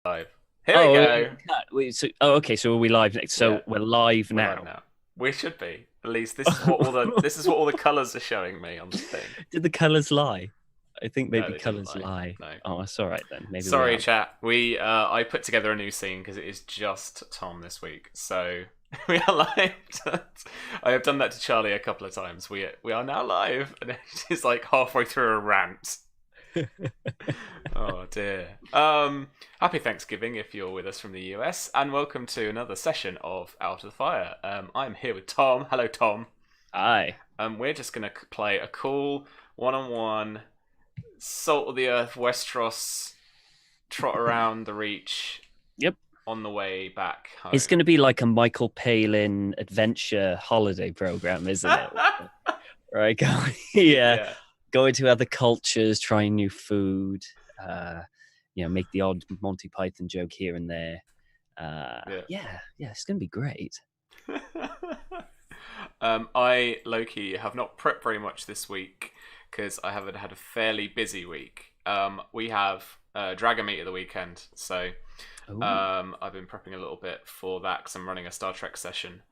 Live. Here we Oh, go. okay. So are we live next? Yeah, So we're live we're live now. now. We should be. At least this is what all the colours are showing me on the thing. Did the colors lie? I think No, maybe they didn't colors lie. lie. No. Oh, that's all right then. Maybe we Sorry, are. chat. I put together a new scene because it is just Tom this week. So we are live. I have done that to Charlie a couple of times. We are now live, and she's like halfway through a rant. Oh dear. Happy Thanksgiving if you're with us from the US, and welcome to another session of Out of the Fire. I'm here with Tom. Hello, Tom. Aye. We're just gonna play a cool one-on-one, salt of the earth Westeros, trot around the Reach. Yep. On the way back home. It's going to be like a Michael Palin adventure holiday program, isn't it? Right. Yeah. Going to other cultures, trying new food. Make the odd Monty Python joke here and there. Yeah, it's going to be great. I, low-key, have not prepped very much this week because I haven't had a fairly busy week. We have Dragon Meet at the weekend, so I've been prepping a little bit for that because I'm running a Star Trek session.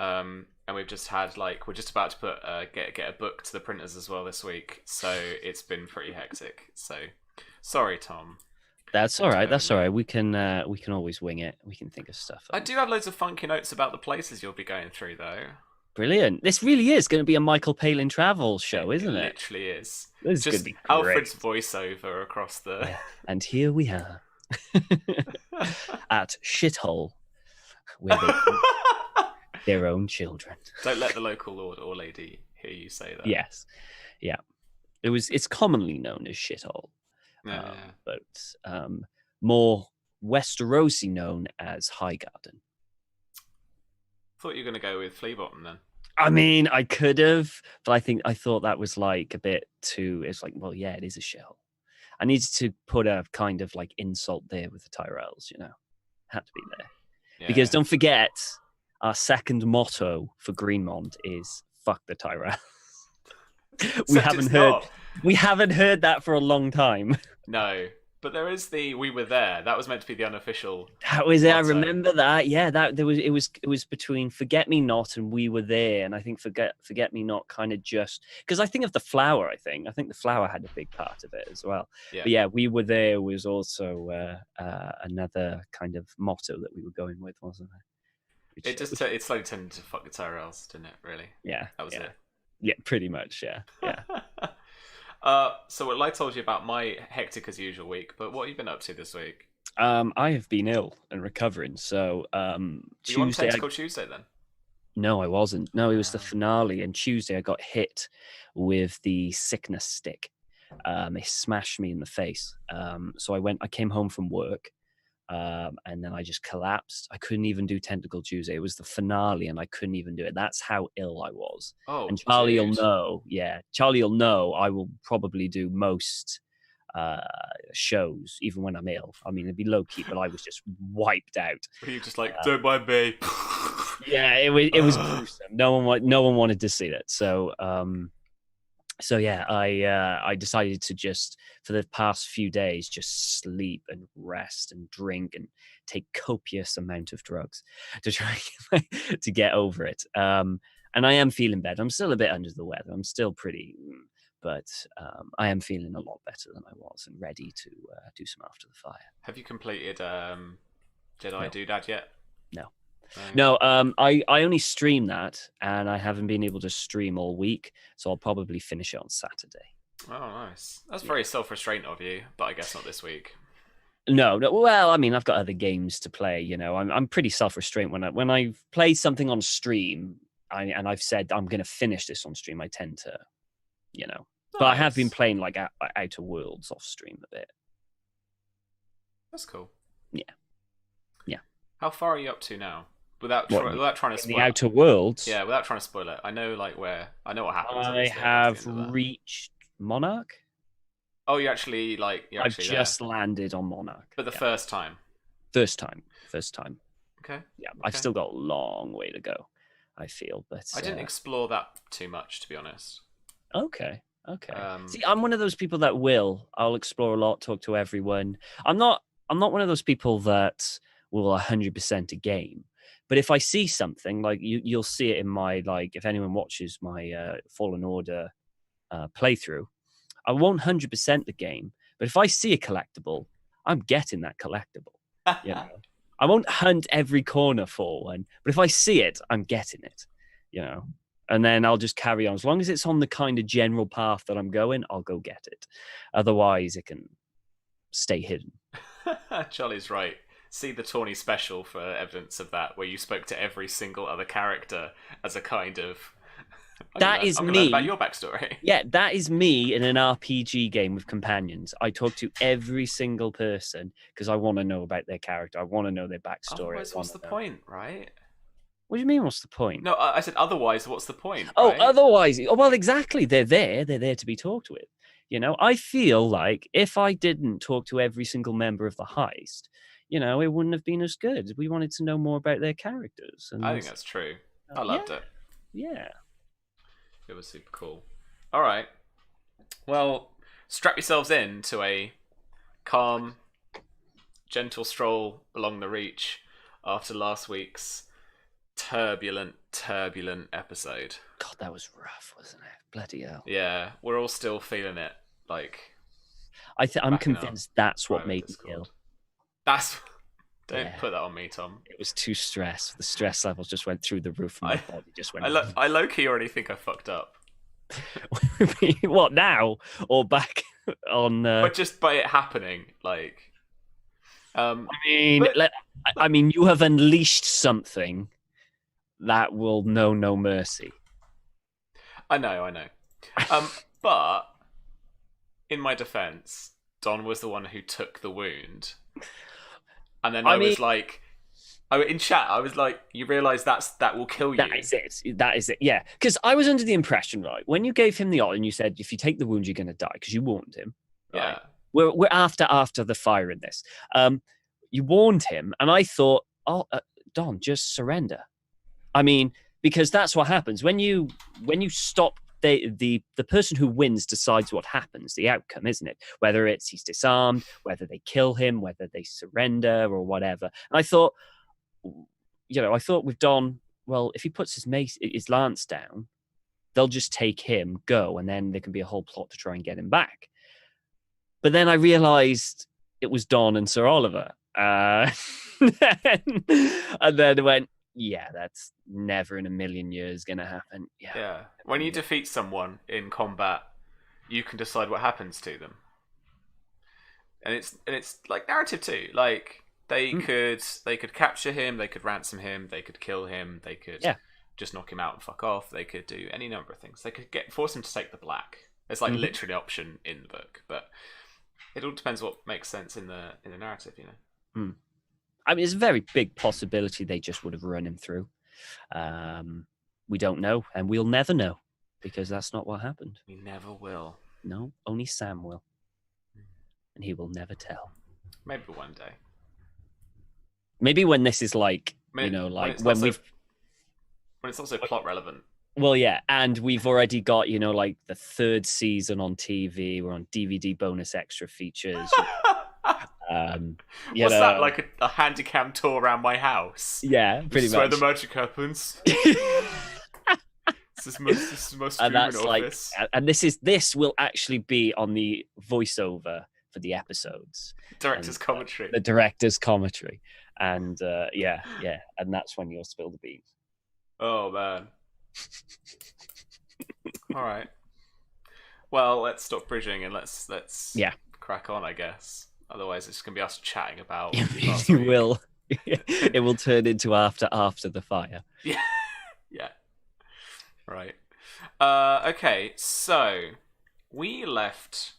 And we've just had we're just about to put get a book to the printers as well this week, so it's been pretty hectic. So sorry, Tom. That's all right. That's all right. We can always wing it. We can think of stuff. I do have loads of funky notes about the places you'll be going through, though. Brilliant. This really is going to be a Michael Palin travel show, isn't it? It literally is. This is just going to be great. Alfred's voiceover across the. Yeah. And here we are at Shithole, where they their own children. Don't let the local lord or lady hear you say that. Yes. Yeah. It's commonly known as Shithole. But more Westerosi known as Highgarden. Thought you were going to go with Flea Bottom then. I mean, I could have, but I thought that was like a bit too. It's like, well, yeah, it is a shithole. I needed to put a kind of like insult there with the Tyrells, had to be there. Yeah. Because don't forget, our second motto for Greenmont is "fuck the Tyrells." We haven't heard that for a long time. No. But there is the "we were there." That was meant to be the unofficial. That was it. I remember that. Yeah, it was between "Forget Me Not" and "We Were There," and I think "Forget Me Not" kind of just because I think of the flower. I think the flower had a big part of it as well. Yeah. But yeah, "We Were There" was also another kind of motto that we were going with, wasn't it? It slowly turned into "fuck the Tyrells," didn't it? Really? Yeah, that was it. Yeah, pretty much. Yeah. So I told you about my hectic as usual week, but what have you been up to this week? I have been ill and recovering. So Tuesday. You on Tentacle Tuesday then? No, I wasn't. No, it was the finale, and Tuesday I got hit with the sickness stick. They smashed me in the face. So I came home from work. And then I just collapsed. I couldn't even do Tentacle Tuesday. It was the finale, and I couldn't even do it. That's how ill I was. Oh, and Charlie will know. Yeah, Charlie will know. I will probably do most shows, even when I'm ill. I mean, it'd be low key, but I was just wiped out. Were you just like, don't mind me? Yeah, it was gruesome. No one wanted to see that. So yeah, I decided to just, for the past few days, just sleep and rest and drink and take copious amount of drugs to try to get over it. And I am feeling better. I'm still a bit under the weather. I'm still pretty, but I am feeling a lot better than I was and ready to do some After the Fire. Have you completed Jedi Doodad yet? No, I only stream that, and I haven't been able to stream all week, so I'll probably finish it on Saturday. Oh, nice. That's very self-restraint of you, but I guess not this week. No. Well, I mean, I've got other games to play. I'm pretty self-restraint when I play something on stream, and I've said I'm going to finish this on stream. I tend to, Nice. But I have been playing like Outer Worlds off stream a bit. That's cool. Yeah. How far are you up to now? Without trying to spoil the Outer Worlds. Yeah, without trying to spoil it. I know what happens. I have reached Monarch. Oh, I've just landed on Monarch. For the first time. First time. Okay. Yeah, I've still got a long way to go, I feel, but I didn't explore that too much, to be honest. Okay. See, I'm one of those people that I'll explore a lot, talk to everyone. I'm not I'm not one of those people that will 100% a game. But if I see something like you'll see it in my like if anyone watches my Fallen Order playthrough, I won't 100% the game. But if I see a collectible, I'm getting that collectible. You know, I won't hunt every corner for one, but if I see it, I'm getting it. You know, and then I'll just carry on as long as it's on the kind of general path that I'm going. I'll go get it. Otherwise, it can stay hidden. Charlie's right. See the Tawny special for evidence of that, where you spoke to every single other character as a kind of. That is I'm gonna me. learn about your backstory. Yeah, that is me in an RPG game with companions. I talk to every single person because I want to know about their character. I want to know their backstory. Otherwise, what's the point, right? What do you mean? What's the point? No, I said otherwise. What's the point? Oh, right? otherwise. Oh, well, exactly. They're there. They're there to be talked with. You know, I feel like if I didn't talk to every single member of the heist, you know, it wouldn't have been as good. We wanted to know more about their characters. And I think that's true. I loved it. Yeah. It was super cool. All right. Well, strap yourselves in to a calm, gentle stroll along the reach after last week's turbulent episode. God, that was rough, wasn't it? Bloody hell. Yeah, we're all still feeling it. Like, I'm convinced that's what made me ill. Don't put that on me, Tom. It was too stressed. The stress levels just went through the roof, and my body just went. I low-key already think I fucked up. What now or back on? But just by it happening, like. I mean, you have unleashed something that will know no mercy. I know. But in my defense, Don was the one who took the wound. And then in chat, I was like, you realise that will kill you. That is it. Yeah. Because I was under the impression, right, when you gave him the ult and you said, if you take the wound, you're going to die, because you warned him. Right? Yeah. We're after the fire in this. You warned him, and I thought, Don, just surrender. I mean, because that's what happens when you stop. The person who wins decides what happens, the outcome, isn't it? Whether it's he's disarmed, whether they kill him, whether they surrender or whatever. And I thought with Don, well, if he puts his lance down, they'll just take him, go, and then there can be a whole plot to try and get him back. But then I realised it was Don and Sir Oliver. And then it went, yeah, that's never in a million years going to happen. Yeah. When you defeat someone in combat, you can decide what happens to them. And it's like narrative too. Like they could capture him, they could ransom him, they could kill him, they could just knock him out and fuck off. They could do any number of things. They could force him to take the black. It's like literally an option in the book, but it all depends what makes sense in the narrative, you know. I mean, it's a very big possibility they just would have run him through. We don't know, and we'll never know, because that's not what happened. We never will. No, only Sam will. And he will never tell. Maybe one day. Maybe when this is like, when it's also plot relevant. Well, yeah, and we've already got, like the third season on TV. We're on DVD bonus extra features. What's that, like a handicam tour around my house? Yeah, pretty much. Where the magic happens. This is most and that's office. And this will actually be on the voiceover for the episodes. Director's commentary. The director's commentary. And and that's when you'll spill the beans. Oh man. All right. Well, let's stop bridging and let's crack on, I guess. Otherwise, it's going to be us chatting about. It will. It will turn into after the fire. Yeah. Yeah. Right. Okay. So we left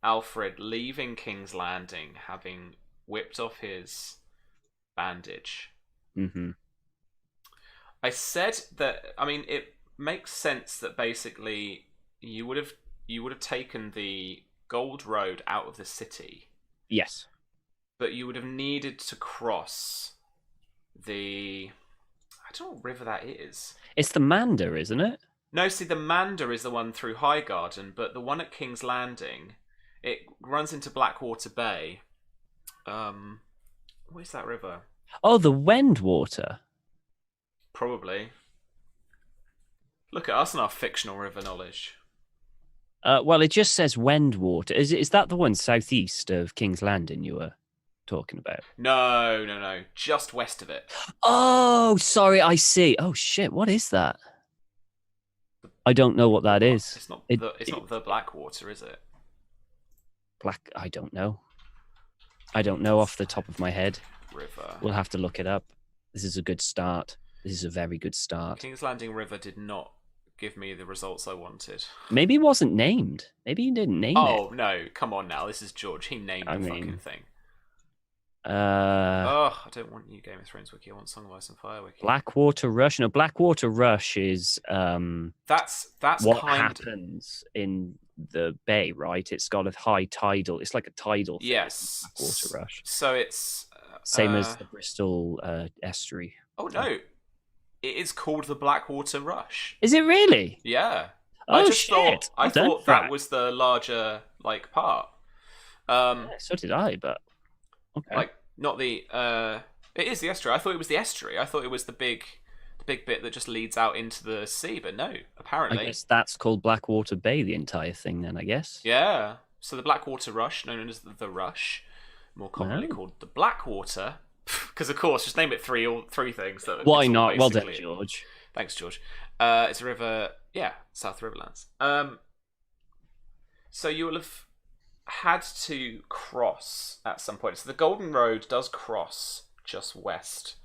Alfred leaving King's Landing, having whipped off his bandage. Mm-hmm. I said that. I mean, it makes sense that basically you would have taken the Gold Road out of the city. Yes. But you would have needed to cross I don't know what river that is. It's the Mander, isn't it? No, see, the Mander is the one through Highgarden, but the one at King's Landing, it runs into Blackwater Bay, What is that river? Oh, the Wendwater. Probably. Look at us and our fictional river knowledge. Well, it just says Wendwater. Is that the one southeast of King's Landing you were talking about? No, no, no. Just west of it. Oh, sorry, I see. Oh shit, what is that? I don't know what that is. It's not It, the. It's not the Blackwater, is it? black. I don't know. I don't know off the top of my head. River. We'll have to look it up. This is a good start. This is a very good start. King's Landing River did not give me the results I wanted. Maybe it wasn't named. Maybe you didn't name it. Oh no! Come on now. This is George. He named the fucking thing. I don't want you Game of Thrones wiki. I want Song of Ice and Fire wiki. Blackwater Rush. No, Blackwater Rush is that's what happens in the bay, right? It's got a high tidal. It's like a tidal thing. Yes. Blackwater Rush. So it's same as the Bristol estuary. Oh no. It is called the Blackwater Rush. Is it really? Yeah. Oh, I thought that was the larger part. Yeah, so did I, but okay. Like not the it is the estuary. I thought it was the estuary. I thought it was the big bit that just leads out into the sea, but no, apparently. I guess that's called Blackwater Bay, the entire thing then, I guess. Yeah. So the Blackwater Rush, known as the Rush, more commonly called the Blackwater, because of course, just name it three things. Why not? Well done, George. Thanks, George. It's a river, South Riverlands. So you will have had to cross at some point. So the Golden Road does cross just west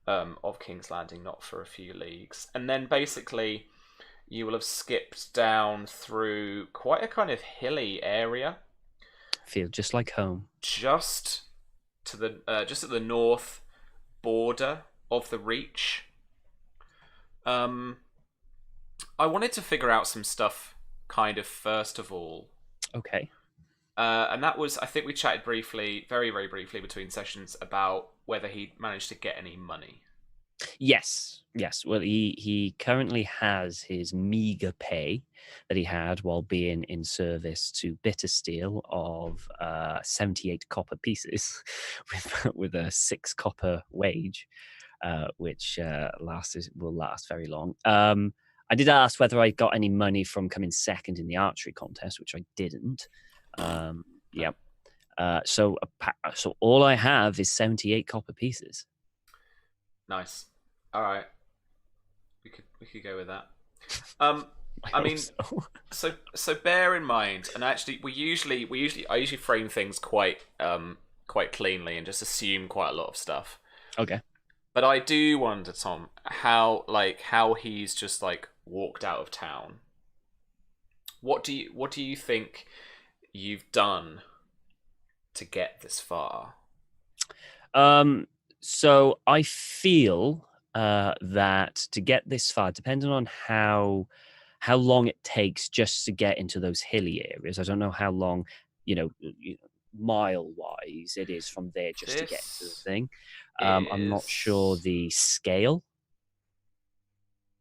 of King's Landing, not for a few leagues. And then basically you will have skipped down through quite a kind of hilly area. Feel just like home. Just to the just at the north border of the Reach. I wanted to figure out some stuff kind of first of all. Okay. And that was, I think we chatted briefly, very, very briefly between sessions about whether he managed to get any money. Yes. Well, he currently has his meager pay that he had while being in service to Bittersteel of 78 copper pieces with a 6 copper wage, which will last very long. I did ask whether I got any money from coming second in the archery contest, which I didn't. Yeah. So all I have is 78 copper pieces. Nice. All right. We could go with that. I mean, so bear in mind, and actually, I usually frame things quite cleanly and just assume quite a lot of stuff. Okay. But I do wonder, Tom, how he's just like walked out of town. What do you think you've done to get this far? So I feel that to get this far, depending on how long it takes just to get into those hilly areas, I don't know how long, mile wise it is from there just to get into the thing. I'm not sure the scale.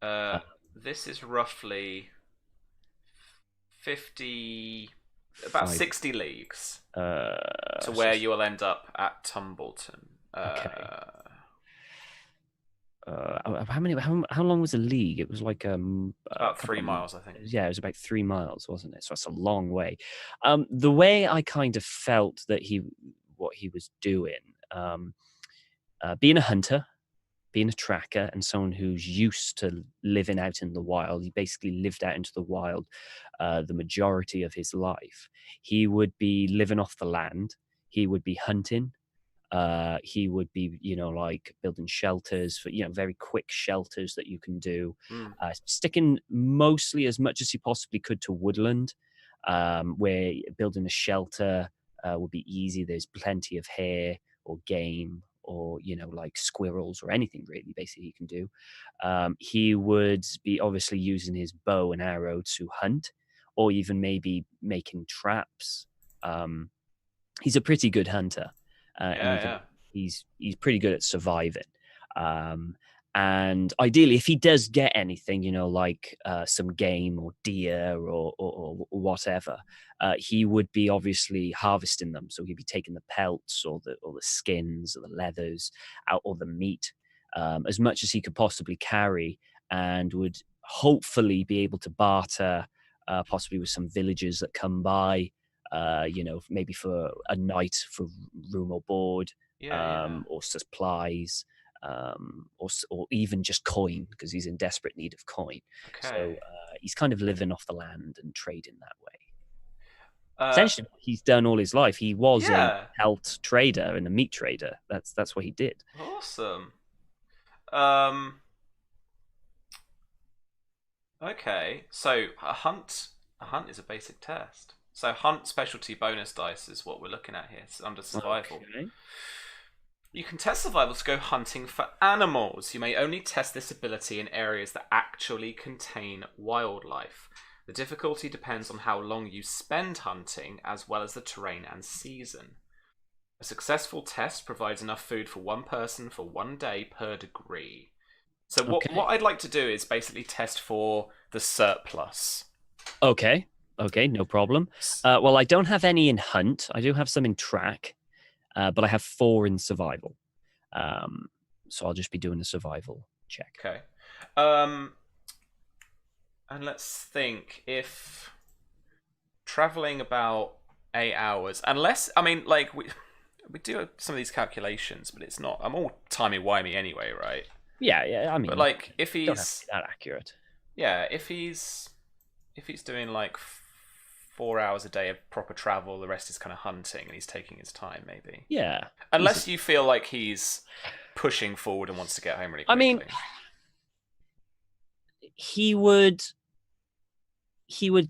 This is roughly about 60 leagues to where you will end up at Tumbleton. Okay. How long was the league? It was like about 3 miles, I think. Yeah, it was about 3 miles, wasn't it? So that's a long way. The way I kind of felt that what he was doing, being a hunter, being a tracker, and someone who's used to living out in the wild, he basically lived out into the wild the majority of his life. He would be living off the land. He would be hunting. He would be, like building shelters for, very quick shelters that you can do. Sticking mostly as much as he possibly could to woodland, where building a shelter would be easy. There's plenty of hare or game or, like squirrels or anything really, basically he can do. He would be obviously using his bow and arrow to hunt, or even maybe making traps. He's a pretty good hunter. And he's pretty good at surviving. And ideally, if he does get anything, like some game or deer or whatever, he would be obviously harvesting them. So he'd be taking the pelts or the skins or the leathers out, or the meat, as much as he could possibly carry, and would hopefully be able to barter, possibly with some villagers that come by, maybe for a night for room or board, Yeah, yeah. or supplies, or even just coin, because he's in desperate need of coin. So Okay. he's kind of living off the land and trading that way. Uh, Essentially, what he's done all his life. He was a yeah. pelt trader and a meat trader. That's what he did. Awesome. Um. Okay. So a hunt is a basic test. So hunt specialty bonus dice is what we're looking at here. It's under survival. Okay. You can test survival to go hunting for animals. You may only test this ability in areas that actually contain wildlife. The difficulty depends on how long you spend hunting, as well as the terrain and season. A successful test provides enough food for one person for 1 day per degree. So what I'd like to do is basically test for the surplus. Okay. No problem. Well, I don't have any in hunt. I do have some in track, but I have 4 in survival. So I'll just be doing a survival check. Okay. And let's think, if traveling about 8 hours, unless, I mean, like, we do some of these calculations, but it's not, I'm all timey-wimey anyway, right? Yeah, I mean, But like, if don't have to he's, be that accurate. yeah, if he's doing like 4 hours a day of proper travel, the rest is kind of hunting, and he's taking his time, maybe. Yeah. Unless you feel like he's pushing forward and wants to get home really I quickly. mean, he would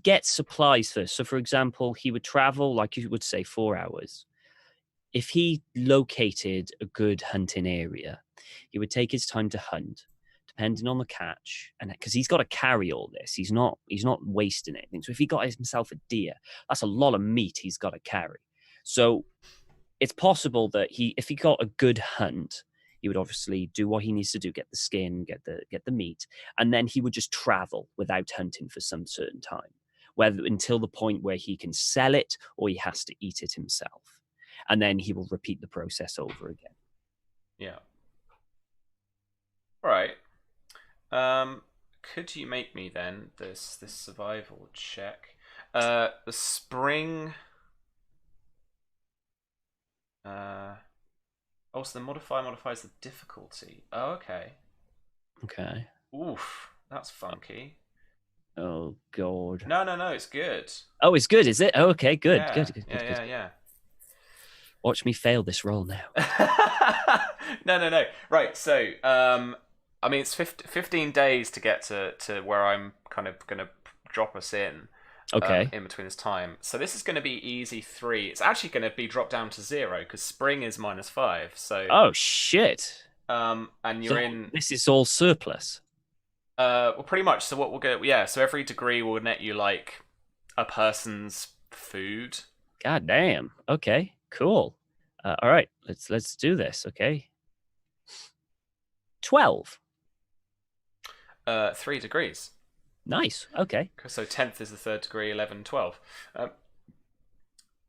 get supplies first. So, for example, he would travel, like you would say, 4 hours. If he located a good hunting area, he would take his time to hunt, depending on the catch, and because he's got to carry all this, he's not wasting anything. So if he got himself a deer, that's a lot of meat he's got to carry. So it's possible that if he got a good hunt, he would obviously do what he needs to do, get the skin, get the meat, and then he would just travel without hunting for some certain time, whether until the point where he can sell it or he has to eat it himself. And then he will repeat the process over again. Yeah. All right. Could you make me then this survival check? The spring. So the modifier modifies the difficulty. Oh, okay. Okay. Oof, that's funky. Oh God. No, it's good. Oh, it's good, is it? Oh, okay, good, Yeah, good. yeah. Watch me fail this roll now. No. Right, so I mean, it's 15 days to get to where I'm kind of gonna drop us in. Okay. In between this time, so this is going to be easy 3. It's actually going to be dropped down to 0 because spring is -5. So oh shit. And you're in. This is all surplus. Well, pretty much. So what we'll get, yeah. So every degree will net you like a person's food. God damn. Okay. Cool. All right. Let's do this. Okay. 12. 3 degrees. Nice. Okay. So 10th is the 3rd degree, 11, 12.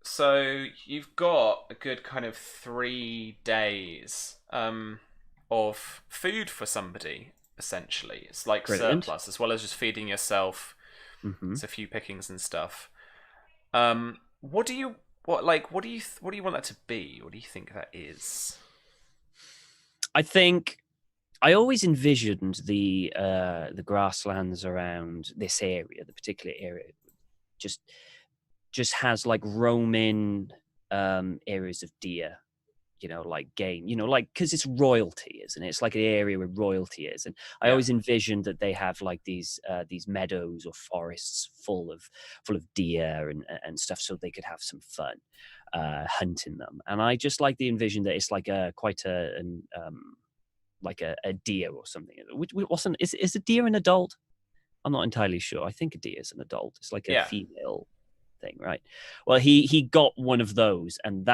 So you've got a good kind of 3 days of food for somebody, essentially. It's like Brilliant. surplus, as well as just feeding yourself. Mm-hmm. It's a few pickings and stuff. What do you want that to be? What do you think that is? I think I always envisioned the grasslands around this area, the particular area, just has like roaming areas of deer, like game, like because it's royalty, isn't it? It's like an area where royalty is, and I always envisioned that they have like these meadows or forests full of deer and stuff, so they could have some fun hunting them. And I just like the envision that it's like like a deer or something. Is a deer an adult? I'm not entirely sure. I think a deer is an adult. It's like a female thing, right? Well, he got one of those, and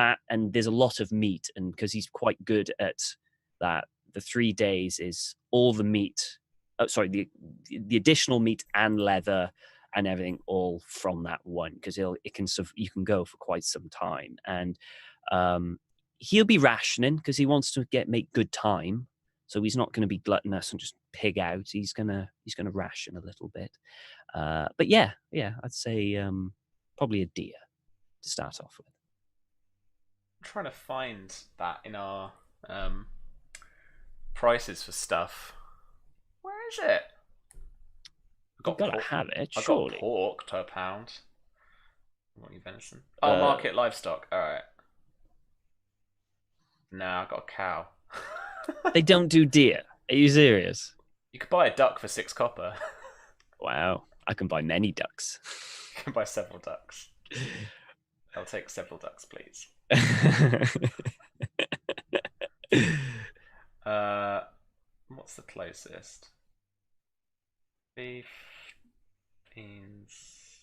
there's a lot of meat, and because he's quite good at that, the 3 days is all the meat. Sorry, the additional meat and leather and everything all from that one, because you can go for quite some time, and he'll be rationing because he wants to make good time. So he's not going to be gluttonous and just pig out. He's gonna ration a little bit. But yeah, I'd say probably a deer to start off with. I'm trying to find that in our prices for stuff. Where is it? You've got to have it, I've surely. got pork to £1. I want you venison. Oh, market livestock. All right. No, I've got a cow. They don't do deer. Are you serious? You could buy a duck for 6 copper. Wow. I can buy many ducks. You can buy several ducks. I'll take several ducks, please. What's the closest? Beef, beans.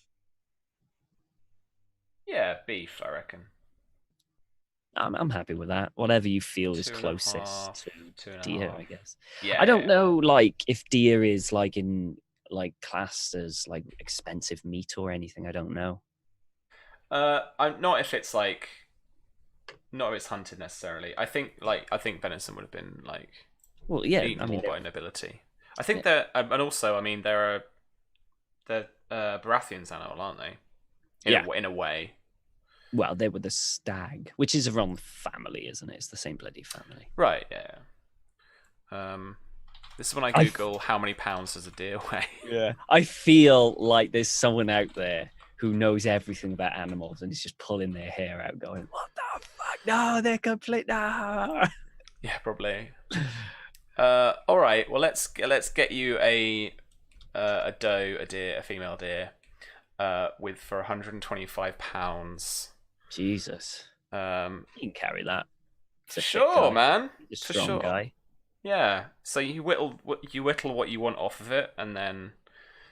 Yeah, beef, I reckon. I'm happy with that. Whatever you feel is 2.5, closest to deer, I guess. Yeah. I don't know, like, if deer is like in like classed as like expensive meat or anything. I don't know. I'm not if it's like, not if it's hunted necessarily. I think venison would have been like, well, yeah, eaten I mean, more by nobility. I think that, and also, I mean, they're Baratheons now, aren't they? In a way. Well, they were the stag, which is a wrong family, isn't it? It's the same bloody family. Right, yeah. This is when I Google how many pounds does a deer weigh. Yeah. I feel like there's someone out there who knows everything about animals and is just pulling their hair out going, what the fuck? No, they're complete. No. Yeah, probably. All right, well, let's get you a doe, a deer, a female deer, for £125. Jesus. You can carry that. Sure, man. For strong guy. Yeah. So you whittle what you want off of it, and then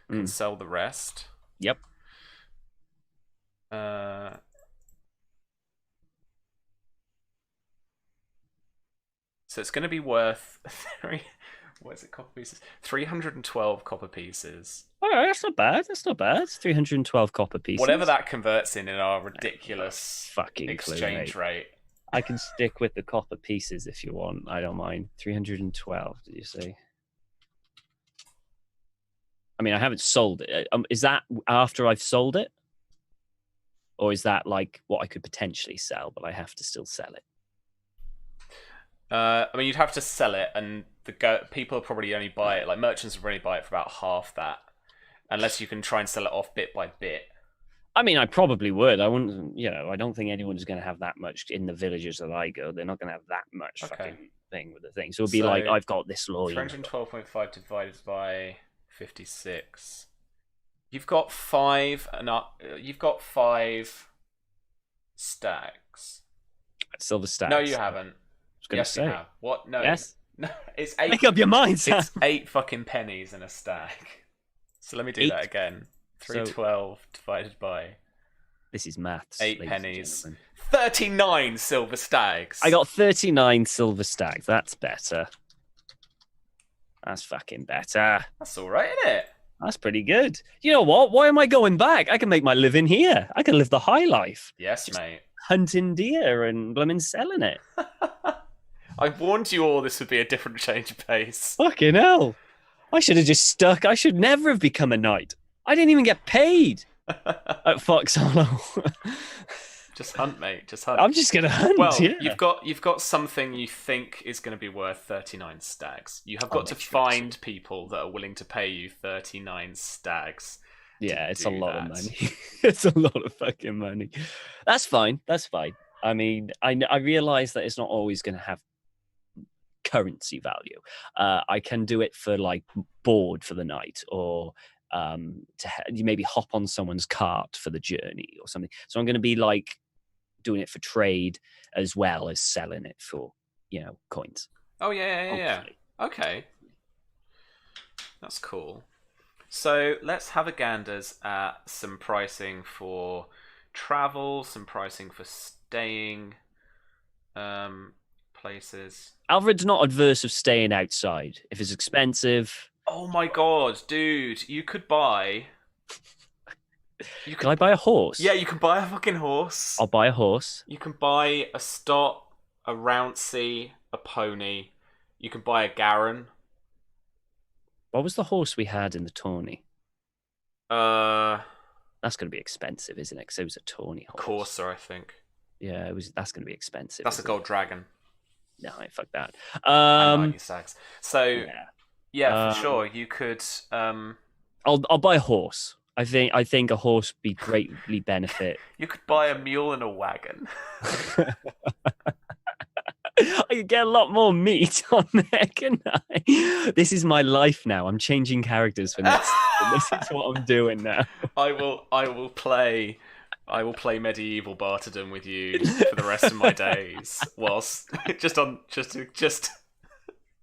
can sell the rest. Yep. So it's going to be worth copper pieces? 312 copper pieces. Oh, that's not bad. That's not bad. It's 312 copper pieces. Whatever that converts in our ridiculous fucking exchange rate. I can stick with the copper pieces if you want. I don't mind. 312, did you say? I mean, I haven't sold it. Is that after I've sold it? Or is that like what I could potentially sell, but I have to still sell it? I mean, you'd have to sell it, and people will probably only buy it. Like merchants will only buy it for about half that, unless you can try and sell it off bit by bit. I mean, I probably would. I wouldn't. I don't think anyone's going to have that much in the villages that I go. They're not going to have that much fucking thing with the thing. So it'd be like, I've got this law. 312.5 divided by 56. You've got 5 stags. Silver stags. No, you haven't. Yes, you have. What? No. Yes. No, it's 8. Make up your mind, Sam. It's 8 fucking pennies in a stag. So let me do that again. 312 divided by. This is maths. 8 pennies. 39 silver stags. I got 39 silver stags. That's better. That's fucking better. That's all right, isn't it? That's pretty good. You know what? Why am I going back? I can make my living here. I can live the high life. Yes, mate. Hunting deer and blooming selling it. I warned you all this would be a different change of pace. Fucking hell. I should have just stuck. I should never have become a knight. I didn't even get paid at Fox Hollow. Just hunt, mate. Just hunt. I'm just going to hunt, well, yeah. You've got something you think is going to be worth 39 stags. You have got to find people that are willing to pay you 39 stags. Yeah, it's a lot of money. It's a lot of fucking money. That's fine. That's fine. I mean, I realize that it's not always going to have currency value. I can do it for like board for the night, or you maybe hop on someone's cart for the journey or something. So I'm going to be like doing it for trade as well as selling it for, coins. Oh yeah. Okay, that's cool. So let's have a ganders at some pricing for travel, some pricing for staying. places. Alfred's not adverse of staying outside if it's expensive. Oh my god, dude! You could buy. Can I buy a horse? Yeah, you can buy a fucking horse. I'll buy a horse. You can buy a stot, a Rouncy, a pony. You can buy a Garen. What was the horse we had in the tourney? That's going to be expensive, isn't it? Because it was a tourney horse. Courser, I think. Yeah, it was. That's going to be expensive. That's a gold dragon. No, fuck that. And 90 sags. So yeah, for sure, you could. I'll buy a horse. I think a horse would be greatly benefit. You could buy a mule and a wagon. I could get a lot more meat on there, can I? This is my life now. I'm changing characters for next. This is what I'm doing now. I will play medieval Barterdom with you for the rest of my days, whilst just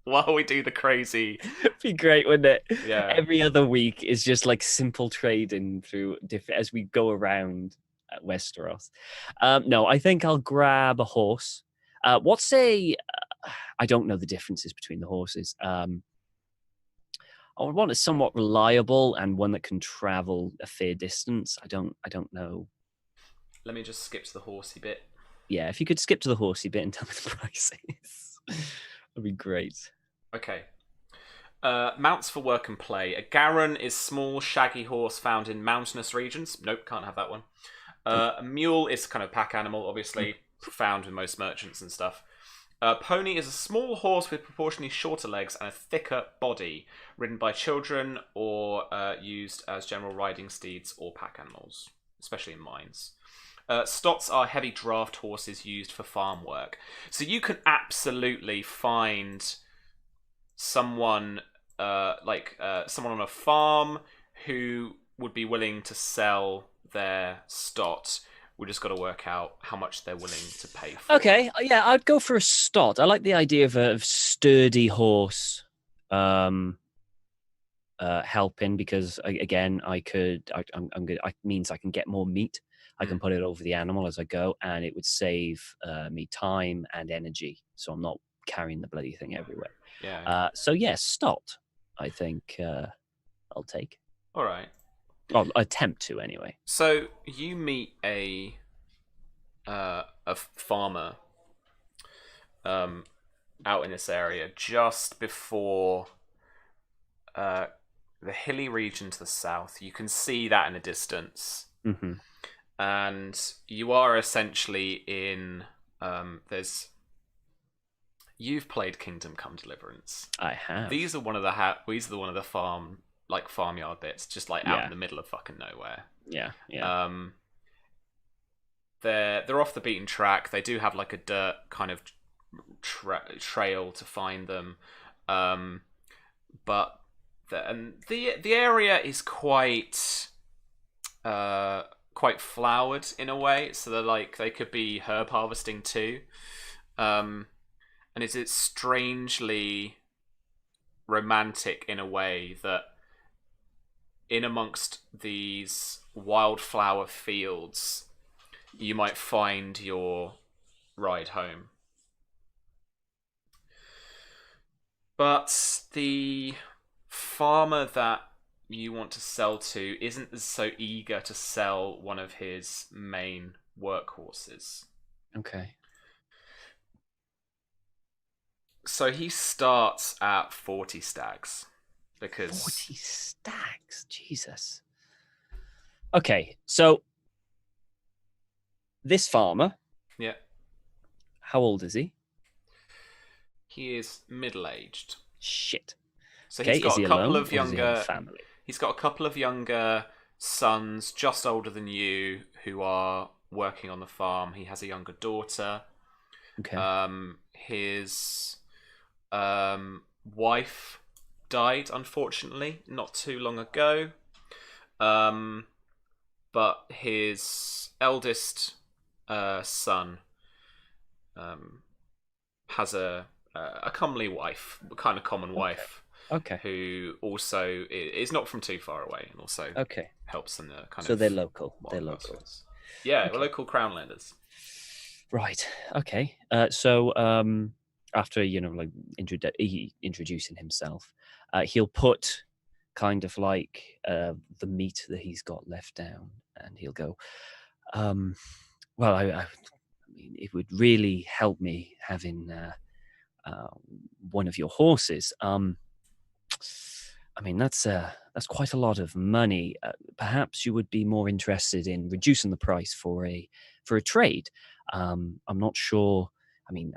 while we do the crazy. It'd be great, wouldn't it? Yeah. Every other week is just like simple trading through different as we go around at Westeros. No, I think I'll grab a horse. I don't know the differences between the horses. I would want a somewhat reliable and one that can travel a fair distance. I don't know. Let me just skip to the horsey bit. Yeah, if you could skip to the horsey bit and tell me the prices, that'd be great. Okay. Mounts for work and play. A Garen is small, shaggy horse found in mountainous regions. Nope, can't have that one. A mule is kind of pack animal, obviously, found with most merchants and stuff. Pony is a small horse with proportionally shorter legs and a thicker body, ridden by children or used as general riding steeds or pack animals, especially in mines. Stots are heavy draft horses used for farm work. So you can absolutely find someone someone on a farm who would be willing to sell their stot. We just got to work out how much they're willing to pay for. Okay, yeah, I'd go for a stot. I like the idea of a sturdy horse helping because again, it means I can get more meat. I can put it over the animal as I go, and it would save me time and energy. So I'm not carrying the bloody thing everywhere. Yeah. So yeah, stot. I think I'll take. All right. I'll attempt to anyway. So you meet a farmer out in this area just before the hilly region to the south. You can see that in the distance. Mm-hmm. And you are essentially in you've played Kingdom Come Deliverance. I have. These are one of the farmyard bits, just like out in the middle of fucking nowhere. Yeah. They're off the beaten track. They do have like a dirt kind of trail to find them, but the area is quite flowered in a way. So they could be herb harvesting too, and it's strangely romantic in a way that in amongst these wildflower fields, you might find your ride home. But the farmer that you want to sell to isn't so eager to sell one of his main workhorses. Okay. So he starts at 40 stags. Because 40 stags, Jesus. Okay, so this farmer, yeah, how old is he? He is middle-aged. Shit. So okay, he's got a couple of younger family. He's got a couple of younger sons, just older than you, who are working on the farm. He has a younger daughter. Okay. His wife died, unfortunately, not too long ago. But his eldest son has a comely wife, kind of common wife. Okay. Who also is not from too far away, and also helps in the kind of. So they're local. They're local. Yeah, we're local crownlanders. Right. Okay. So after like introducing himself, he'll put kind of like the meat that he's got left down, and he'll go, well, I mean, it would really help me having one of your horses. I mean, that's quite a lot of money. Perhaps you would be more interested in reducing the price for a trade. I'm not sure. I mean,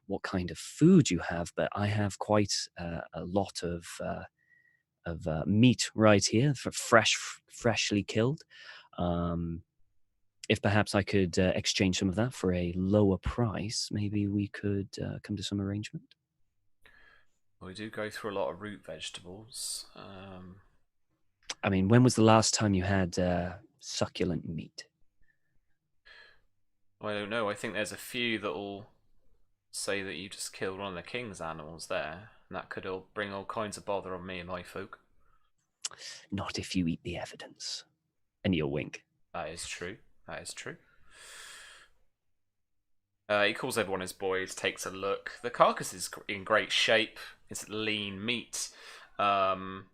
what kind of food you have, but I have quite a lot of meat right here, for freshly killed. If perhaps I could exchange some of that for a lower price, maybe we could come to some arrangement. We do go through a lot of root vegetables. I mean, when was the last time you had succulent meat? I don't know. I think there's a few that will say that you just killed one of the king's animals there, and that could all bring all kinds of bother on me and my folk. Not if you eat the evidence. And you'll wink. That is true. That is true. He calls everyone his boys, takes a look. The carcass is in great shape. It's lean meat. In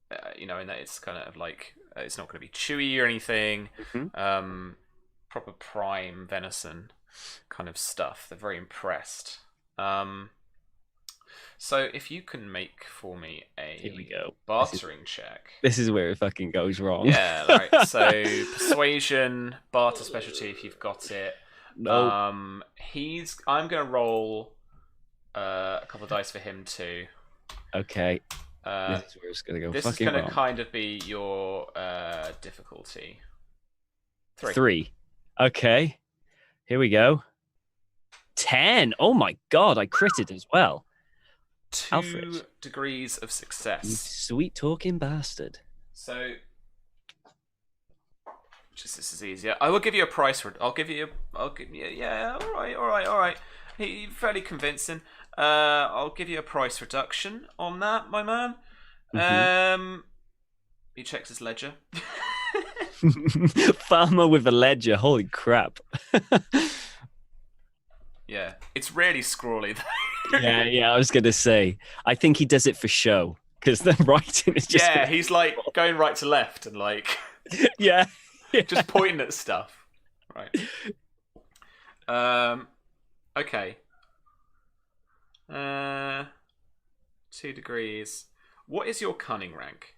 that it's kind of like, it's not going to be chewy or anything. Mm-hmm. Proper prime venison kind of stuff. They're very impressed. So if you can make for me Here we go. bartering check. This is where it fucking goes wrong. Yeah, right. So persuasion, barter specialty if you've got it. No. I'm gonna roll a couple of dice for him too. Okay. This is where it's gonna go. This is gonna kind of be your difficulty. 3. Okay. Here we go. 10. Oh my god, I critted as well. 2 Alfred. degrees of success. You sweet talking bastard. So, just this is easier. I will give you a price. All right. He's fairly convincing. I'll give you a price reduction on that, my man. Mm-hmm. He checks his ledger. Farmer with a ledger. Holy crap. Yeah, it's really scrawly though. yeah, I was going to say. I think he does it for show, because the writing is just... Yeah, he's like going right to left and like... yeah. Just pointing at stuff. Right. Okay. 2 degrees. What is your cunning rank?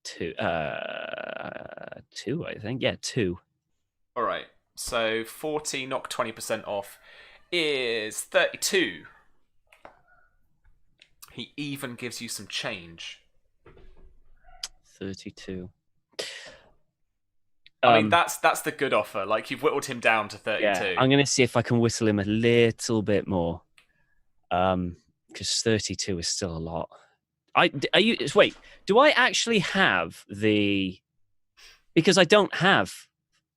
2. 2, I think. Yeah, 2. All right. So 40, knock 20% off, is 32. He even gives you some change. 32. I mean, that's the good offer. Like, you've whittled him down to 32. Yeah, I'm going to see if I can whistle him a little bit more. Because 32 is still a lot. Wait, do I actually have the... Because I don't have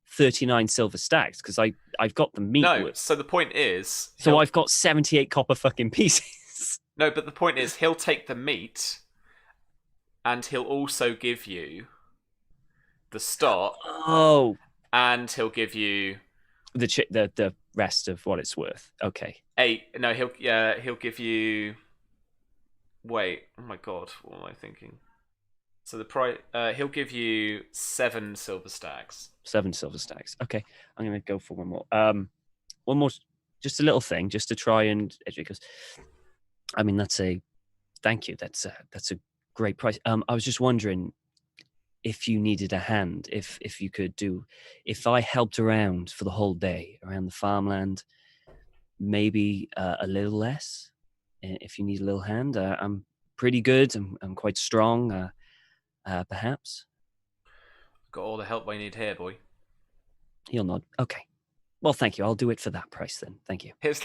39 silver stacks, because I've got the meat. No, so the point is... So I've got 78 copper fucking pieces. No, but the point is, he'll take the meat, and he'll also give you the stock. Oh. And he'll give you... The rest of what it's worth. Okay. 8. No, he'll give you... Wait, oh my god, what am I thinking? So the price, he'll give you 7 silver stacks. 7 silver stacks. Okay, I'm gonna go for one more. One more, just a little thing, just to try and, because, I mean, thank you. That's a great price. I was just wondering if you needed a hand, if you could if I helped around for the whole day around the farmland, maybe a little less. If you need a little hand, I'm pretty good. I'm quite strong. Perhaps. Got all the help I need here, boy. He'll nod. Okay. Well, thank you. I'll do it for that price then. Thank you. His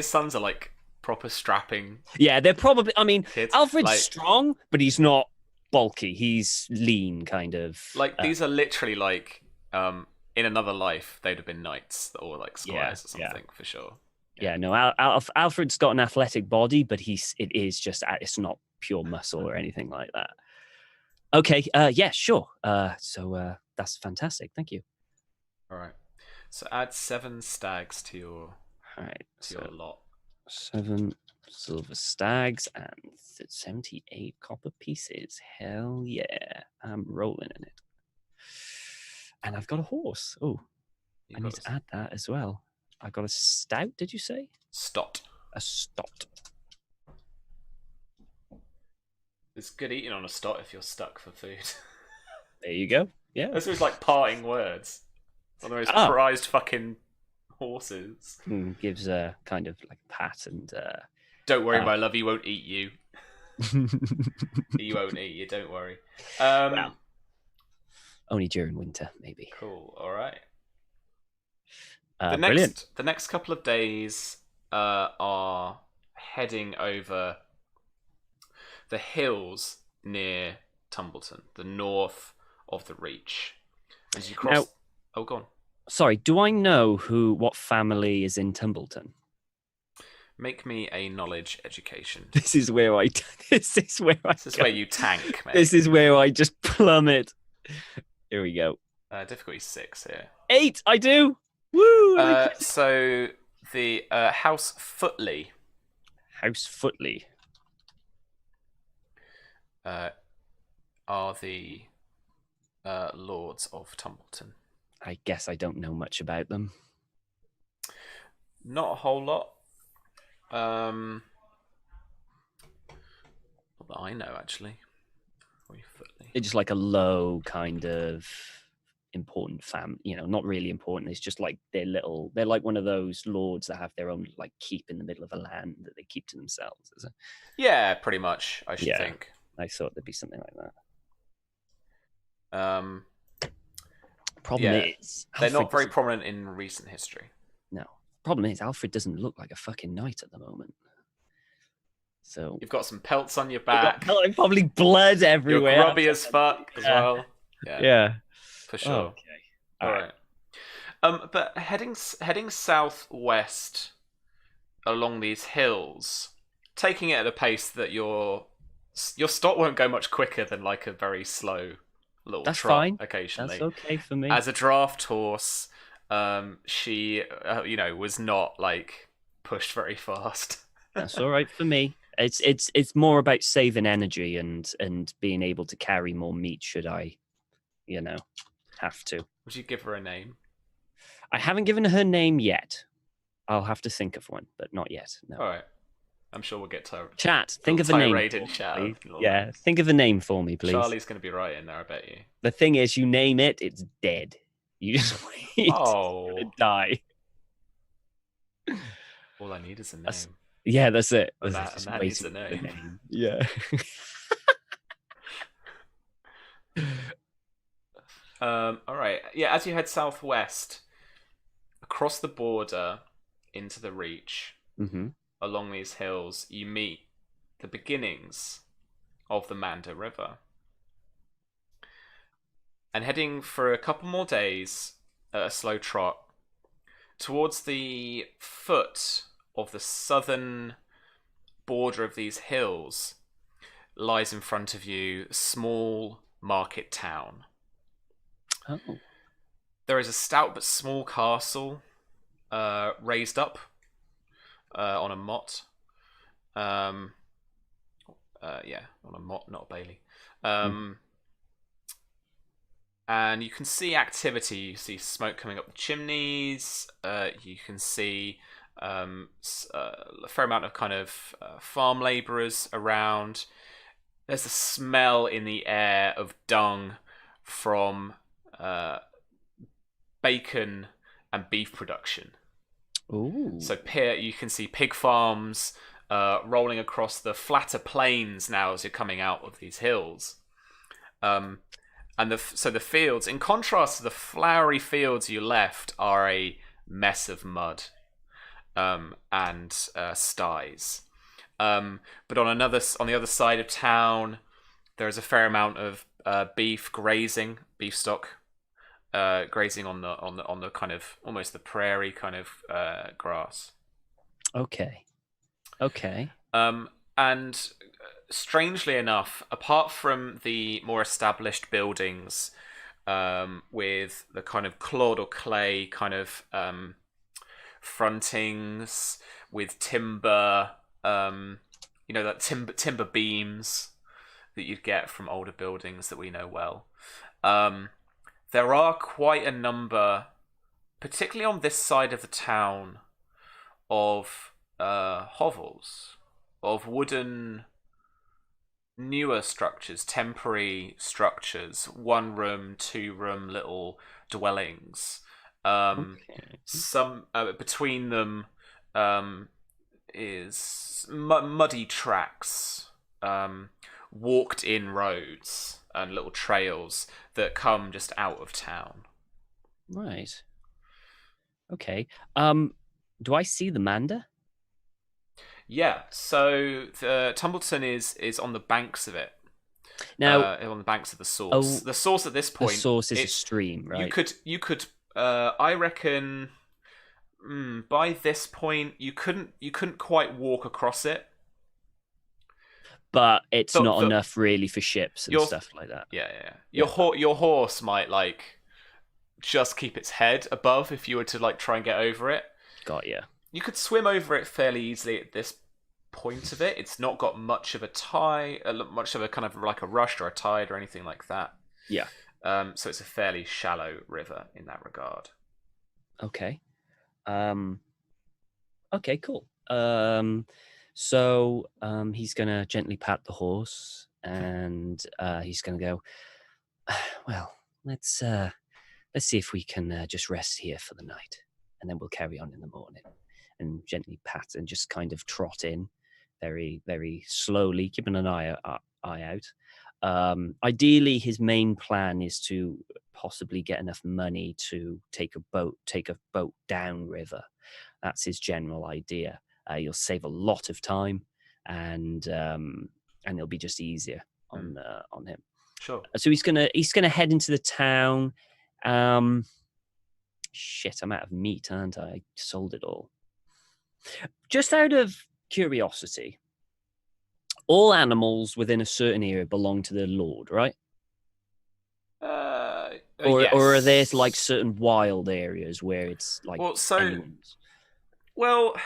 sons are like proper strapping. Yeah, they're probably. I mean, kids. Alfred's strong, but he's not bulky. He's lean, kind of. Like these are literally like, in another life they'd have been knights or like squires or something for sure. Yeah, no, Alfred's got an athletic body, but it's not pure muscle or anything like that. Okay, yeah, sure. So that's fantastic. Thank you. All right. So add 7 stags to your your lot. 7 silver stags and 78 copper pieces. Hell yeah. I'm rolling in it. And I've got a horse. Oh, I need to add that as well. I got a stout, did you say? Stot. A stot. It's good eating on a stot if you're stuck for food. There you go. Yeah. This was like parting words. One of those prized fucking horses. Gives a kind of like pat and... Don't worry, my love, he won't eat you. He won't eat you, don't worry. Well, only during winter, maybe. Cool, alright. Brilliant. The next couple of days are heading over the hills near Tumbleson, the north of the Reach. As you cross... Now, oh, go on. Sorry, do I know what family is in Tumbleton? Make me a knowledge education. This is where I where you tank, mate. This is where I just plummet. Here we go. Difficulty 6 here. 8, I do. Woo! So the House Footley. House Footley. Are the Lords of Tumbleton. I guess I don't know much about them. Not a whole lot. Not that I know, actually. They're just like a low kind of important family. You know, not really important. It's just like they're like one of those lords that have their own like keep in the middle of a land that they keep to themselves. Is it? Yeah, pretty much. I should think. I thought there'd be something like that. Problem is, they're not very prominent in recent history. No. Problem is, Alfred doesn't look like a fucking knight at the moment. So you've got some pelts on your back. Probably blood everywhere. You're grubby as fuck as well. Yeah, for sure. Okay. All right. But heading southwest along these hills, taking it at a pace that your stot won't go much quicker than like a very slow little That's trot fine. Occasionally. That's okay for me. As a draft horse, she was not like pushed very fast. That's all right for me. It's more about saving energy and being able to carry more meat should I, have to. Would you give her a name? I haven't given her name yet. I'll have to think of one, but not yet. No. All right. I'm sure we'll get to chat. Think of a name. Yeah, think of a name for me, please. Charlie's going to be right in there, I bet you. The thing is, you name it, it's dead. You just wait. Oh, to die. All I need is a name. That's it. That needs a name. Yeah. All right. Yeah, as you head southwest across the border into the Reach, along these hills, you meet the beginnings of the Manda River. And heading for a couple more days at a slow trot towards the foot of the southern border of these hills lies in front of you a small market town. Oh. There is a stout but small castle raised up on a motte. On a motte, not a bailey. And you can see activity. You see smoke coming up the chimneys. You can see a fair amount of kind of farm labourers around. There's a smell in the air of dung from bacon and beef production. Ooh. So you can see pig farms rolling across the flatter plains now as you're coming out of these hills. So the fields, in contrast to the flowery fields you left, are a mess of mud and styes. But on the other side of town, there is a fair amount of beef stock grazing on the kind of almost the prairie kind of grass. Okay. And strangely enough, apart from the more established buildings with the kind of clod or clay kind of frontings with timber, that timber beams that you'd get from older buildings that we know well. There are quite a number, particularly on this side of the town, of hovels, of wooden newer structures, temporary structures, 1 room, 2 room little dwellings. Okay. Some between them is muddy tracks, walked in roads and little trails that come just out of town. Right. Okay. Do I see the Manda? Yeah, so the Tumbleton is on the banks of it. Now, On the banks of the source. oh, The source at this the point, source is a stream, right? you could I reckon by this point you couldn't quite walk across it. But it's not The enough really for ships and your stuff like that. yeah. Your horse might like just keep its head above if you were to like try and get over it. Got you. You could swim over it fairly easily at this point of it. It's not got much of a tide, much of a kind of like a rush or a tide or anything like that. Yeah. So it's a fairly shallow river in that regard. Okay. Okay, cool. So he's gonna gently pat the horse and he's gonna go, well, let's see if we can just rest here for the night, and then we'll carry on in the morning. And gently pat and just kind of trot in very, very slowly, keeping an eye out. Ideally, his main plan is to possibly get enough money to take a boat downriver. That's his general idea. You'll save a lot of time, and it'll be just easier on him. Sure. So he's gonna head into the town. Shit, I'm out of meat, aren't I? I sold it all. Just out of curiosity, all animals within a certain area belong to the Lord, right? Yes. Or are there like certain wild areas where it's like anyone's? Well,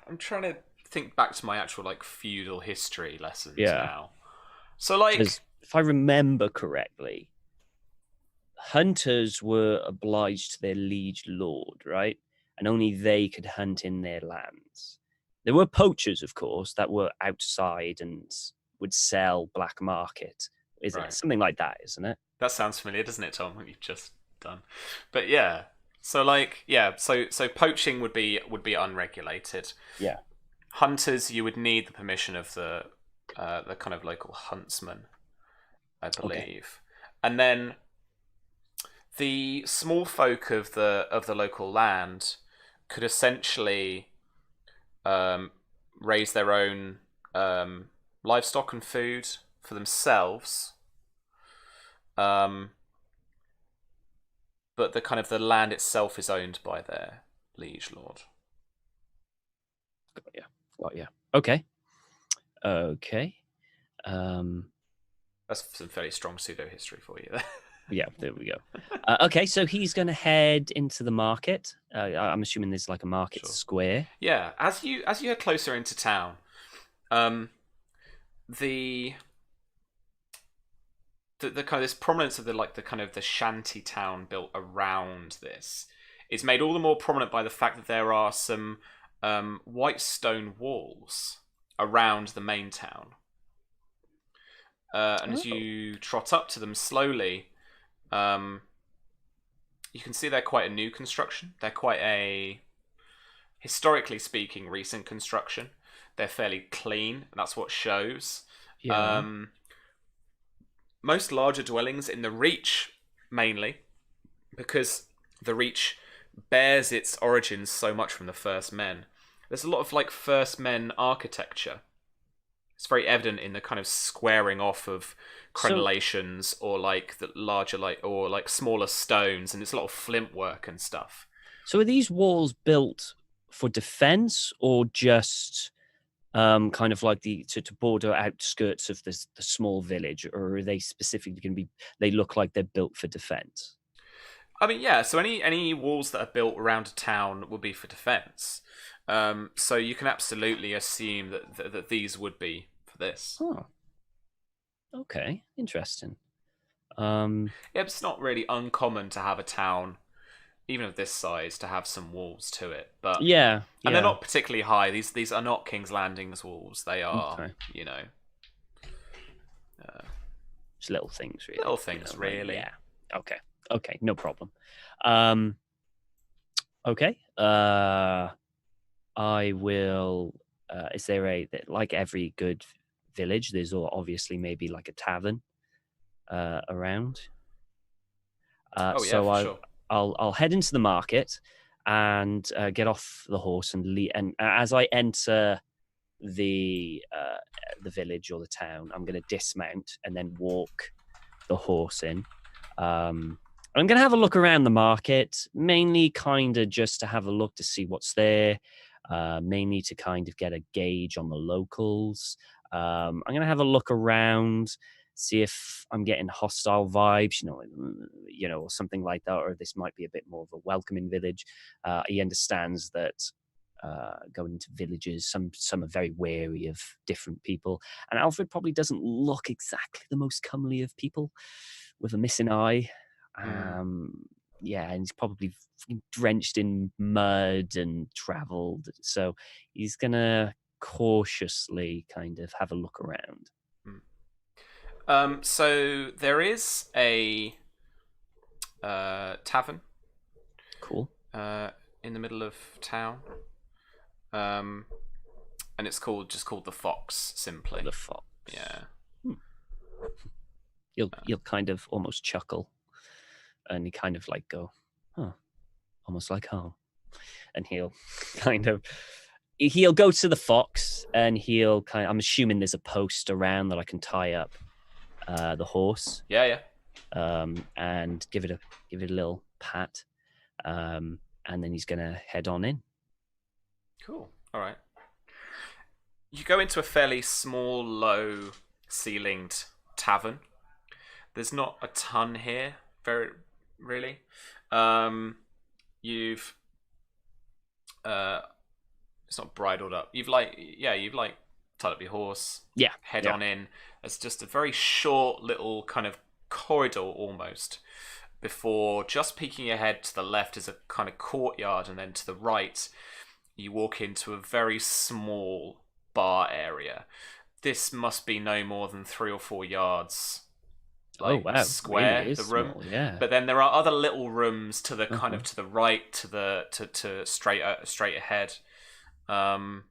I'm trying to think back to my actual like feudal history lessons now. So like, if I remember correctly, hunters were obliged to their liege lord, right? And only they could hunt in their lands. There were poachers, of course, that were outside and would sell black market. Is it something like that, isn't it? That sounds familiar, doesn't it, Tom? What you've just done. But yeah. So like, yeah, so poaching would be unregulated. Yeah. Hunters, you would need the permission of the kind of local huntsman, I believe. Okay. And then the small folk of the local land could essentially raise their own livestock and food for themselves, but the land itself is owned by their liege lord. Got ya. Okay. That's some fairly strong pseudo history for you there. Yeah, there we go. Okay, so he's going to head into the market. I'm assuming there's like a market square. Yeah, as you head closer into town, the kind of this prominence of the shanty town built around this is made all the more prominent by the fact that there are some white stone walls around the main town. And as you trot up to them slowly, you can see they're quite a new construction. They're quite a, historically speaking, recent construction. They're fairly clean, and that's what shows. Yeah. Most larger dwellings in the Reach, mainly, because the Reach bears its origins so much from the First Men. There's a lot of like First Men architecture. It's very evident in the kind of squaring off of crenellations or like the larger or smaller stones, and it's a lot of flint work and stuff. So are these walls built for defense or just kind of like to border outskirts of the small village, or are they specifically going to be? They look like they're built for defense. I mean, yeah. So any walls that are built around a town will be for defense. So you can absolutely assume that these would be for this. Oh, okay, interesting. Yeah, it's not really uncommon to have a town, even of this size, to have some walls to it. But yeah, and they're yeah. not particularly high. These are not King's Landing's walls. They are, Okay. you know, uh, Just little things, really. little things, Like, really. yeah. Okay. Okay. No problem. Um. Okay. I will. Is there like every good village? There's obviously maybe like a tavern around. Oh yeah, So for sure. I'll head into the market and get off the horse and as I enter the village or the town, I'm going to dismount and then walk the horse in. I'm going to have a look around the market, mainly kind of just to have a look to see what's there, mainly to kind of get a gauge on the locals. I'm going to have a look around, see if I'm getting hostile vibes, or something like that, or this might be a bit more of a welcoming village. He understands that going into villages, some are very wary of different people, and Alfred probably doesn't look exactly the most comely of people, with a missing eye. Mm. Yeah, and he's probably drenched in mud and traveled, so he's gonna cautiously kind of have a look around. So there is a tavern Cool. in the middle of town, um, and it's called the Fox, simply. The fox. Yeah. You'll kind of almost chuckle, and he kind of like go, huh, almost like home. And he'll kind of he'll go to the fox and I'm assuming there's a post around that I can tie up the horse, Yeah. and give it a little pat, and then he's gonna head on in. Cool. All right. You go into a fairly small, low-ceilinged tavern. There's not a ton here, very really. You've it's not bridled up. You've tied up your horse. Yeah, Head yeah. on in. It's just a very short little kind of corridor almost. Before just peeking your head to the left is a kind of courtyard, and then to the right you walk into a very small bar area. This must be no more than 3 or 4 yards Oh wow, square, really the is room. small. Yeah. But then there are other little rooms to the kind Uh-huh. of to the right, to straight ahead. Um,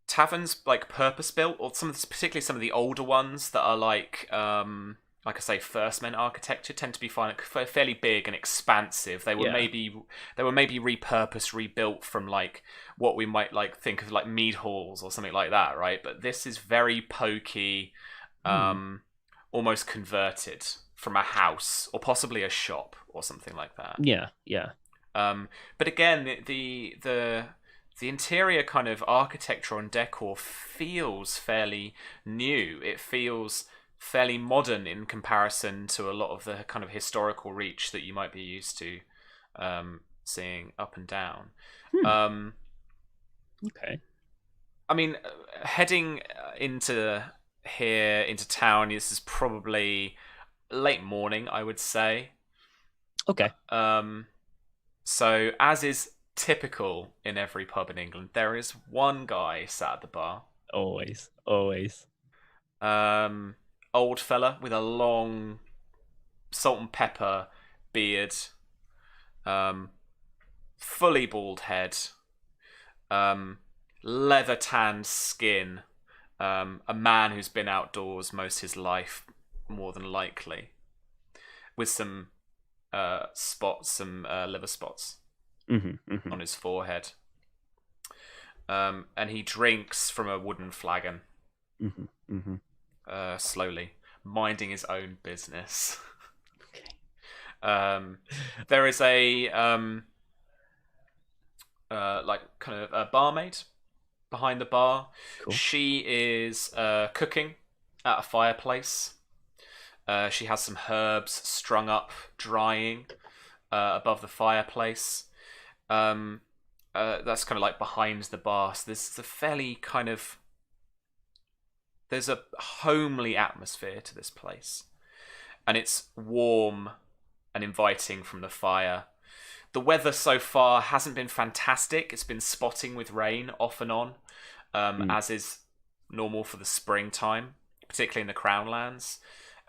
Taverns like purpose built, or particularly some of the older ones that are like I say, first men architecture, tend to be fairly big and expansive. They were Yeah. maybe repurposed, rebuilt from like what we might like think of like mead halls or something like that, right? But this is very pokey, Hmm. almost converted from a house or possibly a shop or something like that. Yeah. Yeah. But again, the interior kind of architecture and decor feels fairly new. It feels fairly modern in comparison to a lot of the kind of historical reach that you might be used to seeing up and down. Hmm. Um, Okay. I mean, heading into town, this is probably late morning, I would say. Okay. So, as is typical in every pub in England, there is one guy sat at the bar. Always. Always. Old fella with a long salt and pepper beard, fully bald head, leather tanned skin, a man who's been outdoors most his life, more than likely, with some liver spots on his forehead. And he drinks from a wooden flagon, slowly, minding his own business. Okay. There is a like kind of a barmaid behind the bar. Cool. She is cooking at a fireplace. She has some herbs strung up, drying above the fireplace. That's kind of like behind the bar. So there's a fairly kind of there's a homely atmosphere to this place, and it's warm and inviting from the fire. The weather so far hasn't been fantastic. It's been spotting with rain off and on, as is normal for the springtime, particularly in the Crown Lands.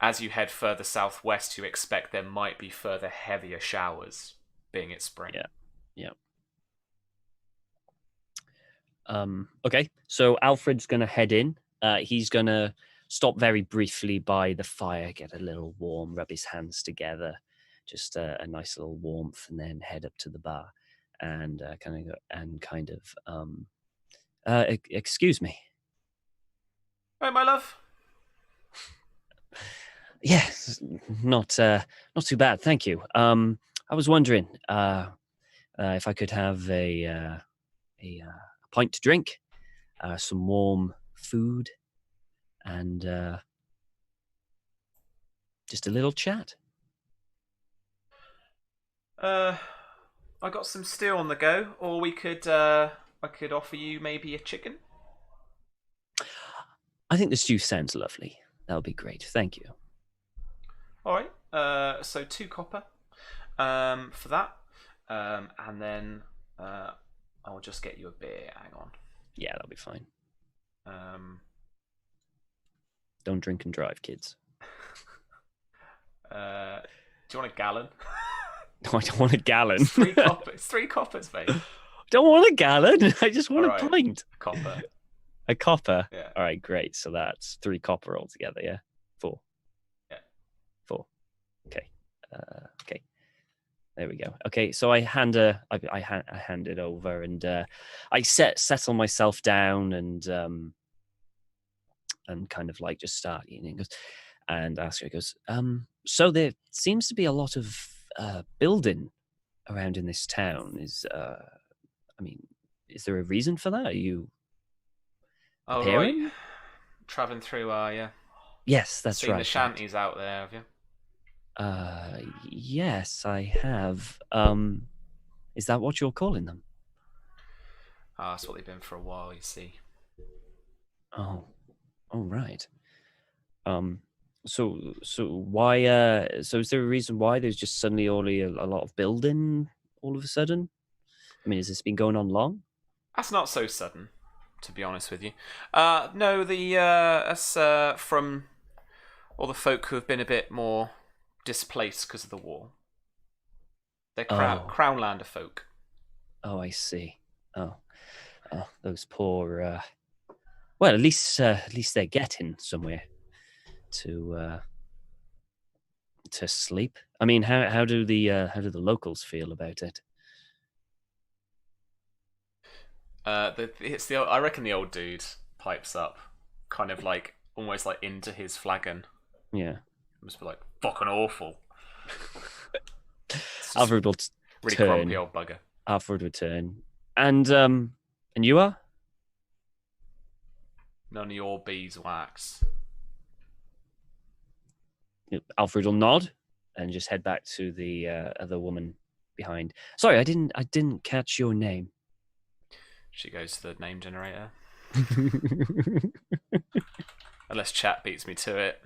As you head further southwest, you expect there might be further heavier showers, being it's spring. Yeah. Okay, so Alfred's going to head in. He's going to stop very briefly by the fire, get a little warm, rub his hands together, just a nice little warmth, and then head up to the bar and excuse me. Oh, my love. Yes, not too bad, thank you. I was wondering if I could have a pint to drink, some warm food, and just a little chat. I got some stew on the go, or I could offer you maybe a chicken. I think the stew sounds lovely. That would be great. Thank you. All right. So 2 copper for that, and then I'll just get you a beer. Hang on. Yeah, that'll be fine. Don't drink and drive, kids. Do you want a gallon? No, I don't want a gallon. It's 3 coppers. 3 coppers, mate. I don't want a gallon. I just want a pint. Copper. A copper? Yeah. All right, great. So that's 3 copper altogether, yeah? 4. Yeah. 4. Okay. Okay. There we go. Okay, so I hand it over, and I settle myself down and kind of like just start eating. And Asker goes, so there seems to be a lot of building around in this town. Is there a reason for that? Are you right. Traveling through, yeah. Yes, that's Seen right. the shanties out there, have you? Yes, I have. Is that what you're calling them? That's what they've been for a while, you see. Oh, right. So why? So is there a reason why there's just suddenly only a lot of building all of a sudden? I mean, has this been going on long? That's not so sudden, to be honest with you. No, that's from all the folk who have been a bit more displaced because of the war. They're Crownlander folk. Oh, I see. Oh, those poor. Well, at least they're getting somewhere to sleep. I mean, how do the locals feel about it? I reckon the old dude pipes up, kind of like almost like into his flagon. Yeah, must be like fucking awful. Alfred will really turn. Grumpy old bugger. Alfred would turn, and you are? None of your beeswax. Alfred will nod and just head back to the other woman behind. Sorry, I didn't catch your name. She goes to the name generator. Unless chat beats me to it.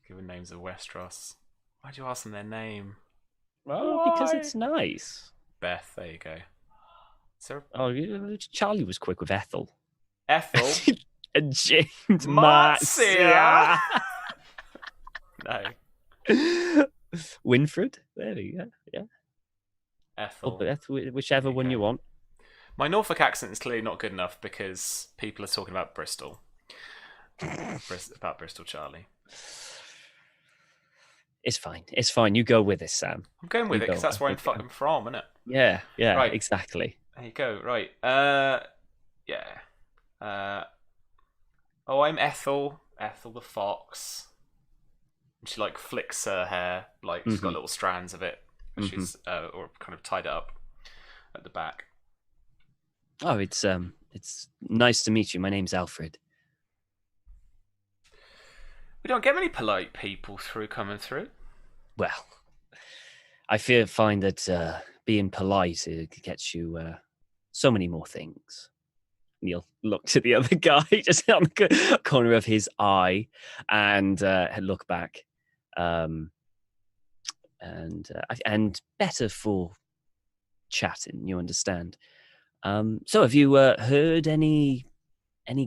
Given names of Westeros. Why'd you ask them their name? Well, because it's nice. Beth, there you go. Charlie was quick with Ethel. Ethel? And James Marcia. No. Winfred? There we go. Yeah. Ethel. Whichever one you want. My Norfolk accent is clearly not good enough because people are talking about Bristol. About Bristol, Charlie. It's fine. It's fine. You go with it, Sam. I'm going with it because that's where I'm fucking from, isn't it? Yeah. Right. Exactly. There you go. Right. Yeah. I'm Ethel. Ethel the fox. And she like flicks her hair, like she's got little strands of it. She's or kind of tied it up at the back. Oh, it's nice to meet you. My name's Alfred. We don't get many polite people coming through. Well, I find that being polite gets you so many more things. Neil looked to the other guy just on the corner of his eye and look back. And better for chatting, you understand. So have you heard any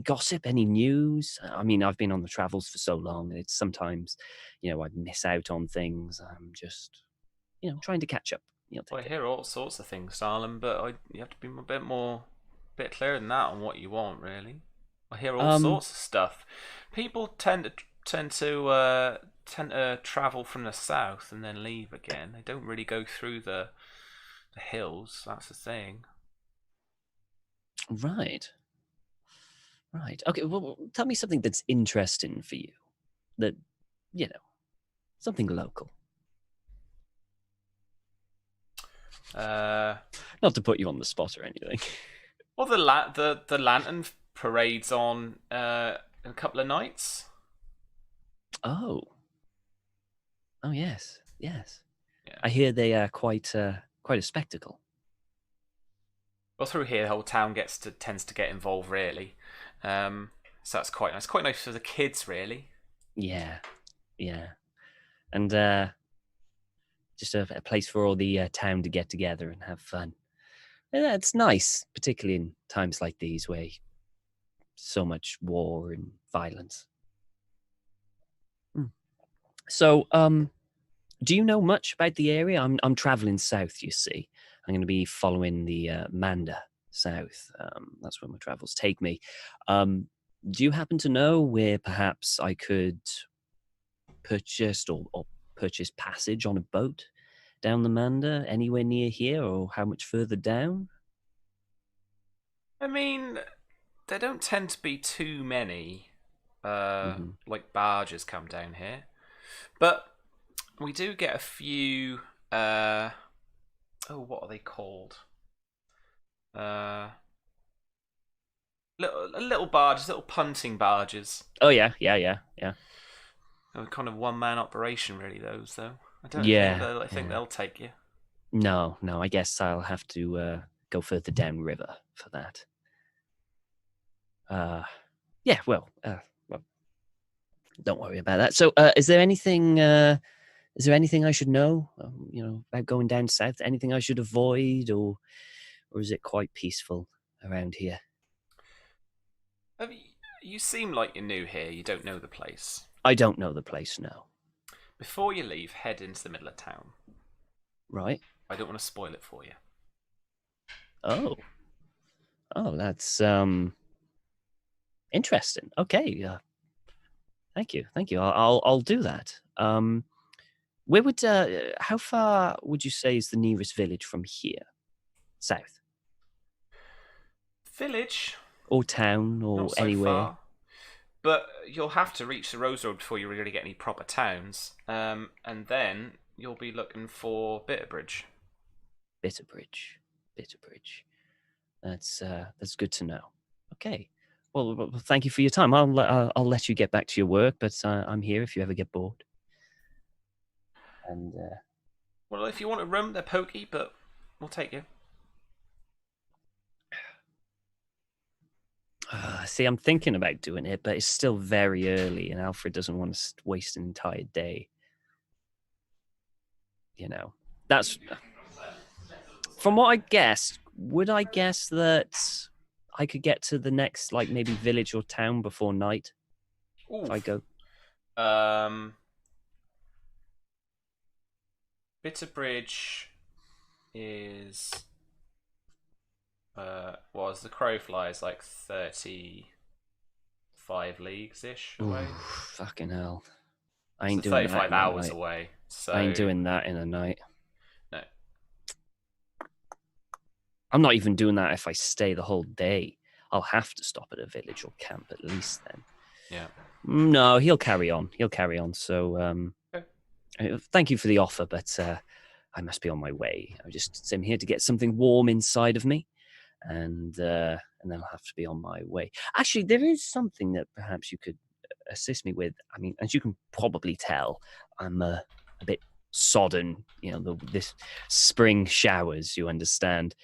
gossip, any news? I mean, I've been on the travels for so long, it's sometimes, I miss out on things. I'm just, trying to catch up. I hear all sorts of things, darling, but you have to be a bit clearer than that on what you want, really. I hear all sorts of stuff. People tend to travel from the south and then leave again. They don't really go through the hills. That's the thing. Right. Okay. Well, tell me something that's interesting for you. That, something local. Not to put you on the spot or anything. Well, the lantern parade's on in a couple of nights. Oh yes. Yeah. I hear they are quite a spectacle. Well, through here, the whole town tends to get involved, really. So that's quite nice. Quite nice for the kids, really. Yeah, and just a place for all the town to get together and have fun. Yeah, it's nice, particularly in times like these where so much war and violence. So, do you know much about the area? I'm traveling south. You see, I'm going to be following the Manda south. That's where my travels take me. Do you happen to know where perhaps I could purchase or purchase passage on a boat down the Manda, anywhere near here, or how much further down? I mean, there don't tend to be too many like barges come down here, but we do get a few. What are they called? Little barges, little punting barges. Oh yeah. They're kind of one man operation, really. Those though, I don't think they'll take you. No. I guess I'll have to go further downriver for that. Yeah. Well, don't worry about that. So, is there anything? Is there anything I should know? About going down south. Anything I should avoid, or is it quite peaceful around here? You seem like you're new here. You don't know the place. I don't know the place now. Before you leave, head into the middle of town. Right. I don't want to spoil it for you. Oh, that's interesting. Okay. Thank you. I'll do that. Where would how far would you say is the nearest village from here? South. Village or town or not so anywhere. far. But you'll have to reach the Rose Road before you really get any proper towns. And then you'll be looking for Bitterbridge. Bitterbridge. That's good to know. Okay. Well, thank you for your time. I'll let you get back to your work, but I'm here if you ever get bored. And well, if you want a room, they're pokey, but we'll take you. See, I'm thinking about doing it, but it's still very early, and Alfred doesn't want to waste an entire day. That's from what I guessed. Would I guess that I could get to the next, like maybe village or town before night? Oof. If I go. Bitterbridge is as the crow flies, like 35 leagues ish away. Ooh, fucking hell! I ain't so doing 35 that hours away. So I ain't doing that in a night. No. I'm not even doing that if I stay the whole day. I'll have to stop at a village or camp at least then. Yeah. No, he'll carry on. So, okay. Thank you for the offer, but I must be on my way. I'm here to get something warm inside of me, and then I'll have to be on my way. Actually, there is something that perhaps you could assist me with. I mean, as you can probably tell, I'm a bit sodden. This spring showers. You understand?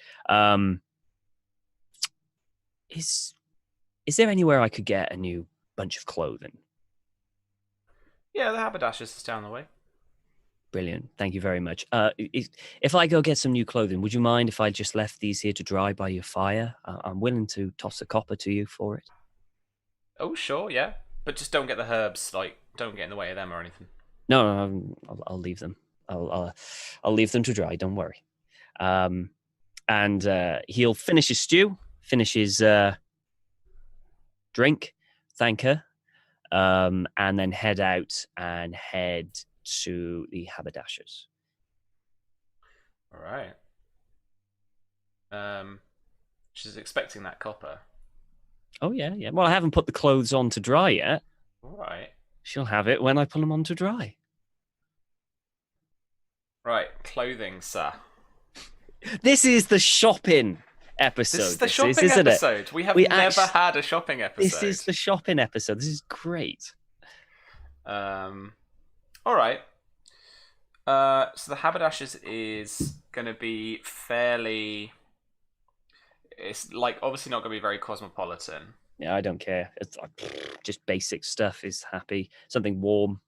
Is there anywhere I could get a new bunch of clothing? Yeah, the haberdashers is down the way. Brilliant. Thank you very much. If I go get some new clothing, would you mind if I just left these here to dry by your fire? I'm willing to toss a copper to you for it. Oh, sure, yeah. But just don't get the herbs, like, don't get in the way of them or anything. No, I'll leave them. I'll leave them to dry. Don't worry. And he'll finish his stew, finish his drink, thank her, and then head out and head to the haberdashers. All right. She's expecting that copper. Oh yeah. Well, I haven't put the clothes on to dry yet. All right. She'll have it when I put them on to dry. Right, clothing, sir. This is the shopping episode. This is the shopping episode. We have never had a shopping episode. This is the shopping episode. This is great. All right. So the haberdashers is going to be fairly. It's like obviously not going to be very cosmopolitan. Yeah, I don't care. It's just basic stuff is happy. Something warm.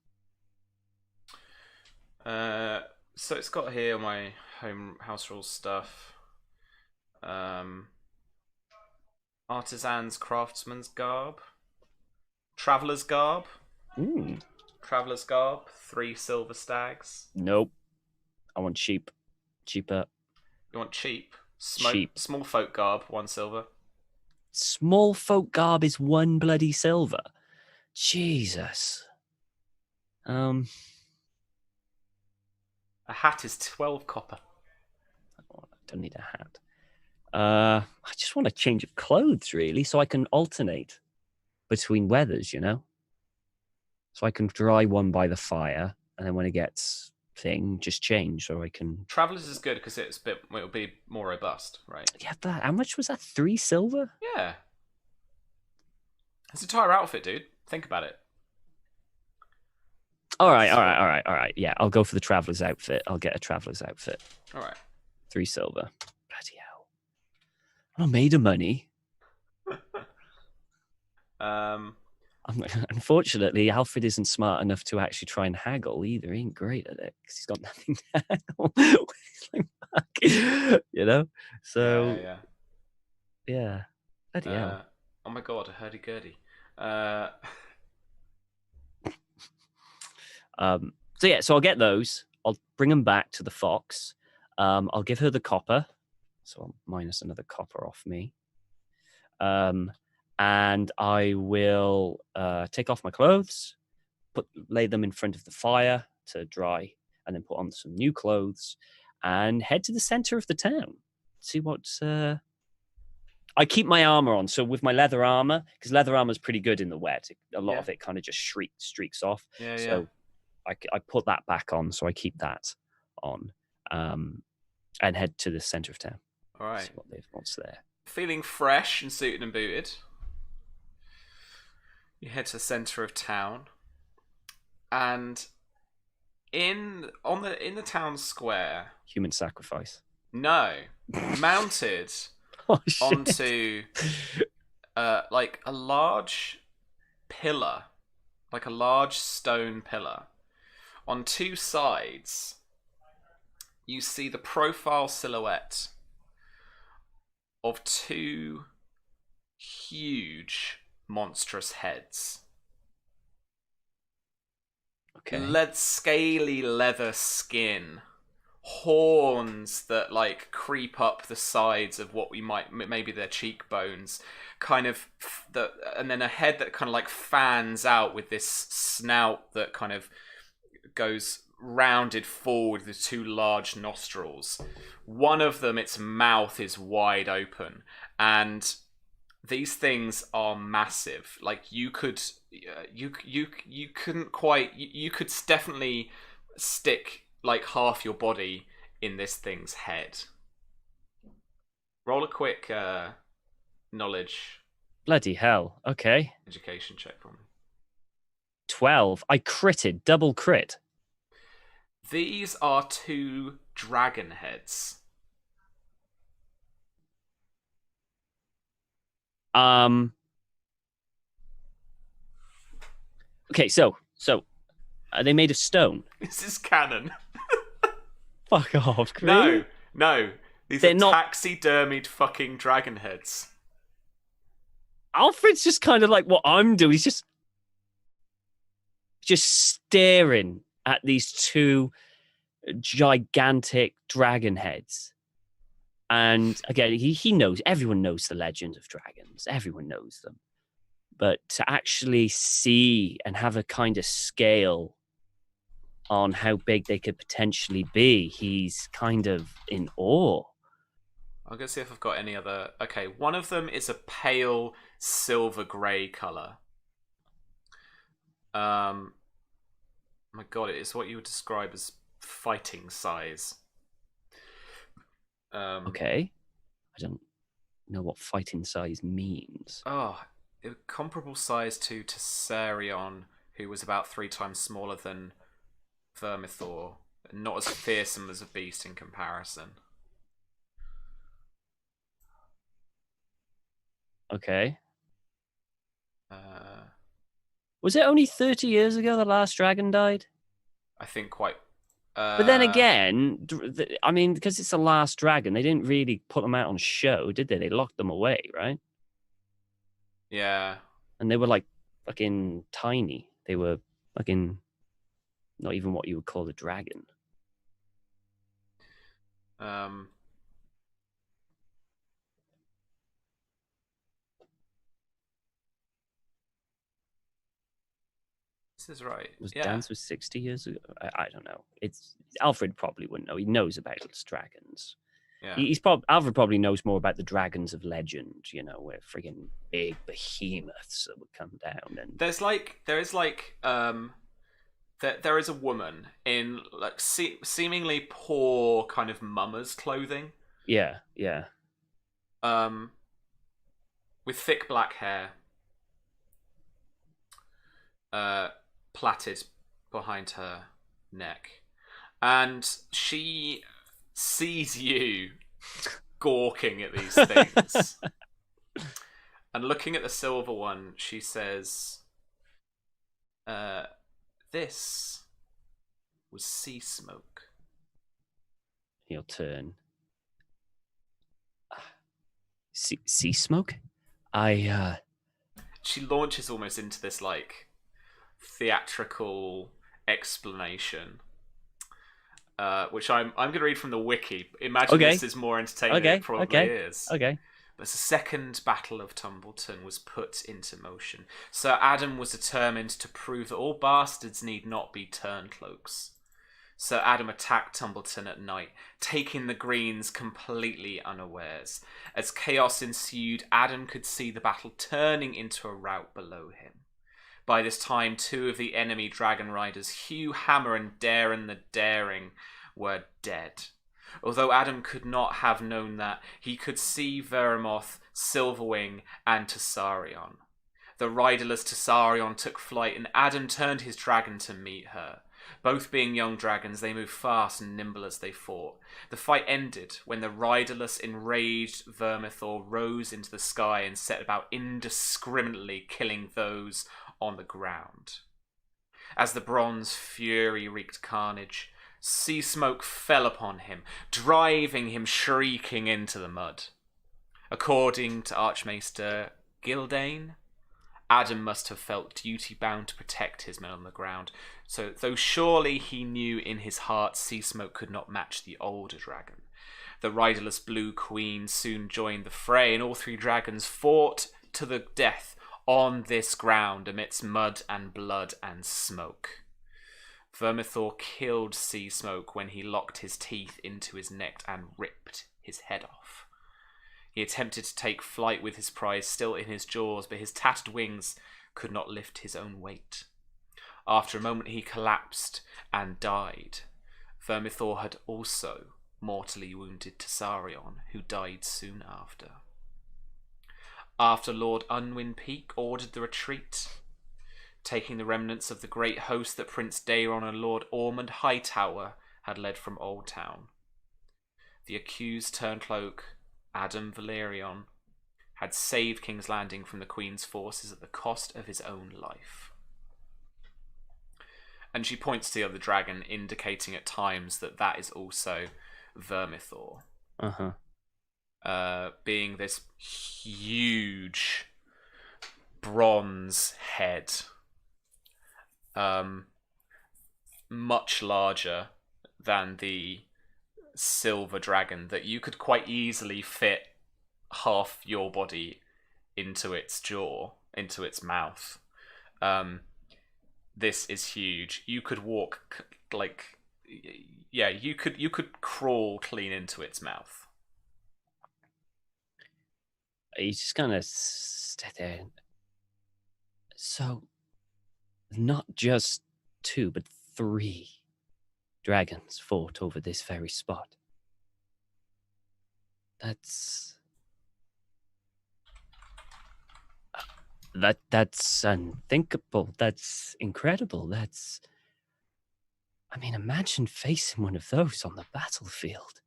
So it's got here my house rules stuff. Artisan's craftsman's garb. Traveler's garb. Ooh. Traveler's garb. 3 silver stags. Nope. I want cheap. Cheaper. You want cheap? Cheap. Small folk garb, 1 silver. Small folk garb is 1 bloody silver. Jesus. A hat is 12 copper. I don't need a hat. I just want a change of clothes, really, so I can alternate between weathers, So I can dry one by the fire, and then when it gets just change, so I can. Travelers is good because it'll be more robust, right? Yeah, but how much was that? 3 silver? Yeah. It's an entire outfit, dude. Think about it. All right. Yeah, I'll go for the traveler's outfit. I'll get a traveler's outfit. All right. 3 silver. Bloody hell. I'm not made of money. Unfortunately, Alfred isn't smart enough to actually try and haggle either. He ain't great at it because he's got nothing to haggle. He's like, fuck, So, yeah. Bloody hell. Oh my god, a hurdy-gurdy. So I'll get those. I'll bring them back to the fox. I'll give her the copper. So I'll minus another copper off me. And I will take off my clothes, lay them in front of the fire to dry, and then put on some new clothes and head to the center of the town. See what... I keep my armor on. So with my leather armor, because leather armor is pretty good in the wet, a lot of it kind of just streaks off. So I put that back on, so I keep that on and head to the center of town. All right. See what's there. Feeling fresh and suited and booted, you head to the center of town, and in the town square, human sacrifice. No, mounted onto like a large pillar, like a large stone pillar. On 2 sides, you see the profile silhouette of 2 huge, monstrous heads. Okay. Scaly leather skin, horns that like creep up the sides of what we maybe their cheekbones, and then a head that kind of like fans out with this snout that kind of goes rounded forward with 2 large nostrils. One of them, its mouth is wide open, and these things are massive. Like you could definitely stick like half your body in this thing's head. Roll a quick knowledge. Bloody hell. Okay. Education check for me. 12. I critted, double crit. These are 2 dragon heads. Okay, so are they made of stone? This is canon. Fuck off, No, really? no. These They're are not. taxidermied fucking dragon heads. Alfred's just kind of like what I'm doing. He's just staring at these 2 gigantic dragon heads. And again, he knows, everyone knows the legends of dragons. Everyone knows them. But to actually see and have a kind of scale on how big they could potentially be, he's kind of in awe. I'm going to see if I've got any other... Okay, one of them is a pale silver grey colour. My god, it is what you would describe as fighting size. Okay. I don't know what fighting size means. Oh, comparable size to Tessarion, who was about 3 times smaller than Vermithor, not as fearsome as a beast in comparison. Okay. Was it only 30 years ago the last dragon died? I think quite. But then again, I mean, because it's the last dragon, they didn't really put them out on show, did they? They locked them away, right? Yeah. And they were like fucking tiny. They were fucking not even what you would call a dragon. This is right. Dance was 60 years ago? I don't know. It's Alfred probably wouldn't know. He knows about dragons. Yeah. Alfred probably knows more about the dragons of legend, you know, where friggin' big behemoths that would come down. And there is a woman in like seemingly poor kind of mummer's clothing. Yeah. With thick black hair, plaited behind her neck, and she sees you gawking at these things. And looking at the silver one, she says, this was sea smoke. He'll turn. Sea smoke? She launches almost into this like theatrical explanation, which I'm going to read from the wiki. Imagine this is more entertaining than it probably is. Okay. But the second battle of Tumbleton was put into motion. Sir Adam was determined to prove that all bastards need not be turncloaks. Sir Adam attacked Tumbleton at night, taking the Greens completely unawares. As chaos ensued, Adam could see the battle turning into a rout below him. By this time, 2 of the enemy dragon riders, Hugh Hammer and Daeron the Daring, were dead. Although Adam could not have known that, he could see Veremoth, Silverwing, and Tessarion. The riderless Tessarion took flight, and Adam turned his dragon to meet her. Both being young dragons, they moved fast and nimble as they fought. The fight ended when the riderless, enraged Vermithor rose into the sky and set about indiscriminately killing those on the ground. As the bronze fury wreaked carnage, sea smoke fell upon him, driving him shrieking into the mud. According to Archmaester Gildane, Adam must have felt duty-bound to protect his men on the ground, so though surely he knew in his heart sea smoke could not match the older dragon. The riderless Blue Queen soon joined the fray, and all 3 dragons fought to the death on this ground amidst mud and blood and smoke. Vermithor killed Sea Smoke when he locked his teeth into his neck and ripped his head off. He attempted to take flight with his prize still in his jaws, but his tattered wings could not lift his own weight. After a moment he collapsed and died. Vermithor had also mortally wounded Tessarion, who died soon after. After Lord Unwin Peak ordered the retreat, taking the remnants of the great host that Prince Daeron and Lord Ormond Hightower had led from Old Town. The accused turncloak, Adam Valerion, had saved King's Landing from the Queen's forces at the cost of his own life. And she points to the other dragon, indicating at times that that is also Vermithor. Being this huge bronze head, much larger than the silver dragon, that you could quite easily fit half your body into its jaw, into its mouth. This is huge. You could walk you could crawl clean into its mouth. He's just gonna sit there. So, not just 2, but 3 dragons fought over this very spot. That's unthinkable. That's incredible. I mean, imagine facing one of those on the battlefield.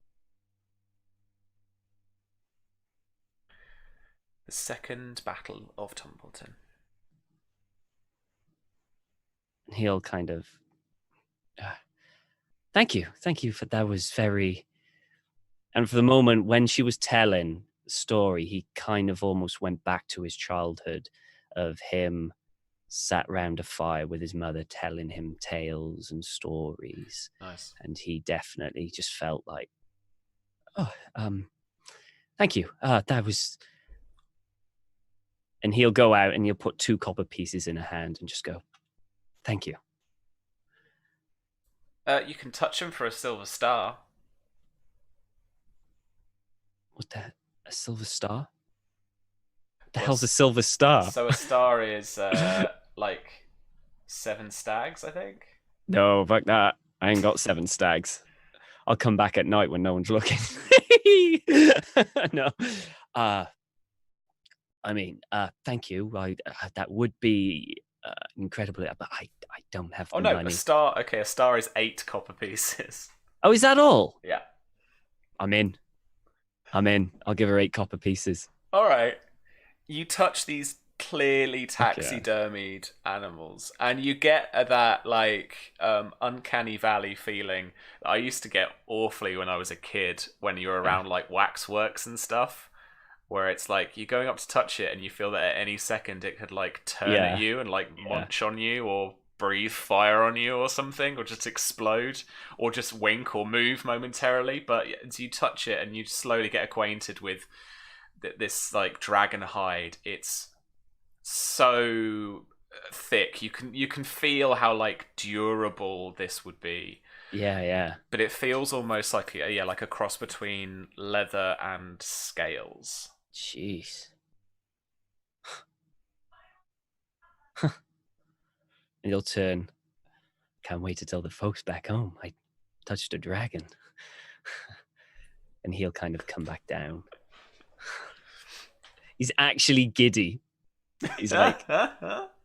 The Second Battle of Tumbleton. He'll kind of... Thank you for that. Was very... And for the moment when she was telling the story, he kind of almost went back to his childhood of him sat round a fire with his mother telling him tales and stories. Nice. And he definitely just felt like, thank you. That was... And he'll go out and he'll put 2 copper pieces in a hand and just go, thank you. You can touch him for a silver star. What's that? A silver star? What the hell's a silver star? So a star is like 7 stags, I think. No, fuck that. I ain't got 7 stags. I'll come back at night when no one's looking. No. I mean, thank you. That would be incredible, but I don't have the money. A star. Okay, a star is 8 copper pieces. Oh, is that all? Yeah. I'm in. I'll give her 8 copper pieces. All right. You touch these clearly taxidermied animals, and you get that uncanny valley feeling that I used to get awfully when I was a kid, when you were around like waxworks and stuff, where it's like you're going up to touch it and you feel that at any second it could like turn at you and like munch on you or breathe fire on you or something, or just explode or just wink or move momentarily. But as you touch it and you slowly get acquainted with this like dragon hide, it's so thick. You can feel how like durable this would be. Yeah. But it feels almost like like a cross between leather and scales. Jeez. And he'll turn. Can't wait to tell the folks back home I touched a dragon. And he'll kind of come back down. He's actually giddy. He's like,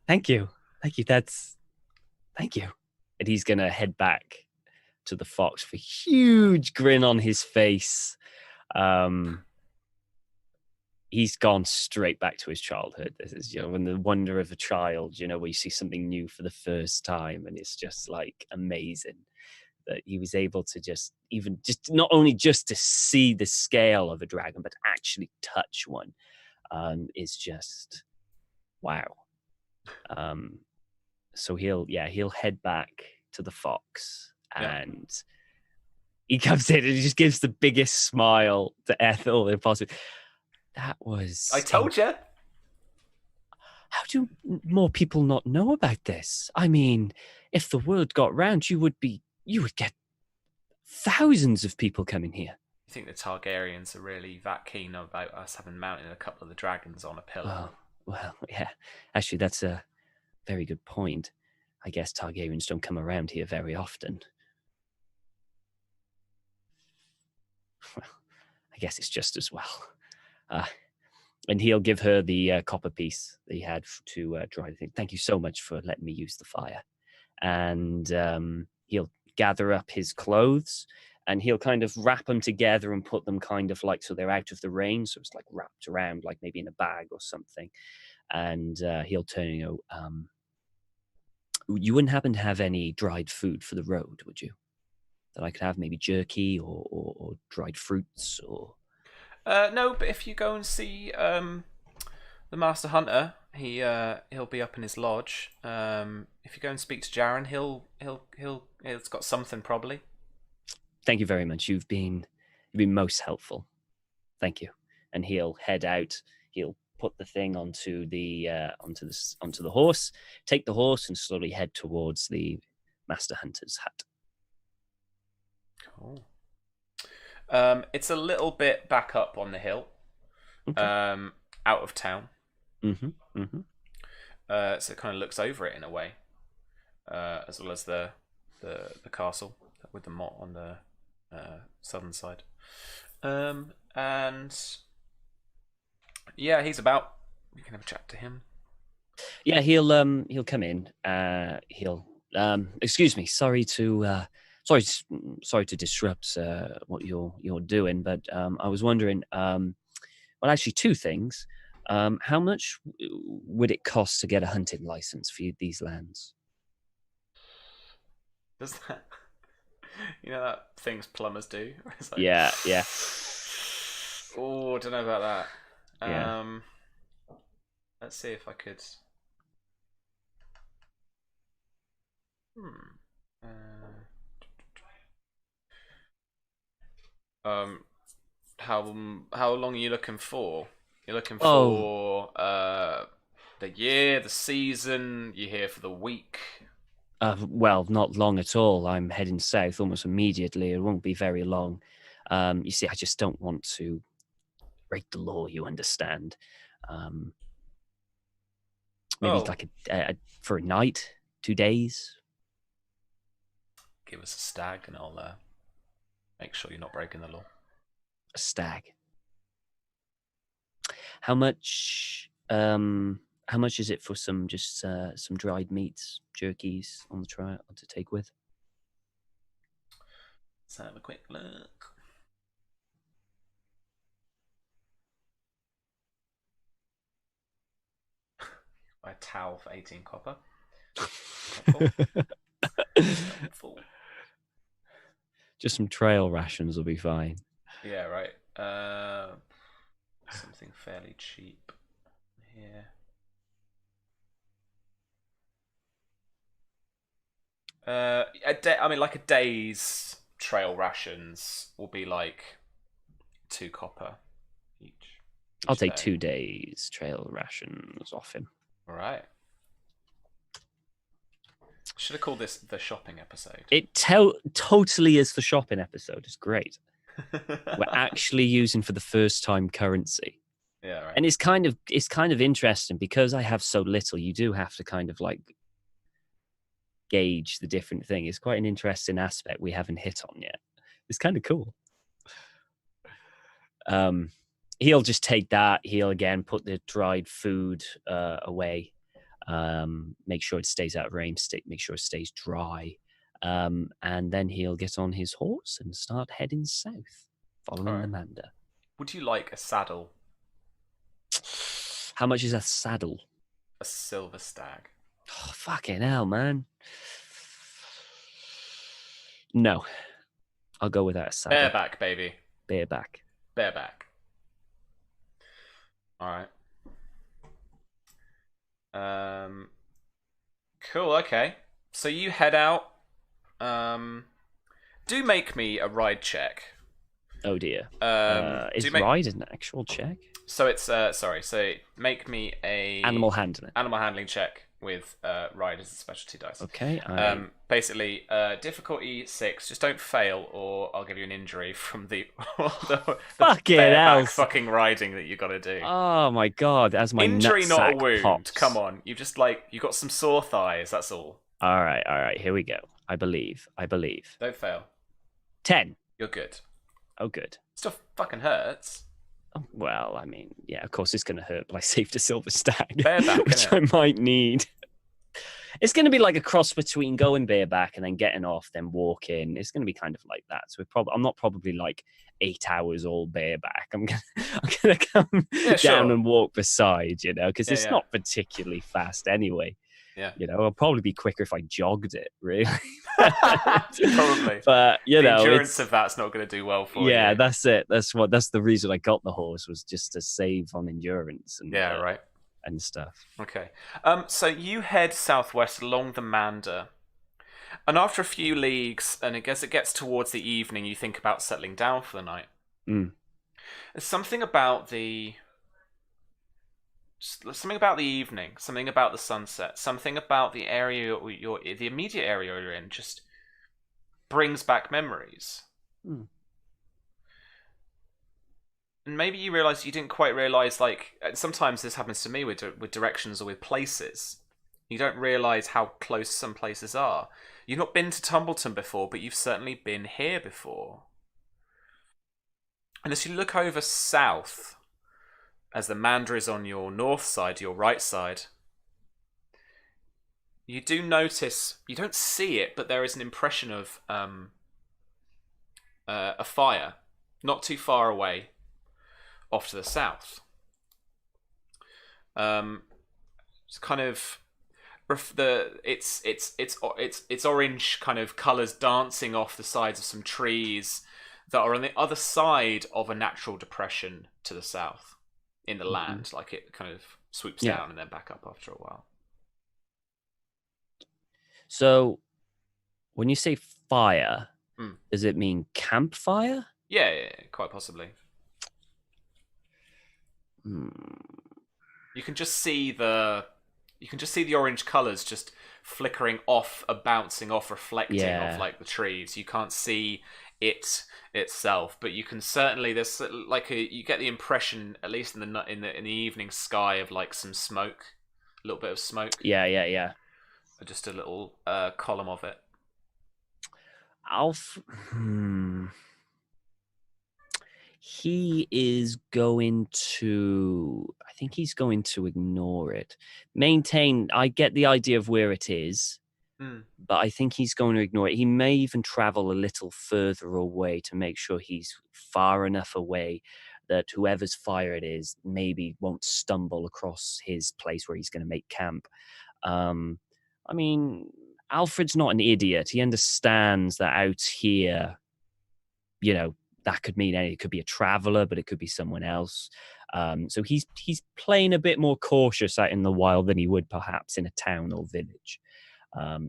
thank you. Thank you. And he's going to head back to the fox with a huge grin on his face. He's gone straight back to his childhood. This is, when the wonder of a child, where you see something new for the first time, and it's just like amazing that he was able to just not only just to see the scale of a dragon, but actually touch one. Is just wow. So he'll head back to the fox, and he comes in and he just gives the biggest smile to Ethel possible. That was... I told you. How do more people not know about this? I mean, if the word got round, you would get thousands of people coming here. You think the Targaryens are really that keen about us having mounted a couple of the dragons on a pillar? Well, yeah. Actually, that's a very good point. I guess Targaryens don't come around here very often. Well, I guess it's just as well. And he'll give her the copper piece that he had to dry the thing. Thank you so much for letting me use the fire. And he'll gather up his clothes and he'll kind of wrap them together and put them kind of like so they're out of the rain. So it's like wrapped around, like maybe in a bag or something. And he'll turn, you wouldn't happen to have any dried food for the road, would you? That I could have maybe jerky or dried fruits or. No, but if you go and see the Master Hunter, he'll be up in his lodge. If you go and speak to Jaren, he's got something probably. Thank you very much. You've been most helpful. Thank you. And he'll head out. He'll put the thing onto the horse, take the horse, and slowly head towards the Master Hunter's hut. Cool. It's a little bit back up on the hill, Okay. Out of town. Mm-hmm. Mm-hmm. So it kind of looks over it in a way, as well as the castle with the moat on the southern side. And yeah, he's about. We can have a chat to him. Yeah, he'll come in. He'll excuse me. Sorry to disrupt what you're doing, but I was wondering. Well, actually, two things. How much would it cost to get a hunting license for these lands? Does that, that things plumbers do? Like, yeah. Oh, I don't know about that. Yeah. Let's see if I could. How long are you looking for? You're looking for the year, the season. You're here for the week. Well, not long at all. I'm heading south almost immediately. It won't be very long. You see, I just don't want to break the law. You understand? Maybe like for a night, 2 days. Give us a stag, and I'll make sure you're not breaking the law. A stag. How much? How much is it for some dried meats, jerkies on the trial to take with? Let's have a quick look. Buy a towel for 18 copper. Full. Just some trail rations will be fine. Yeah, right. Something fairly cheap here. Like a day's trail rations will be like 2 copper each. I'll take 2 days trail rations off him. All right. Should have called this the shopping episode. It totally is the shopping episode. It's great. We're actually using for the first time currency. Yeah, right. And it's kind of interesting because I have so little. You do have to kind of like gauge the different thing. It's quite an interesting aspect we haven't hit on yet. It's kind of cool. He'll just take that. He'll again put the dried food away. Make sure it stays out of rain. Make sure it stays dry. And then he'll get on his horse and start heading south, following the Manda. Would you like a saddle? How much is a saddle? A silver stag. Oh, fucking hell, man. No. I'll go without a saddle. Bareback, baby. Bareback. Alright. Cool, okay. So you head out. Do make me a ride check. Oh dear. Is ride an actual check? So it's so make me a animal handling check with ride as a specialty dice. Okay. Basically, difficulty 6. Just don't fail, or I'll give you an injury from the fucking riding that you got to do. Oh my god, as my injury, not a wound. Pops. Come on, you got some sore thighs. That's all. All right. Here we go. I believe. Don't fail. 10. You're good. Oh, good. Stuff fucking hurts. Oh, well, I mean, yeah, of course it's going to hurt, but I saved a silver stag, Bareback, which innit? I might need. It's going to be like a cross between going bareback and then getting off, then walking. It's going to be kind of like that. So I'm not probably like 8 hours all bareback. I'm gonna come Yeah, down sure. and walk beside, because Yeah, it's yeah, not particularly fast anyway. yeah. I'll probably be quicker if I jogged it, really. Probably. But The endurance it's of that's not going to do well for yeah, you. that's it. That's the reason I got the horse, was just to save on endurance Yeah, right. and stuff. Okay. So you head southwest along the Mander, and after a few leagues, and as it gets towards the evening, you think about settling down for the night. Mm. There's something about the evening, something about the sunset, something about the area the immediate area you're in just brings back memories. Mm. And maybe you realize you didn't quite realize, like, sometimes this happens to me with directions or with places. You don't realize how close some places are. You've not been to Tumbleton before, but you've certainly been here before. And as you look over south, as the Mander is on your north side, your right side, you do notice, you don't see it, but there is an impression of a fire not too far away off to the south. It's kind of it's orange kind of colours dancing off the sides of some trees that are on the other side of a natural depression to the south in the land. Like, it kind of swoops Yeah. down and then back up after a while. So, when you say fire, Mm. does it mean campfire? Yeah, quite possibly. You can just see the orange colours just flickering off, bouncing off, reflecting off like the trees. You can't see it itself, but you can certainly, there's like you get the impression, at least in the evening sky, of like some smoke, a little bit of smoke. Yeah. Just a little column of it. He is going to, I think he's going to ignore it. I get the idea of where it is, but I think he's going to ignore it. He may even travel a little further away to make sure he's far enough away that whoever's fire it is maybe won't stumble across his place where he's going to make camp. I mean, Alfred's not an idiot. He understands that out here, that could mean anything. It could be a traveler, but it could be someone else. So he's playing a bit more cautious out in the wild than he would perhaps in a town or village.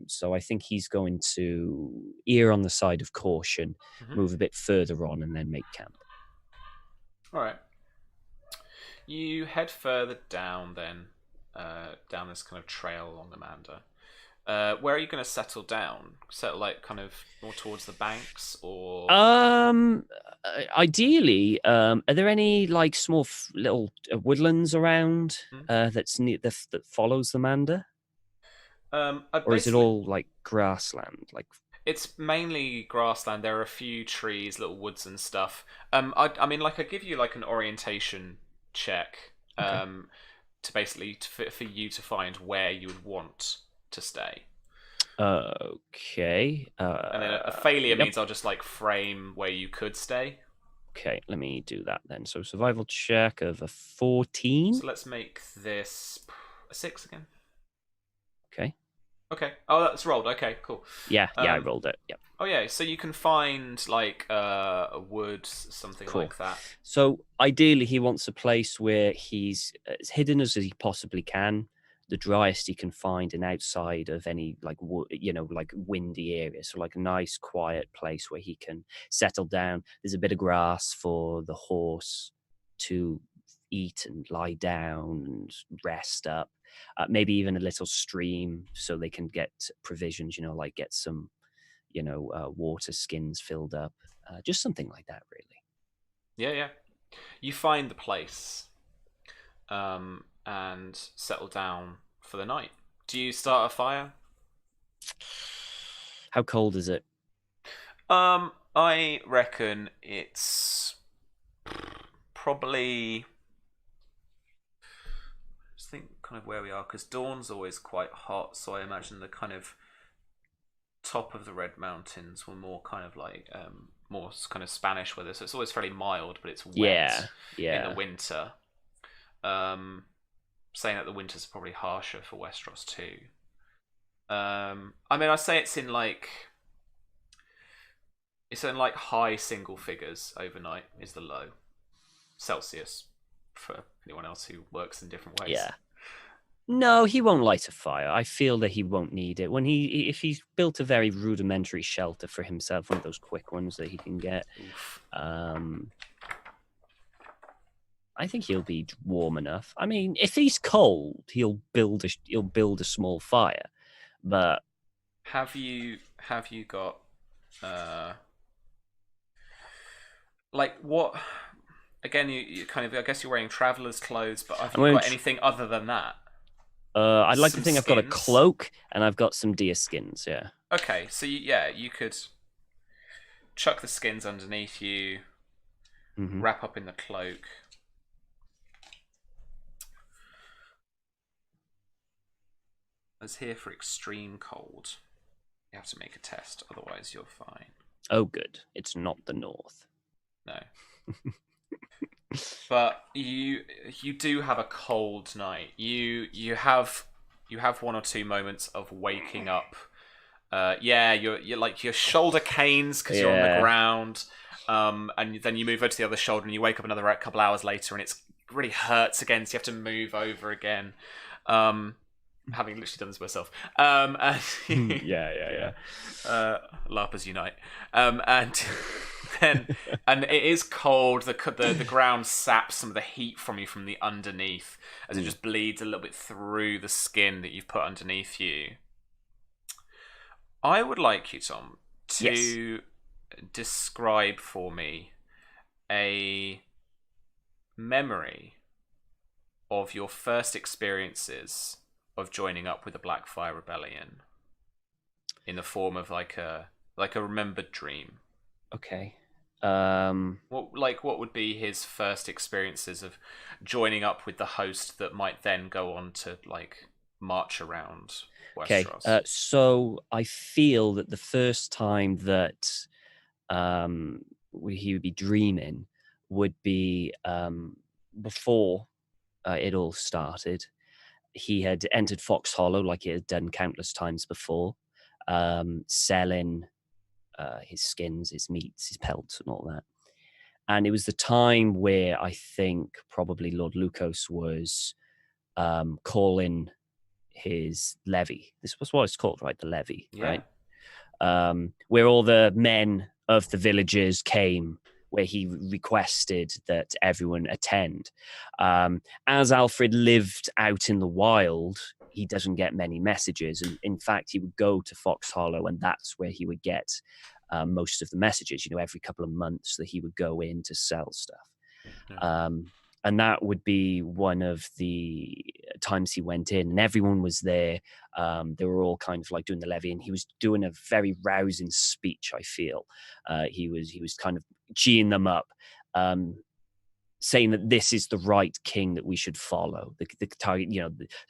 So I think he's going to err on the side of caution, move a bit further on, and then make camp. All right. You head further down then, down this kind of trail along the Mander. Where are you going to settle down? Settle like kind of more towards the banks, or? Ideally, are there any like small little woodlands around that follows the Mander? Or is it all like grassland? Like, it's mainly grassland. There are a few trees, little woods and stuff. I mean, like, I give you like an orientation check, to basically for you to find where you would want to stay. Okay. And then a failure means I'll just like frame where you could stay. Okay, let me do that then. So survival check of a 14. So let's make this a 6 again. Okay. Oh, that's rolled. Okay, cool. Yeah, I rolled it. Yep. Oh yeah, so you can find like a wood, something like that. So ideally, he wants a place where he's as hidden as he possibly can, the driest he can find, and outside of any like like windy area. So like a nice, quiet place where he can settle down. There's a bit of grass for the horse to eat and lie down and rest up. Maybe even a little stream so they can get provisions. Like get some, water skins filled up. Just something like that, really. Yeah. You find the place, and settle down for the night. Do you start a fire? How cold is it? I reckon it's probably just think kind of where we are, because dawn's always quite hot, so I imagine the kind of top of the Red Mountains were more kind of like more kind of Spanish weather, so it's always fairly mild, but it's wet in the winter. Saying that the winters are probably harsher for Westeros too. I mean, I say it's in like high single figures overnight is the low Celsius for anyone else who works in different ways. Yeah. No, he won't light a fire. I feel that he won't need it. If he's built a very rudimentary shelter for himself, one of those quick ones that he can get, I think he'll be warm enough. I mean, if he's cold, he'll build a small fire. But have you got like what? Again, you kind of, I guess you're wearing traveler's clothes, but have you got anything other than that? I'd like to think I've got a cloak and I've got some deer skins. Yeah. Okay, so you could chuck the skins underneath you, wrap up in the cloak. As here for extreme cold, you have to make a test, otherwise you're fine. Oh, good. It's not the north. No. But you do have a cold night. You have one or two moments of waking up. You're like your shoulder canes because you're on the ground. And then you move over to the other shoulder and you wake up another couple hours later and it really hurts again, so you have to move over again. Having literally done this myself. Yeah. LARPers unite. And it is cold. The ground saps some of the heat from you from the underneath as it just bleeds a little bit through the skin that you've put underneath you. I would like you, Tom, to describe for me a memory of your first experiences of joining up with the Blackfyre Rebellion in the form of like a remembered dream. Okay. What would be his first experiences of joining up with the host that might then go on to like march around Westeros? Okay. So I feel that the first time that he would be dreaming would be before it all started. He had entered Fox Hollow like he had done countless times before, selling his skins, his meats, his pelts, and all that. And it was the time where I think probably Lord Lucas was calling his levy. This was what it's called, right? The levy, right? Where all the men of the villages came, where he requested that everyone attend. As Alfred lived out in the wild, he doesn't get many messages. And in fact, he would go to Fox Hollow, and that's where he would get most of the messages, every couple of months that he would go in to sell stuff. And that would be one of the times he went in, and everyone was there. They were all kind of like doing the levy, and he was doing a very rousing speech, I feel. He was kind of geeing them up, saying that this is the right king that we should follow. The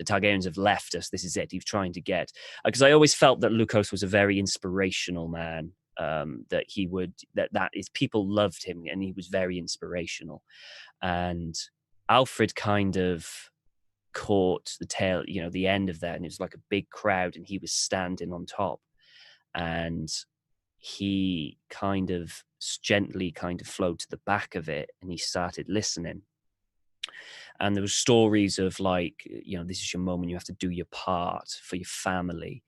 Targaryens have left us. This is it. He was trying to get, because I always felt that Lucas was a very inspirational man. That is, people loved him, and he was very inspirational. And Alfred kind of caught the tail, the end of that, and it was like a big crowd, and he was standing on top, and he kind of gently kind of flowed to the back of it, and he started listening. And there were stories of like, this is your moment, you have to do your part for your family.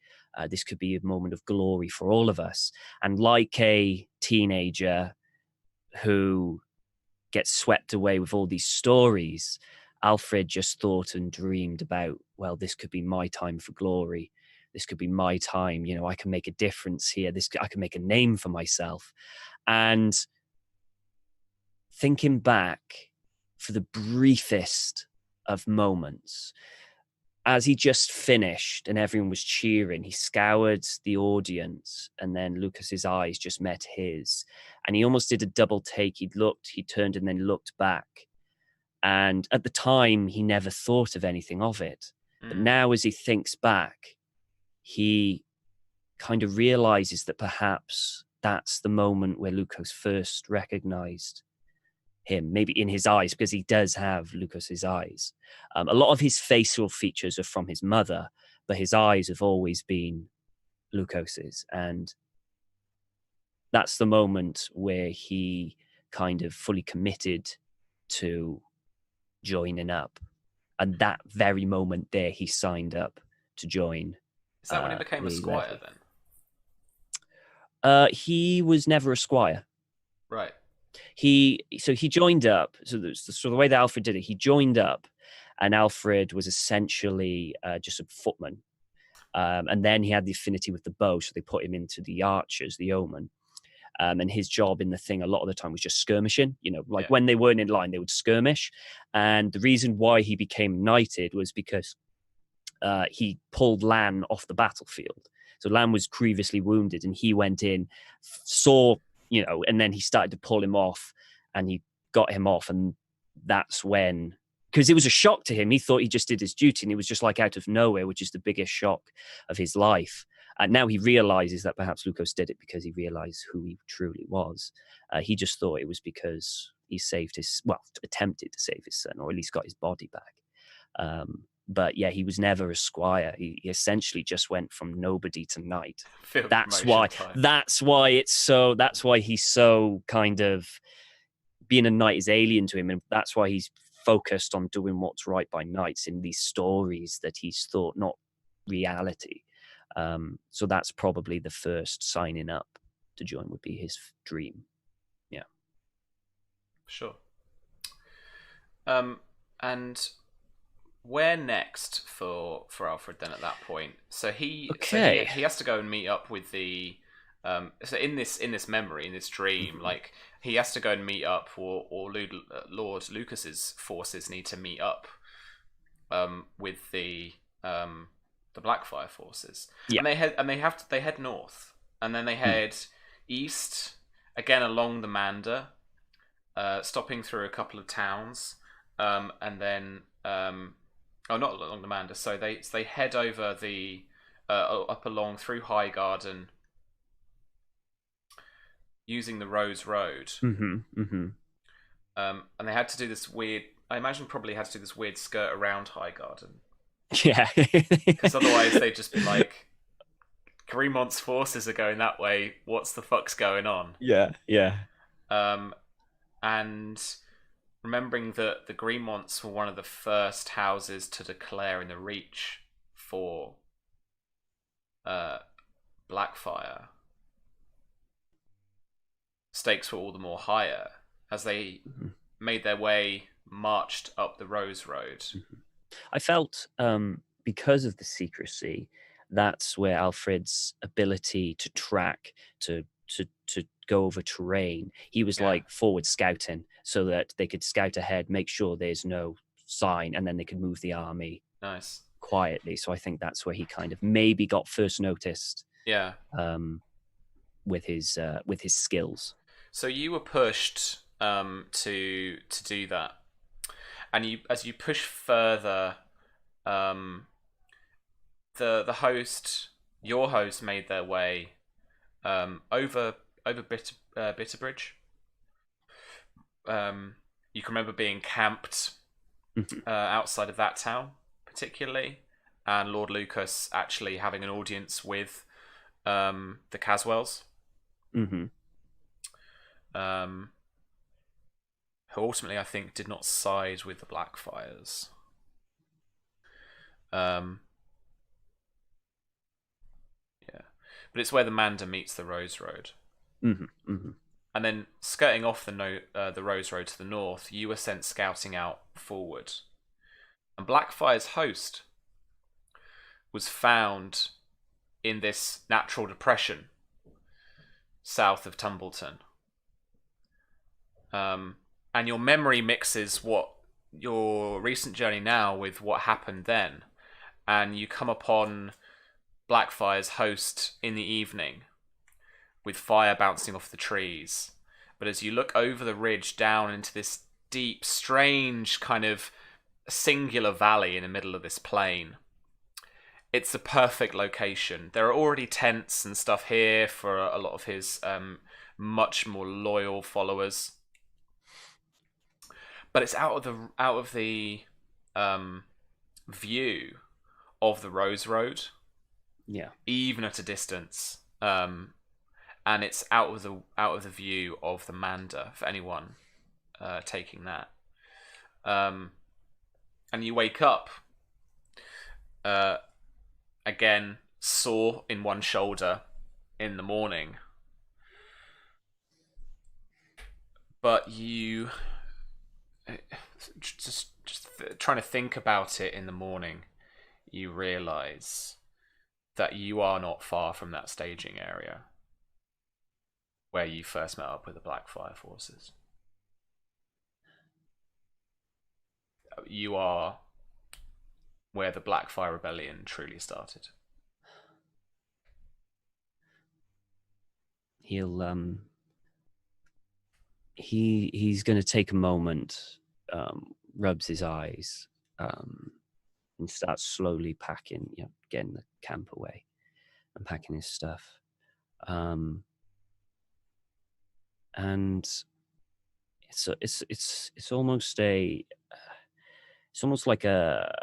This could be a moment of glory for all of us. And like a teenager who gets swept away with all these stories, Alfred just thought and dreamed about, well, this could be my time for glory. This could be my time. I can make a difference here. I can make a name for myself. And thinking back for the briefest of moments, as he just finished and everyone was cheering, he scoured the audience, and then Lucas's eyes just met his, and he almost did a double take. He turned and then looked back, And at the time, he never thought of anything of it. But now, as he thinks back, he kind of realizes that perhaps that's the moment where Lukos first recognized him, maybe in his eyes, because he does have Lukos's eyes. A lot of his facial features are from his mother, but his eyes have always been Lukos's. And that's the moment where he kind of fully committed to joining up. And that very moment there, he signed up to join. Is that when he became a squire then? He was never a squire. Right. He joined up. So the way that Alfred did it, he joined up, and Alfred was essentially just a footman. And then he had the affinity with the bow, so they put him into the archers, the yeomen. And his job in the thing a lot of the time was just skirmishing. When they weren't in line, they would skirmish. And the reason why he became knighted was because he pulled Lan off the battlefield. So Lan was grievously wounded, and he went in, saw, and then he started to pull him off, and he got him off. And that's when, because it was a shock to him. He thought he just did his duty, and it was just like out of nowhere, which is the biggest shock of his life. And now he realizes that perhaps Lukos did it because he realized who he truly was. He just thought it was because he attempted to save his son, or at least got his body back. But yeah, he was never a squire. He essentially just went from nobody to knight. That's why he's so kind of, being a knight is alien to him, and that's why he's focused on doing what's right by knights in these stories that he's thought not reality. So that's probably the first signing up to join would be his dream. Yeah. Sure. And where next for Alfred then at that point? So he has to go and meet up with the so in this memory, in this dream, like he has to go and meet up, or Lord Lucas's forces need to meet up with the Blackfyre forces. Yeah. And they head north, and then they head east again along the Mander, stopping through a couple of towns, and then not along the Mander. So they head over the up along through Highgarden, using the Rose Road. And they had to do this weird. I imagine probably had to do this weird skirt around Highgarden. Yeah, because otherwise they'd just be like, Greenmont's forces are going that way. What's the fuck's going on? Yeah. And remembering that the Greenmonts were one of the first houses to declare in the Reach for Blackfyre, stakes were all the more higher as they made their way, marched up the Rose Road. I felt because of the secrecy, that's where Alfred's ability to track, to go over terrain, he was like forward scouting, so that they could scout ahead, make sure there's no sign, and then they could move the army quietly. So I think that's where he kind of maybe got first noticed. Yeah. With his skills. So you were pushed to do that. And as you push further, the host, your host, made their way over Bitterbridge. You can remember being camped outside of that town, particularly, and Lord Lucas actually having an audience with the Caswells. Who ultimately, I think, did not side with the Blackfyres. But it's where the Mander meets the Rose Road. And then, skirting off the Rose Road to the north, you were sent scouting out forward. And Blackfyre's host was found in this natural depression south of Tumbleson. And your memory mixes what your recent journey now with what happened then, and you come upon Blackfyre's host in the evening with fire bouncing off the trees. But as you look over the ridge down into this deep, strange kind of singular valley in the middle of this plain. It's the perfect location. There are already tents and stuff here for a lot of his much more loyal followers, but it's out of the view of the Rose Road, Yeah. even at a distance, and it's out of the view of the Manda for anyone taking that. And you wake up again, sore in one shoulder in the morning, but you just trying to think about it in the morning, you realize that you are not far from that staging area where you first met up with the Blackfyre forces. You are where the Blackfyre rebellion truly started. He's going to take a moment, rubs his eyes, and starts slowly packing, getting the camp away and packing his stuff. And it's almost like a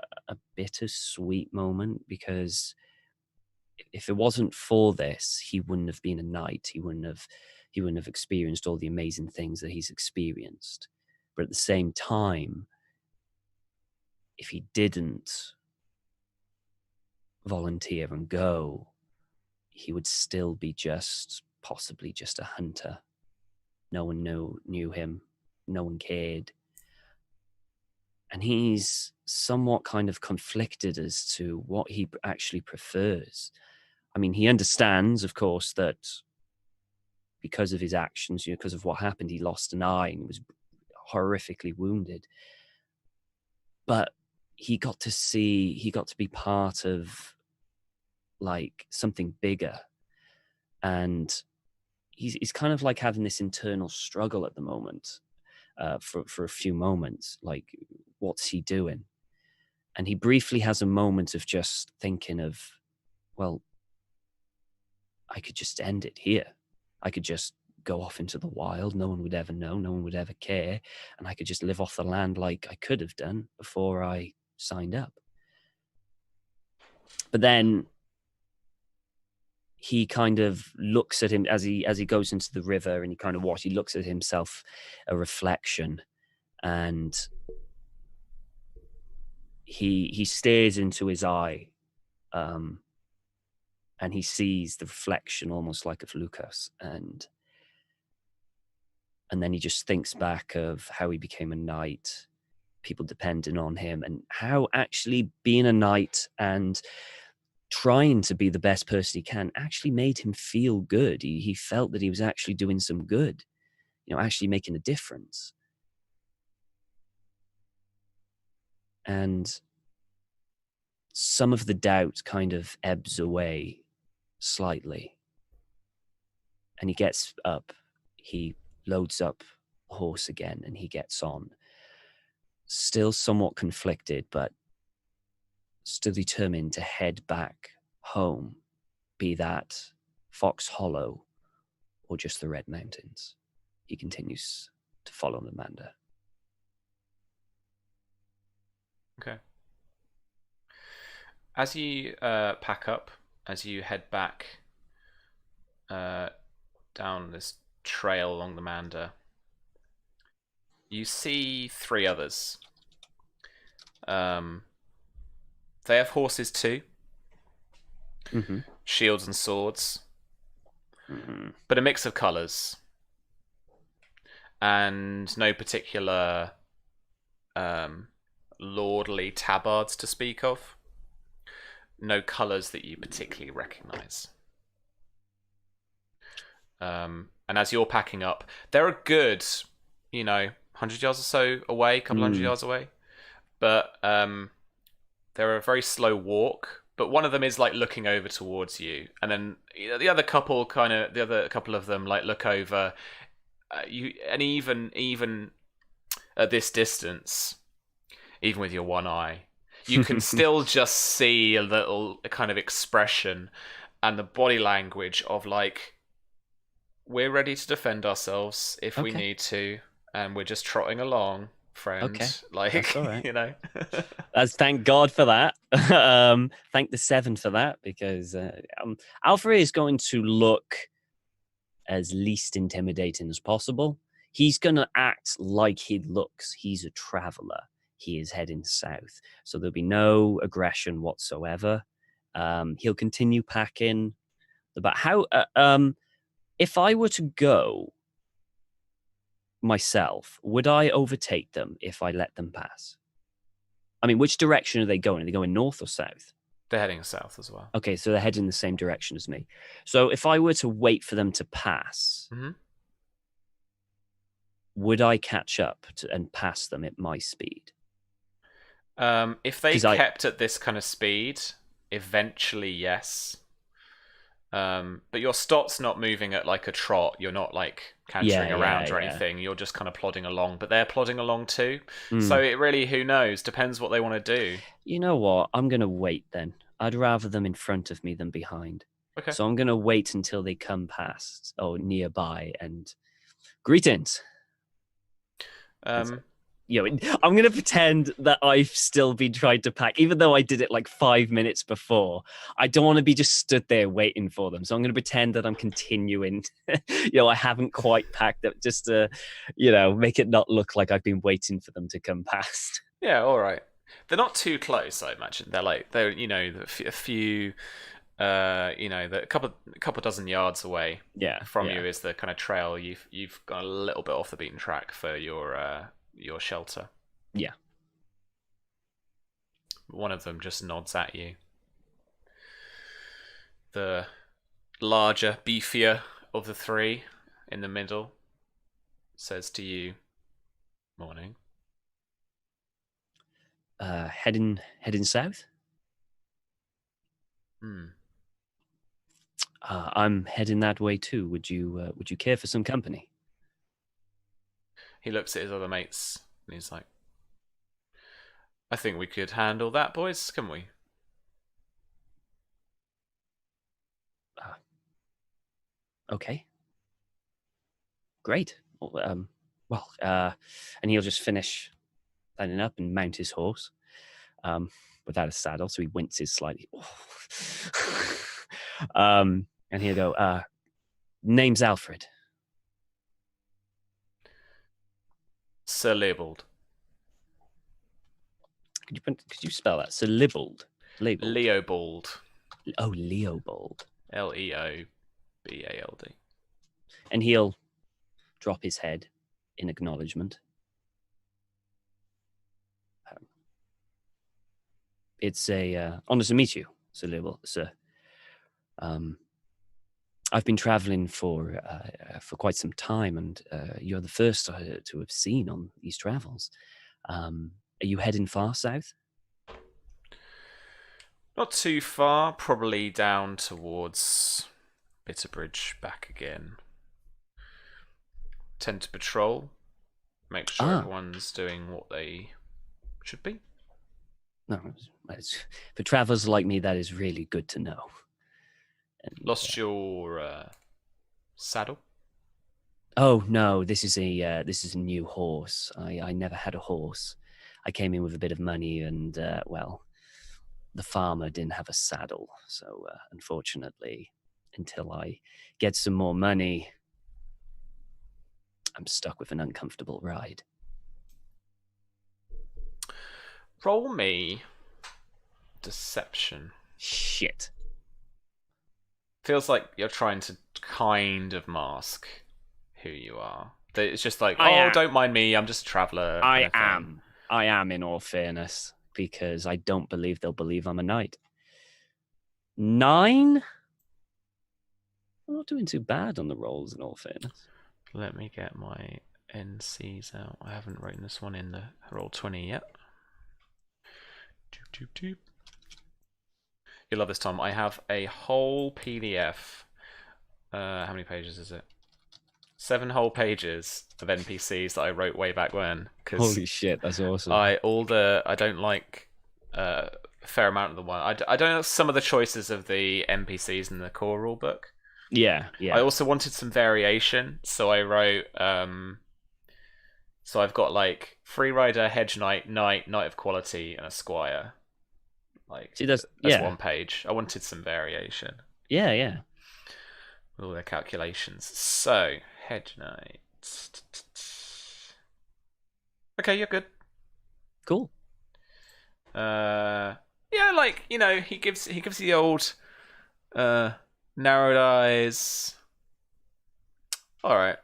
bittersweet moment, because if it wasn't for this, he wouldn't have been a knight. He wouldn't have experienced all the amazing things that he's experienced. But at the same time, if he didn't volunteer and go, he would still be possibly just a hunter. No one knew him. No one cared. And he's somewhat kind of conflicted as to what he actually prefers. I mean, he understands, of course, that because of his actions, because of what happened, he lost an eye and was horrifically wounded. But he got to be part of like something bigger. And he's kind of like having this internal struggle at the moment, for a few moments, like, what's he doing? And he briefly has a moment of just thinking of, well, I could just end it here. I could just go off into the wild. No one would ever know. No one would ever care. And I could just live off the land like I could have done before I signed up. But then he kind of looks at him as he goes into the river, and he looks at himself, a reflection, and he stares into his eye, and he sees the reflection almost like of Lucas, and then he just thinks back of how he became a knight, people depending on him, and how actually being a knight and trying to be the best person he can actually made him feel good. He felt that he was actually doing some good, actually making a difference. And some of the doubt kind of ebbs away slightly. And he gets up, he loads up the horse again, and he gets on. Still somewhat conflicted, but still determined to head back home, be that Fox Hollow or just the Red Mountains. He continues to follow the Manda. Okay. As you pack up, as you head back down this trail along the Manda, you see three others. They have horses too. Mm-hmm. Shields and swords. Mm-hmm. But a mix of colours. And no particular lordly tabards to speak of. No colours that you particularly recognise. And as you're packing up, they're a good, 100 yards or so away, a couple hundred yards away. But they're a very slow walk. But one of them is like looking over towards you, and then the other couple of them like look over. Even at this distance, even with your one eye, you can still just see a little kind of expression and the body language of like, we're ready to defend ourselves if we Okay. need to, and we're just trotting along, friend. Okay. Like, That's all right. you know. That's thank God for that. Thank the Seven for that, because Alfred is going to look as least intimidating as possible. He's going to act like he looks. He's a traveler. He is heading south, so there'll be no aggression whatsoever. He'll continue packing. But how? If I were to go myself, would I overtake them if I let them pass? I mean, which direction are they going? Are they going north or south? They're heading south as well. Okay, so they're heading the same direction as me. So if I were to wait for them to pass, would I catch up and pass them at my speed? If they kept at this kind of speed, eventually, yes. But your stot's not moving at like a trot. You're not like cantering around or anything. You're just kind of plodding along. But they're plodding along too. So it really, who knows? Depends what they want to do. You know what? I'm going to wait then. I'd rather them in front of me than behind. Okay. So I'm going to wait until they come past or nearby and greetings. I'm going to pretend that I've still been trying to pack, even though I did it like 5 minutes before. I don't want to be just stood there waiting for them. So I'm going to pretend that I'm continuing. I haven't quite packed up just to, make it not look like I've been waiting for them to come past. Yeah, all right. They're not too close, I imagine. They're a few, a couple dozen yards away. From you is the kind of trail. You've gone a little bit off the beaten track for your shelter. Yeah. One of them just nods at you. The larger, beefier of the three in the middle says to you, "Morning." Heading south? I'm heading that way too. Would you care for some company? He looks at his other mates and he's like, "I think we could handle that, boys, can we?" Okay. Great. And he'll just finish lining up and mount his horse without a saddle, so he winces slightly. And he'll go, name's Alfred. Sir Leopold. Could you spell that? Sir Leopold. Leopold. Oh, Leopold. Leobald. And he'll drop his head in acknowledgement. It's a honor to meet you, Sir Leopold, sir. I've been traveling for quite some time, and you're the first to have seen on these travels. Are you heading far south? Not too far, probably down towards Bitterbridge, back again. Tend to patrol, make sure everyone's doing what they should be. No, for travelers like me, that is really good to know. And, lost your saddle? Oh no, this is a new horse. I never had a horse. I came in with a bit of money, and the farmer didn't have a saddle, so unfortunately, until I get some more money, I'm stuck with an uncomfortable ride. Roll me deception. Shit. Feels like you're trying to kind of mask who you are. It's just like, don't mind me, I'm just a traveller. I am, in all fairness, because I don't believe they'll believe I'm a knight. 9? I'm not doing too bad on the rolls, in all fairness. Let me get my NCs out. I haven't written this one in the Roll20 yet. You'll love this, Tom. I have a whole PDF. How many pages is it? 7 whole pages of NPCs that I wrote way back when. Cause Holy shit, that's awesome. I don't like a fair amount of the one. I don't know some of the choices of the NPCs in the core rulebook. Yeah. I also wanted some variation, so I wrote. So I've got like free rider, hedge knight, knight of quality, and a squire. Like, see, that's 1 page. I wanted some variation. Yeah. With all their calculations. So hedge knight. Okay, you're good. Cool. Yeah, like, you know, he gives you the old narrowed eyes. All right.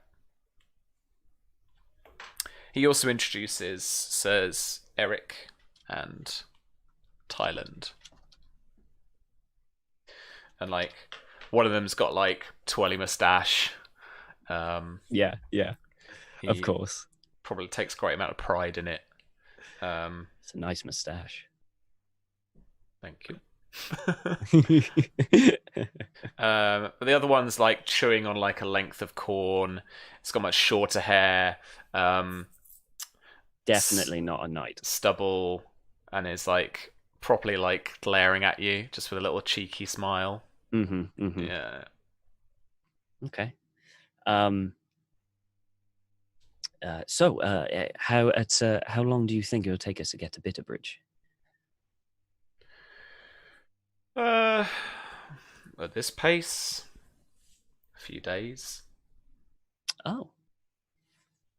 He also introduces Sirs Eric and Thailand. And like one of them's got like twirly mustache. Yeah. Of course. Probably takes a great amount of pride in it. It's a nice mustache. Thank you. But the other one's like chewing on like a length of corn. It's got much shorter hair. Definitely not a knight. Stubble, and is like properly like glaring at you just with a little cheeky smile. Yeah. Okay. So how long do you think it'll take us to get to Bitterbridge? At this pace, a few days. Oh.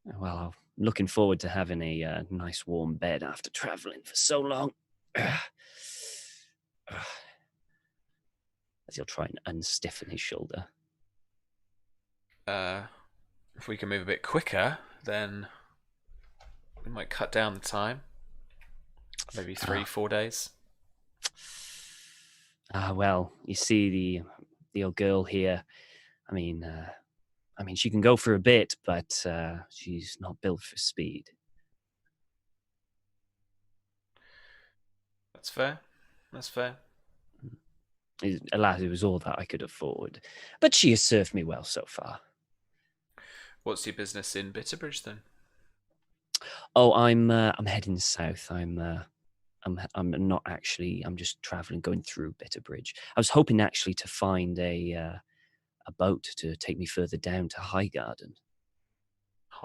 Well, I'm looking forward to having a nice warm bed after traveling for so long. As he'll try and unstiffen his shoulder. If we can move a bit quicker, then we might cut down the time. Maybe 3-4 days. Well, you see the old girl here. I mean, she can go for a bit, but she's not built for speed. That's fair. Alas, it was all that I could afford. But she has served me well so far. What's your business in Bitterbridge then? Oh, I'm heading south. I'm not actually. I'm just traveling, going through Bitterbridge. I was hoping actually to find a boat to take me further down to Highgarden.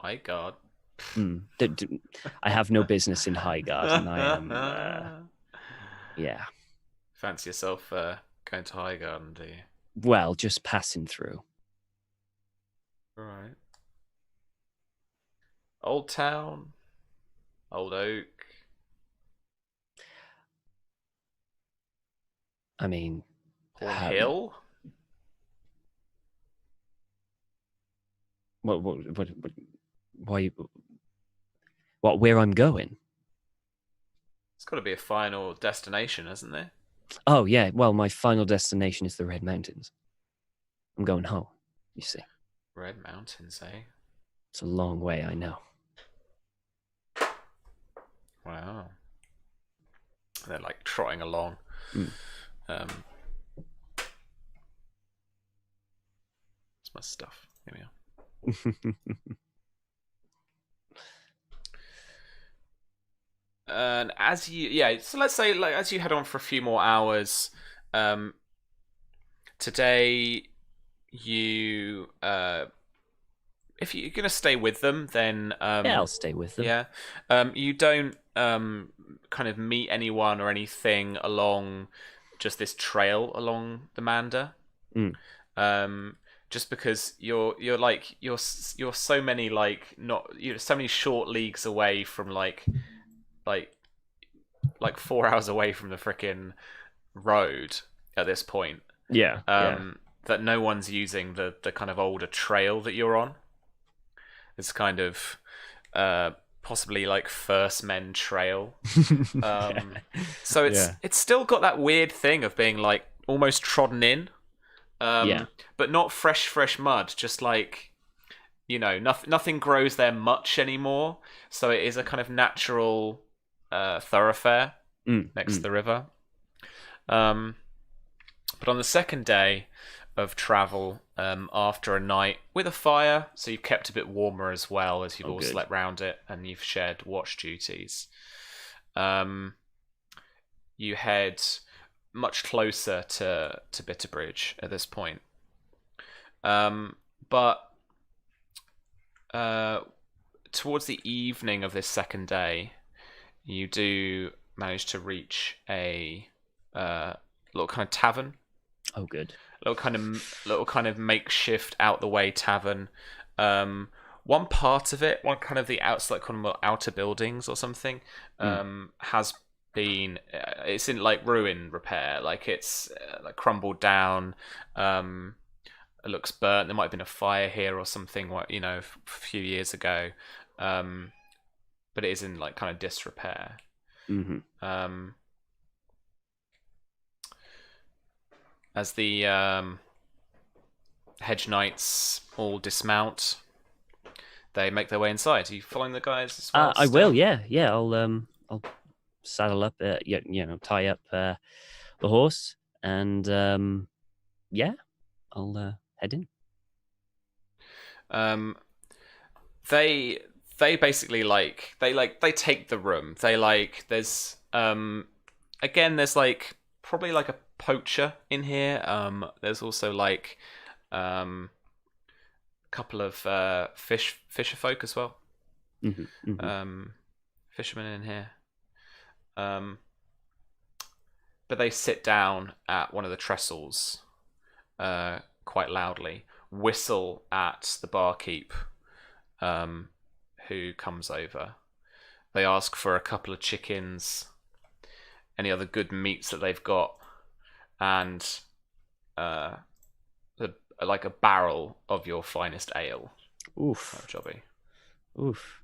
Highgarden? I have no business in Highgarden. I am. Yeah. Fancy yourself going to Highgarden, do you? Well, just passing through. Right. Old Town, Old Oak. I mean, Horn Hill. What? Why? What? Where I'm going? It's got to be a final destination, hasn't there? Oh yeah. Well, my final destination is the Red Mountains. I'm going home. You see. Red Mountains, eh? It's a long way, I know. Wow. They're like trotting along. It's my stuff. Here we are. And as you, so let's say like as you head on for a few more hours, today you if you're gonna stay with them, then yeah, I'll stay with them. Yeah, you don't kind of meet anyone or anything along just this trail along the Manda. Just because you're so many so many short leagues away from like 4 hours away from the frickin' road at this point. Yeah. That no one's using the kind of older trail that you're on. It's kind of possibly like First Men Trail. So it's still got that weird thing of being like almost trodden in. But not fresh mud, just like, you know, nothing grows there much anymore. So it is a kind of natural thoroughfare next to the river. But on the second day, of travel after a night with a fire, so you've kept a bit warmer as well as you've all good. slept round it, and you've shared watch duties. You head much closer to Bitterbridge at this point. But towards the evening of this second day, you do manage to reach a little kind of tavern. Oh, good. Little kind of makeshift out the way tavern. One part of it, one kind of the outside kind of outer buildings or something, has been it's in like ruin repair, like it's like crumbled down. It looks burnt. There might have been a fire here or something, a few years ago, but it is in like kind of disrepair. As the hedge knights all dismount, they make their way inside. Are you following the guys as well? I will. Yeah. I'll saddle up. Tie up the horse, and I'll head in. They basically they take the room. There's again there's like probably like a poacher in here. There's also like a couple of fisher folk as well. Fishermen in here. But they sit down at one of the trestles quite loudly, whistle at the barkeep who comes over. They ask for a couple of chickens, any other good meats that they've got, and like a barrel of your finest ale. Oof. Jobby. Oof.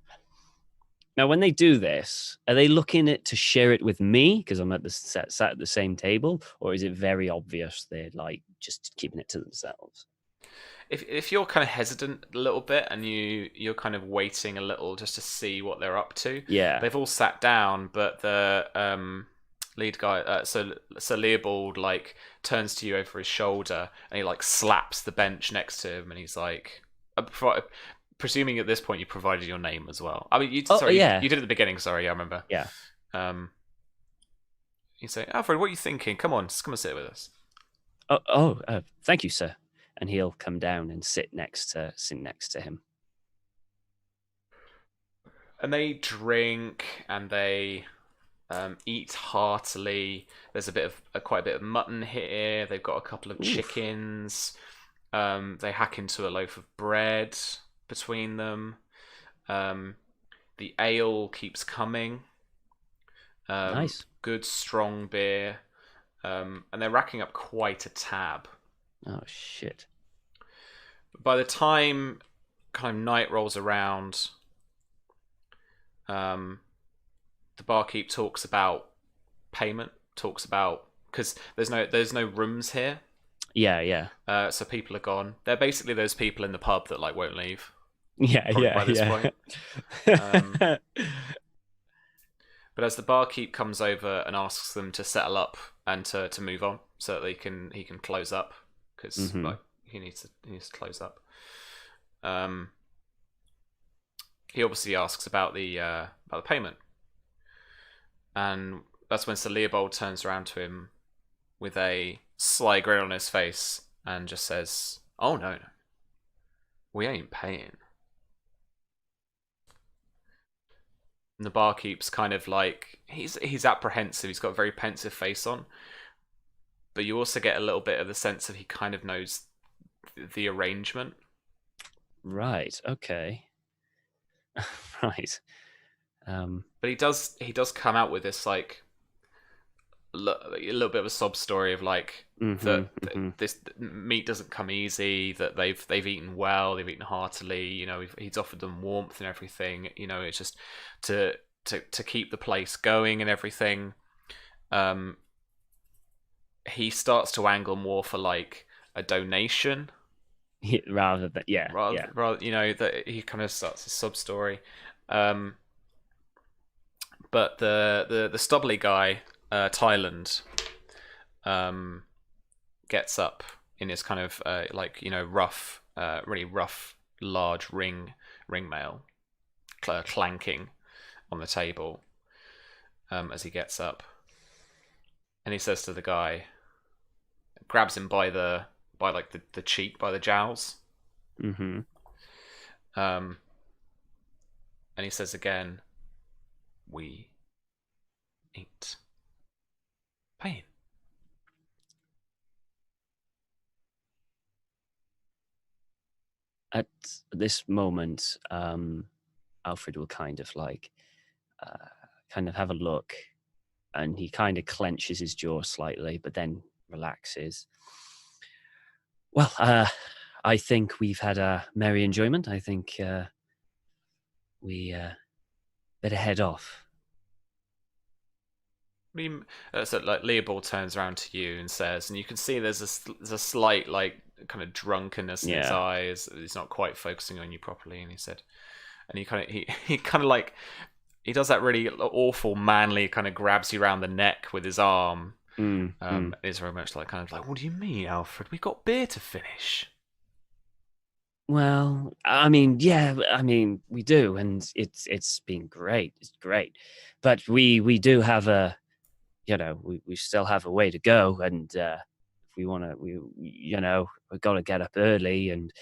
Now, when they do this, are they looking to share it with me because I'm sat at the same table, or is it very obvious they're like just keeping it to themselves? If you're kind of hesitant a little bit and you're kind of waiting a little just to see what they're up to, they've all sat down, but the lead guy, so Leopold, like turns to you over his shoulder and he like slaps the bench next to him and he's like, presuming at this point you provided your name as well. I mean, you did at the beginning. Sorry, I remember. Yeah. You say, Alfred, what are you thinking? Come on, just come and sit with us. Thank you, sir. And he'll come down and sit next to him. And they drink and they eat heartily. There's quite a bit of mutton here. They've got a couple of chickens. They hack into a loaf of bread between them. The ale keeps coming. Nice. Good strong beer. And they're racking up quite a tab. Oh shit. By the time kind of night rolls around, the barkeep talks about payment, because there's no rooms here. Yeah. So people are gone. They're basically those people in the pub that like won't leave. By this point. But as the barkeep comes over and asks them to settle up and to move on so that he can close up because he needs to close up. He obviously asks about the payment, and that's when Sir Leopold turns around to him with a sly grin on his face and just says, "Oh no, we ain't paying." And the barkeep's kind of like he's apprehensive. He's got a very pensive face on, but you also get a little bit of the sense that he kind of knows the arrangement. Right. Okay. Right. But he does come out with this like a little bit of a sob story of like this meat doesn't come easy, that they've eaten well, they've eaten heartily, he's offered them warmth and everything, it's just to keep the place going and everything. He starts to angle more for like a donation rather than rather that he kind of starts a sub story. But the stubbly guy, Thailand, gets up in his kind of rough, really rough, large ring mail, clanking on the table as he gets up, and he says to the guy, grabs him by the cheek, by the jowls, Mm-hmm. and he says again, "We ain't paying." At this moment, Alfred will kind of have a look, and he kind of clenches his jaw slightly, but then relaxes. Well, I think we've had a merry enjoyment. I think we better head off. So like Leopold turns around to you and says, and you can see there's a slight kind of drunkenness in his eyes. He's not quite focusing on you properly. And he said, and he kind of like, he does that really awful manly kind of grabs you around the neck with his arm. It's very much like kind of like, what do you mean, Alfred? We've got beer to finish. Well, I mean, yeah, we do, and it's been great. It's great, but we do have we still have a way to go, and if we want to, we've got to get up early, and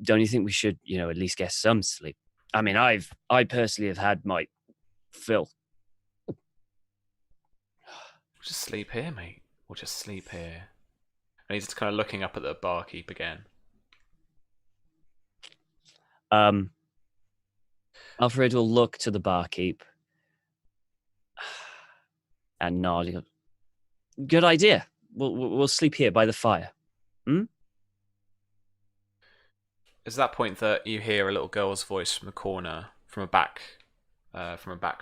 don't you think we should, at least get some sleep? I mean, I personally have had my fill. We'll just sleep here, mate. We'll just sleep here. And he's just kind of looking up at the barkeep again. Alfred will look to the barkeep and nod. Good idea. We'll sleep here by the fire. It's at that point that you hear a little girl's voice from the corner, from a back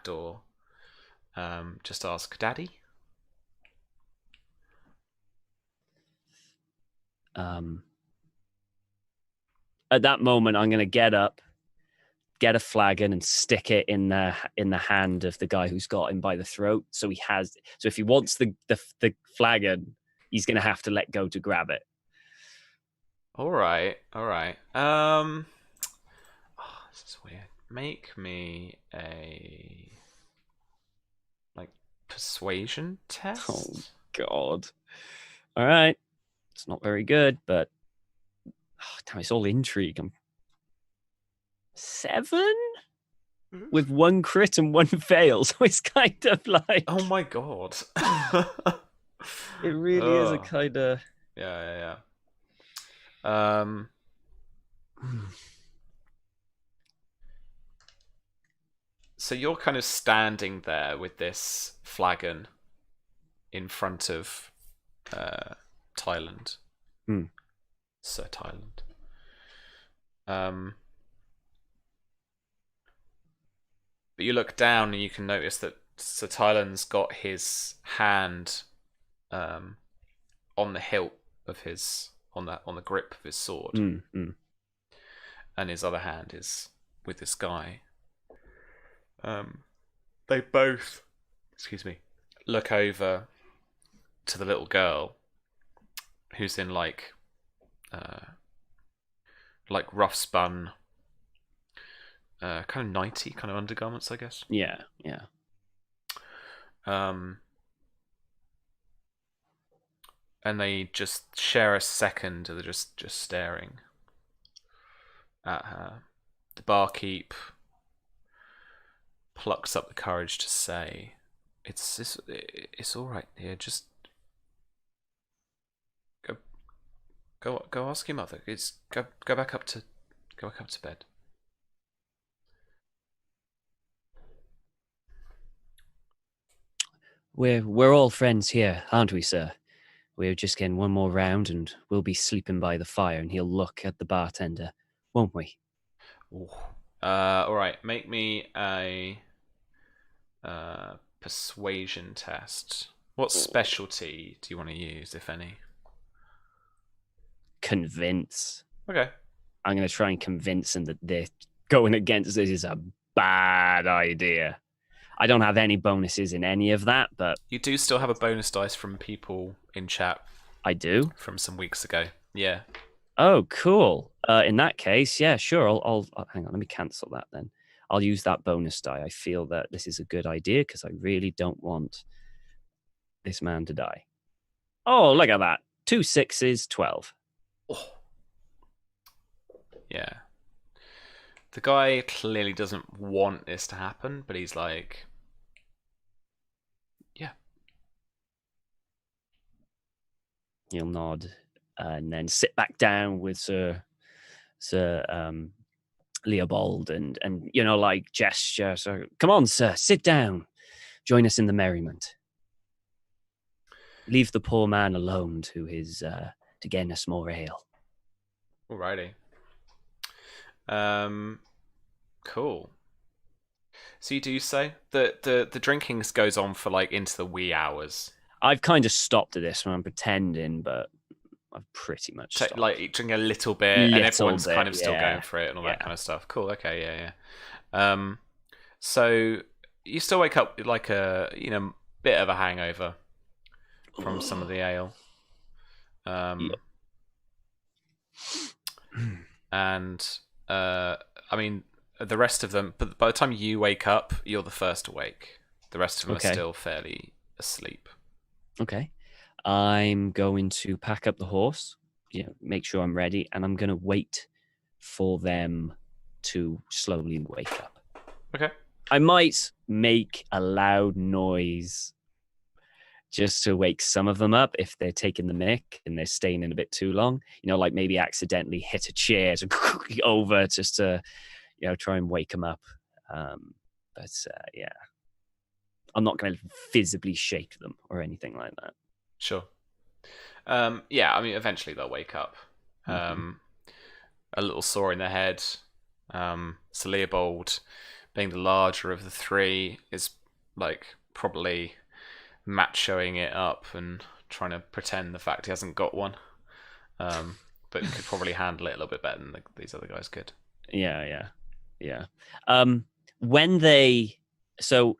door. Just ask, "Daddy?" At that moment, I'm going to get up, get a flagon, and stick it in the hand of the guy who's got him by the throat. So if he wants the flagon, he's going to have to let go to grab it. All right. This is weird. Make me a persuasion test. Oh God! All right, it's not very good, but damn, it's all intrigue. I'm 7 with 1 crit and 1 fail, so it's kind of like, oh my God! it really is a kind of yeah. So you're kind of standing there with this flagon in front of Thailand. Sir Thailand. But you look down and you can notice that Sir Thailand's got his hand on the hilt of his on the grip of his sword, and his other hand is with this guy. They both, look over to the little girl who's in like rough spun kind of nighty kind of undergarments, I guess. Yeah. And they just share a second of just staring at her. The barkeep plucks up the courage to say, "It's all right, dear. Just go ask your mother. Go back up to bed." We're all friends here, aren't we, sir? We're just getting one more round, and we'll be sleeping by the fire. And he'll look at the bartender, won't we? Ooh. All right. Make me a persuasion test. What specialty do you want to use, if any? Convince. Okay. I'm going to try and convince him that they're going against this is a bad idea. I don't have any bonuses in any of that, but you do still have a bonus dice from people in chat. I do. from some weeks ago. Yeah. Oh, cool. In that case, yeah, sure. Hang on. Let me cancel that then. I'll use that bonus die. I feel that this is a good idea because I really don't want this man to die. Oh, look at that. 2 6s, 12. Oh. Yeah. The guy clearly doesn't want this to happen, but he's like, yeah. He'll nod and then sit back down with Sir Leopold and like gesture. So come on, sir, sit down. Join us in the merriment. Leave the poor man alone to his to gain us more ale. Alrighty. Cool. So you do say the drinking goes on for like into the wee hours. I've kind of stopped at this when I'm pretending, but I've pretty much stopped. Like drink a little bit, and everyone's kind of still going for it and all that kind of stuff. Cool. Okay. Yeah. So you still wake up like a bit of a hangover from some of the ale. And I mean, the rest of them. But by the time you wake up, you're the first awake. The rest of them are still fairly asleep. Okay. I'm going to pack up the horse, make sure I'm ready, and I'm going to wait for them to slowly wake up. Okay. I might make a loud noise just to wake some of them up if they're taking the mick and they're staying in a bit too long. Like maybe accidentally hit a chair over just to, try and wake them up. But yeah. I'm not going to visibly shake them or anything like that. Sure. Yeah, I mean, eventually they'll wake up. A little sore in their head. Sir Leopold, being the larger of the three, is like probably machoing it up and trying to pretend the fact he hasn't got one. But he could probably handle it a little bit better than these other guys could. Yeah. So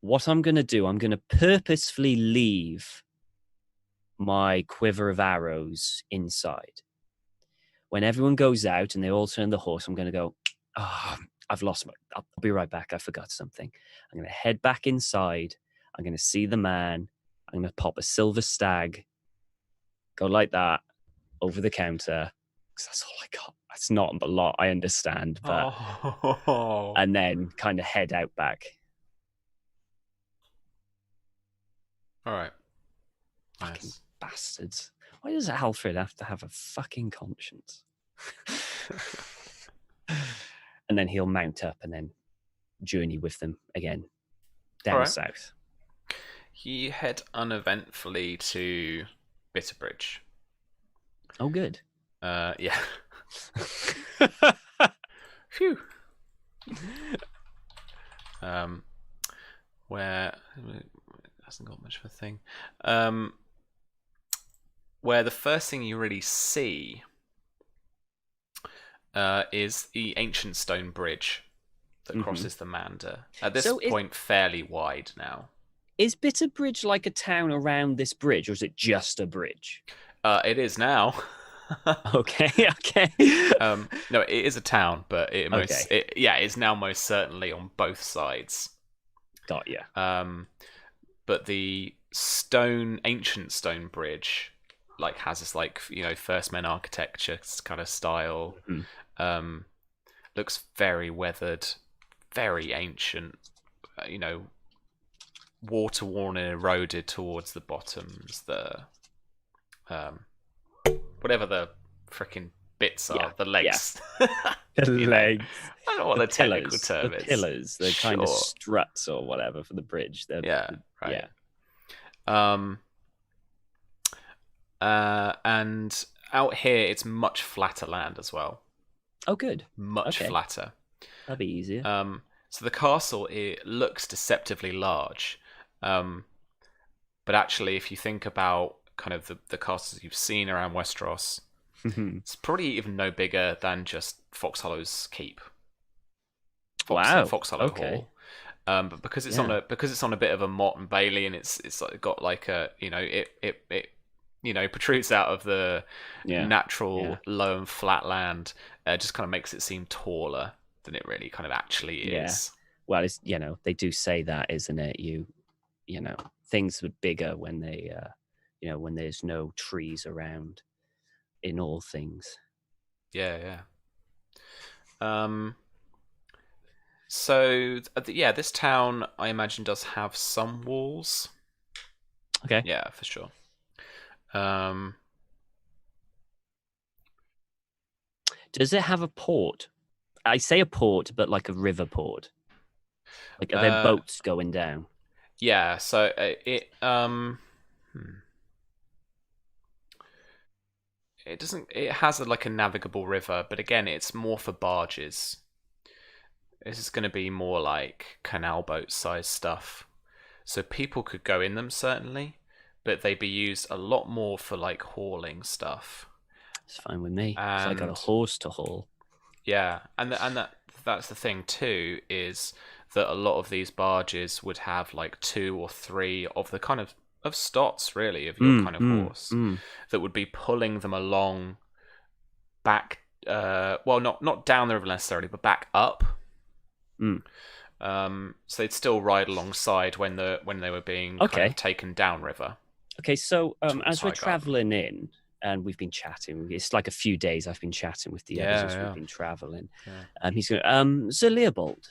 what I'm going to do, I'm going to purposefully leave my quiver of arrows inside. When everyone goes out and they all turn the horse, I'm going to go, I've lost I'll be right back. I forgot something. I'm going to head back inside. I'm going to see the man. I'm going to pop a silver stag, go like that over the counter. Because that's all I got. That's not a lot, I understand. But and then kind of head out back. All right. Fucking nice. Bastards. Why does Alfred have to have a fucking conscience? And then he'll mount up and then journey with them again down south. You head uneventfully to Bitterbridge. Oh, good. Yeah. Phew. Where it hasn't got much of a thing. Where the first thing you really see is the ancient stone bridge that crosses the Mander. At this point, fairly wide now. Is Bitterbridge like a town around this bridge, or is it just a bridge? It is now. Okay. No, it is a town, but it's now most certainly on both sides. Got you. But the ancient stone bridge, like has this First Men architecture kind of style. Looks very weathered, very ancient. Water worn and eroded towards the bottoms. The whatever the freaking bits are, the legs. The legs. I don't know what the technical term is. The pillars, the kind of struts or whatever for the bridge. Right. And out here, it's much flatter land as well. Oh, good. Much flatter. That'll be easier. So the castle, it looks deceptively large. But actually, if you think about kind of the castles you've seen around Westeros, it's probably even no bigger than just Foxhollow's Keep. Foxhollow Hall. But because it's on a bit of a motte and bailey, and it's got like a protrudes out of the Yeah, yeah, natural low and flat land, just kind of makes it seem taller than it really kind of actually yeah. is. Well, it's they do say that, isn't it? Things are bigger when when there's no trees around. In all things. Yeah, yeah. Um, so yeah, this town I imagine does have some walls. Okay. Yeah, for sure. Um, Does it have a port? I say a port, but like a river port. Like, are there uh, boats going down? yeah. So it doesn't. It has like a navigable river, but again, it's more for barges. This is going to be more like canal boat size stuff. So people could go in them certainly, but they'd be used a lot more for like hauling stuff. It's fine with me because I got a And horse to haul. yeah, and that's the thing too, is that a lot of these barges would have like two or three of the kind of stots really of your Mm, kind of mm, horse mm, that would be pulling them along back, well, not down the river necessarily, but back up. mm. So they'd still ride alongside when they were being kind of Okay. taken downriver Okay. So, towards as we're Highgarden. traveling in, and we've been chatting, it's like a few days I've been chatting with the others Yeah, as we've yeah, been traveling. yeah. He's going, Sir Leopold,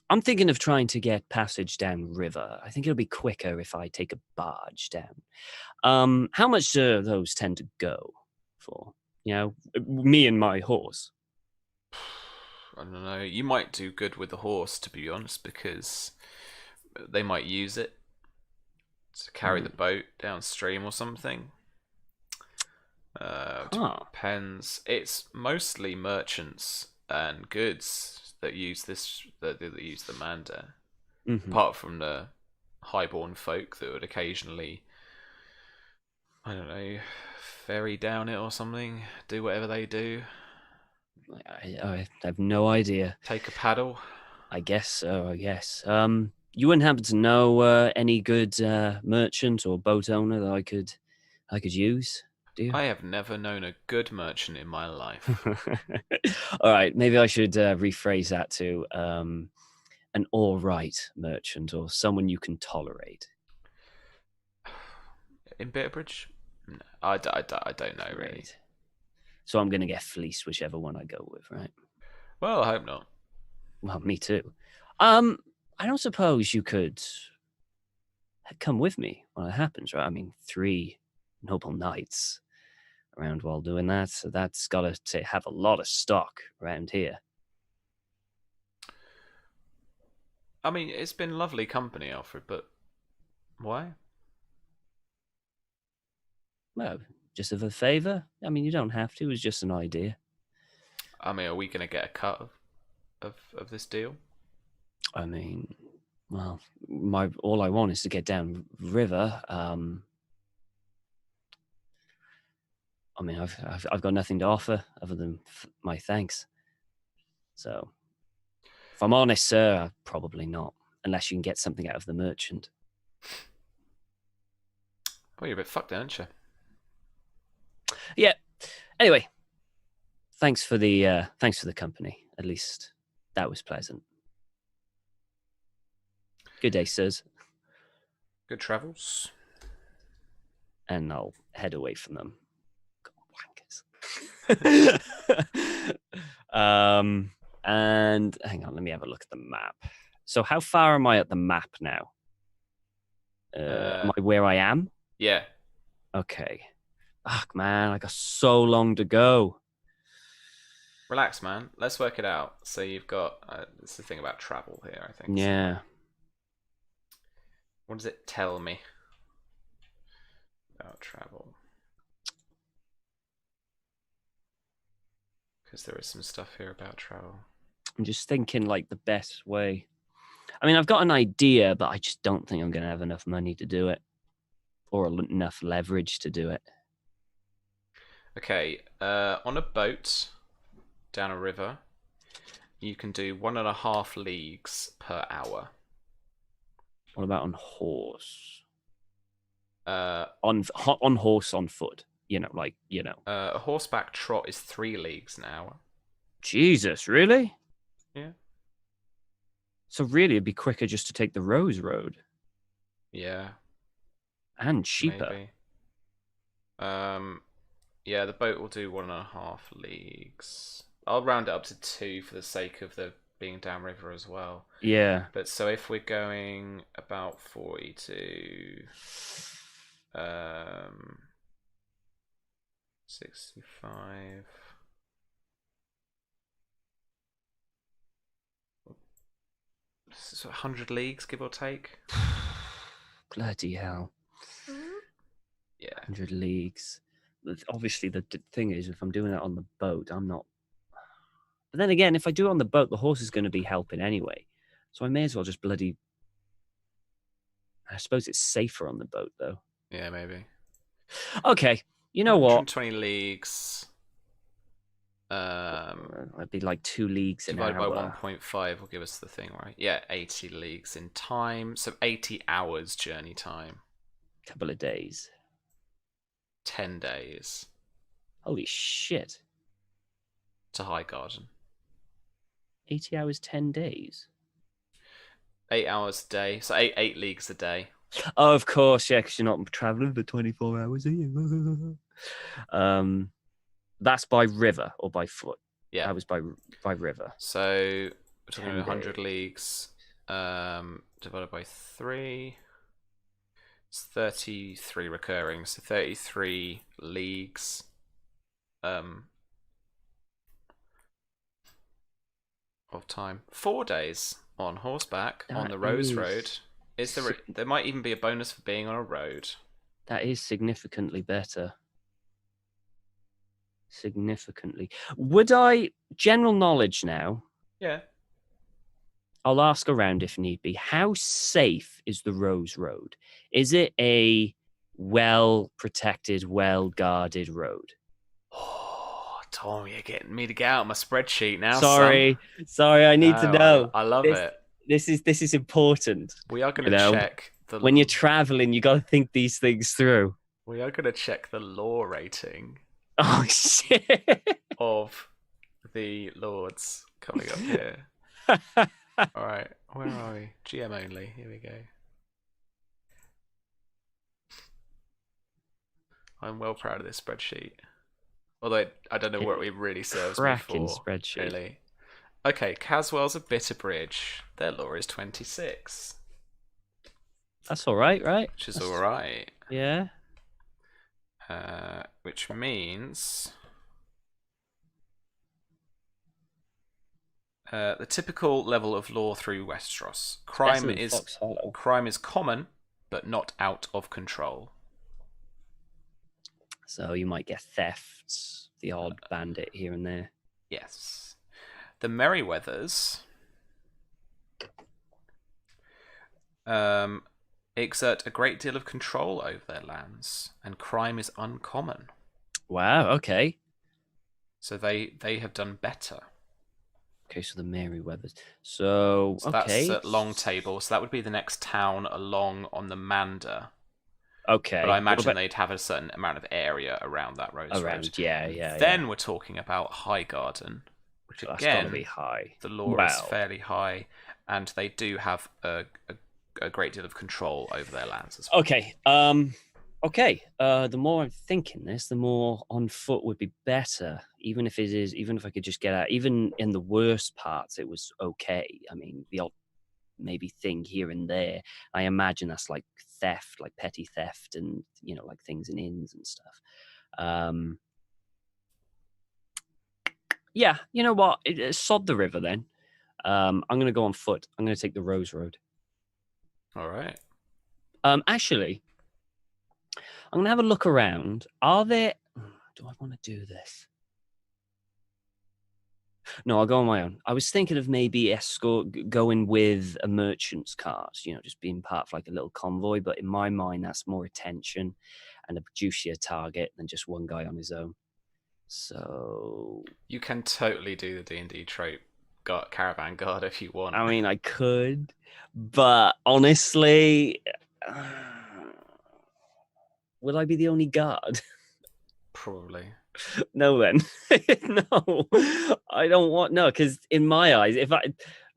I'm thinking of trying to get passage down river. I think it'll be quicker if I take a barge down. How much do those tend to go for? Me and my horse. I don't know. You might do good with the horse, to be honest, because they might use it to carry Hmm. the boat downstream or something. Huh. Depends. It's mostly merchants and goods that use that use the Manda, Hmm. apart from the highborn folk that would occasionally, I don't know, ferry down it or something, do whatever they do, I have no idea. take a paddle. I guess so. I guess. You wouldn't happen to know any good merchant or boat owner that I could use, do you? I have never known a good merchant in my life. All right, maybe I should rephrase that to an all right merchant or someone you can tolerate. In Bitterbridge? No, I don't know really. Great. So I'm going to get fleeced whichever one I go with, right? Well, I hope not. Well, me too. Um, I don't suppose you could come with me when it happens, right? I mean, 3 noble knights around while doing that, so that's got to have a lot of stock around here. I mean, it's been lovely company, Alfred, but why? Well, just of a favor. I mean, you don't have to. It was just an idea. I mean, are we going to get a cut of this deal? I mean, well, my all I want is to get down river. I mean, I've got nothing to offer other than my thanks. So, if I'm honest, sir, probably not, unless you can get something out of the merchant. Well, you're a bit fucked, aren't you? Yeah. Anyway, thanks for the company. At least that was pleasant. Good day, sirs. Good travels. And I'll head away from them. Wankers. And hang on, let me have a look at the map. So, how far am I at the map now? Am I where I am? Yeah. Okay. Fuck, man, I got so long to go. Relax, man. Let's work it out. So you've got it's the thing about travel here, I think. So Yeah. what does it tell me about travel? Because there is some stuff here about travel. I'm just thinking like the best way. I mean, I've got an idea, but I just don't think I'm going to have enough money to do it or enough leverage to do it. Okay, on a boat down a river, you can do 1.5 leagues per hour. What about on horse? on horse, on foot. A horseback trot is 3 leagues an hour. Jesus, really? Yeah. So really, it'd be quicker just to take the Rose Road. Yeah. And cheaper. Maybe. Yeah, the boat will do 1.5 leagues. I'll round it up to 2 for the sake of the being downriver as well. Yeah. But so if we're going about 42, 65. So 100 leagues, give or take. Bloody hell. Yeah. 100 leagues. Obviously, the thing is, if I'm doing it on the boat, I'm not. But then again, if I do it on the boat, the horse is going to be helping anyway. So I may as well just bloody. I suppose it's safer on the boat, though. Yeah, maybe. Okay. You know what? 120 leagues. It'd be like 2 leagues an hour. Divided by 1.5 will give us the thing, right? Yeah, 80 leagues in time. So 80 hours journey time. Couple of days. 10 days. Holy shit. To Highgarden. 80 hours, 10 days. 8 hours a day. So 8 leagues a day. Oh, of course, yeah, because you're not traveling for 24 hours, are you? That's by river or by foot? Yeah. That was by river. So we're talking about 100 leagues divided by 3. It's 33 recurring, so 33 leagues. Of time. 4 days on horseback on the Rose Road. There might even be a bonus for being on a road. That is significantly better. Significantly. Would I, general knowledge now? Yeah. I'll ask around if need be. How safe is the Rose Road? Is it a well-protected, well-guarded road? Oh, Tom, you're getting me to get out my spreadsheet now. Sorry, I need to know. I love it. This is important. We are going to check when you're traveling. You got to think these things through. We are going to check the law rating. Oh shit! Of the lords coming up here. All right, where are we? GM only. Here we go. I'm well proud of this spreadsheet. Although I don't know what it really serves me for. Spreadsheet. Really. Okay, Caswell's of Bitterbridge. Their law is 26. That's all right, right? That's all right. Yeah. Which means the typical level of law through Westeros. Crime is common, but not out of control. So you might get thefts, the odd bandit here and there. Yes. The Merryweathers exert a great deal of control over their lands, and crime is uncommon. Wow, okay. So they have done better. Okay, so the Merryweathers. So okay. That's at Long Table, so that would be the next town along on the Mander. Okay. But I imagine they'd have a certain amount of area around that Road. Yeah. Then we're talking about Highgarden, which again, that's gotta be high. The law is fairly high, and they do have a great deal of control over their lands as well. Okay. The more I'm thinking this, the more on foot would be better. Even if I could just get out. Even in the worst parts, it was okay. I mean, the odd maybe thing here and there. I imagine that's like theft, like petty theft, and like things in inns and stuff. Yeah, you know what? Sod the river then. I'm gonna go on foot. I'm gonna take the Rose Road. All right. Actually, I'm gonna have a look around. Are there? Do I want to do this? No, I'll go on my own. I was thinking of maybe going with a merchant's cart, just being part of like a little convoy. But in my mind, that's more attention and a juicier target than just one guy on his own. So you can totally do the D&D trope caravan guard if you want. I mean, I could, but honestly, will I be the only guard? Probably. No, then. No, I don't want no, because in my eyes,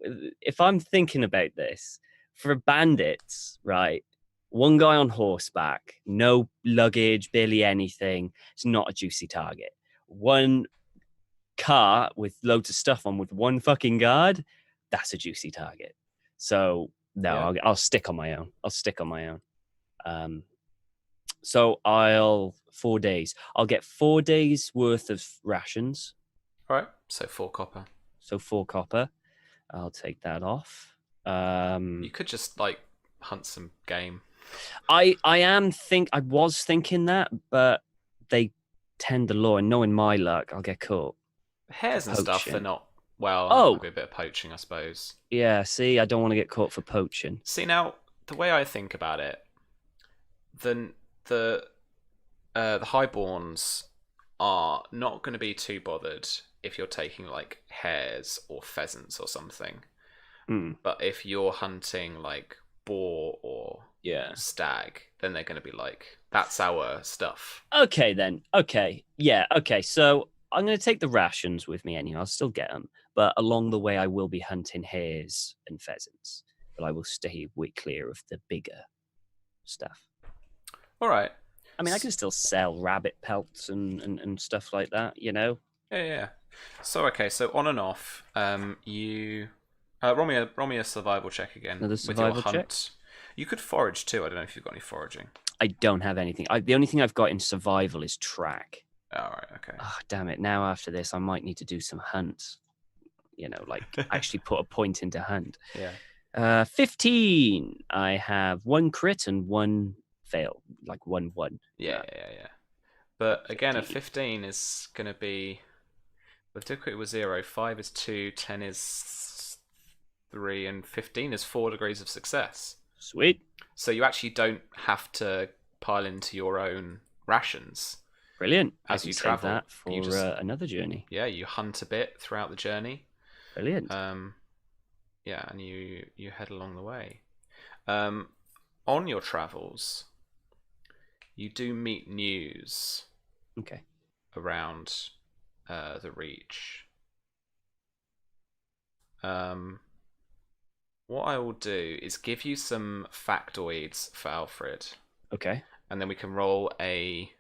if I'm thinking about this for bandits, right? One guy on horseback, no luggage, barely anything. It's not a juicy target. One car with loads of stuff on with one fucking guard, that's a juicy target. So no, Yeah. I'll stick on my own. I'll stick on my own. So I'll 4 days. I'll get 4 days worth of rations. All right. So 4 copper. So 4 copper. I'll take that off. You could just like hunt some game. I was thinking that, but they tend the law, and knowing my luck, I'll get caught. Hares and stuff, they're not. Well, Oh, might be a bit of poaching, I suppose. Yeah, see, I don't want to get caught for poaching. See, now the way I think about it, then the highborns are not going to be too bothered if you're taking like hares or pheasants or something. But if you're hunting like boar or stag, then they're going to be like, that's our stuff. Okay, then. Okay. Yeah, okay. So I'm going to take the rations with me anyway. I'll still get them. But along the way, I will be hunting hares and pheasants. But I will stay way clear of the bigger stuff. All right. I mean, I can still sell rabbit pelts and stuff like that, you know? Yeah. So, okay. So on and off, you... roll me a survival check again. Another survival with your hunt. check? You could forage too. I don't know if you've got any foraging. I don't have anything. The only thing I've got in survival is track. All right, okay. Oh, damn it. Now after this, I might need to do some hunts. You know, like actually put a point into hunt. Yeah. 15. I have 1 crit and 1 fail. Like 1-1. Yeah. But again, a 15 is going to be... With difficulty was 0, 5 is 2, 10 is 3, and 15 is 4 degrees of success. Sweet. So you actually don't have to pile into your own rations. Brilliant. As you travel. That for another journey. Yeah, you hunt a bit throughout the journey. Brilliant. Yeah, and you head along the way. On your travels, you do meet news. Okay. Around the Reach. What I will do is give you some factoids for Alfred. Okay. And then we can roll a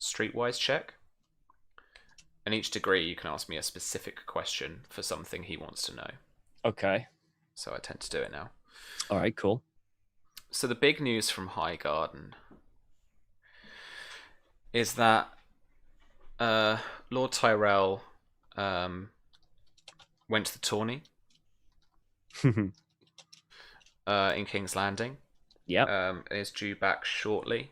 streetwise check. And each degree, you can ask me a specific question for something he wants to know. Okay. So I tend to do it now. All right, cool. So the big news from Highgarden is that Lord Tyrell went to the tourney in King's Landing. Yeah. Is due back shortly.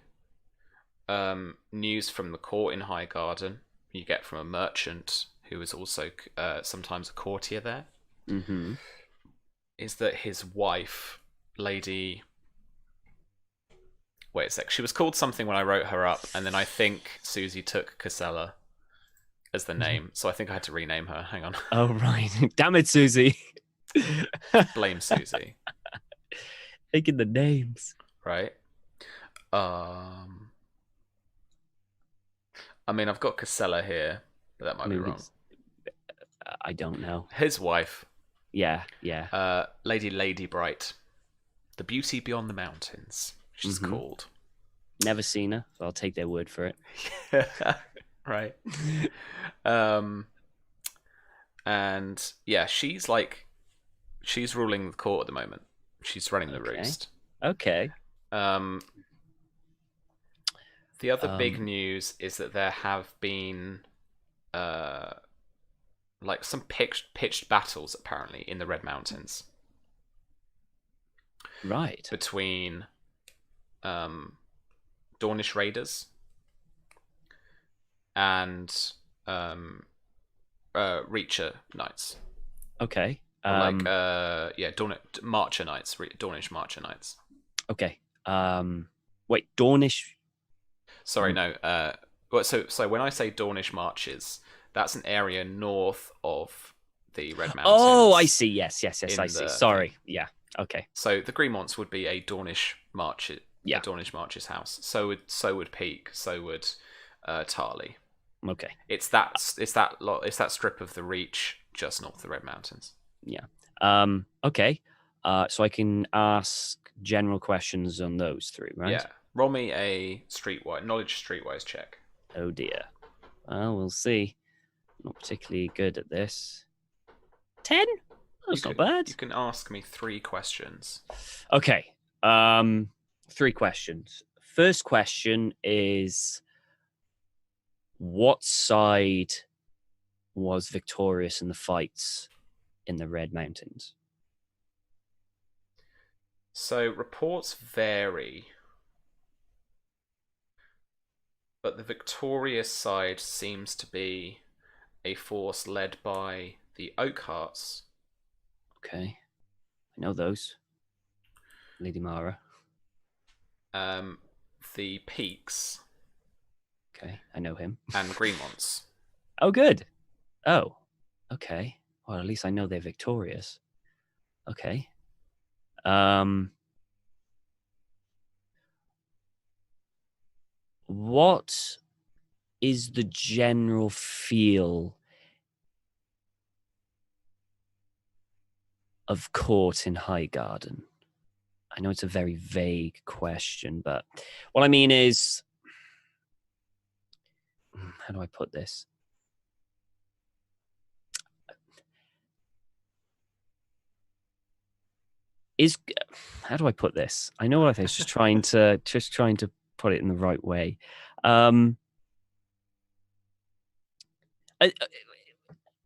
News from the court in Highgarden you get from a merchant who is also sometimes a courtier there. Mm-hmm. Is that his wife, Lady... Wait a sec. She was called something when I wrote her up, and then I think Susie took Casella as the name, so I think I had to rename her. Hang on. Oh, right. Damn it, Susie. Blame Susie. Taking the names. Right. I mean, I've got Casella here, but that might be wrong. I don't know. His wife. Yeah. Lady Bright. The Beauty Beyond the Mountains, she's called. Never seen her, so I'll take their word for it. Right. And yeah, she's ruling the court at the moment. She's running the roost. Okay. The other big news is that there have been some pitched battles apparently in the Red Mountains. Right. Between Dornish raiders and Reacher knights. Okay. Marcher knights, Dornish Marcher knights. Okay. Wait, Dornish. Sorry, no. So when I say Dornish marches, that's an area north of the Red Mountains. Oh, I see. Yes, I see. Sorry. Yeah. Okay. So the Greenmonts would be a Dornish Yeah. at Dornish March's house. So would Peak. So would Tarly. Okay. It's that strip of the Reach just north of the Red Mountains. Yeah. Okay. So I can ask general questions on those three, right? Yeah. Roll me a knowledge streetwise check. Oh dear. Well, we'll see. Not particularly good at this. 10? That's not bad. You can ask me 3 questions. Okay. 3 questions. First question is, what side was victorious in the fights in the Red Mountains? So reports vary, but the victorious side seems to be a force led by the Oakhearts. Okay. I know those. Lady Mara. The Peaks. Okay, I know him. And Greenmonts. Oh, good. Oh, okay. Well, at least I know they're victorious. Okay. What is the general feel of court in Highgarden? I know it's a very vague question, but what I mean is, how do I put this? How do I put this? I know what I think. Just trying to put it in the right way.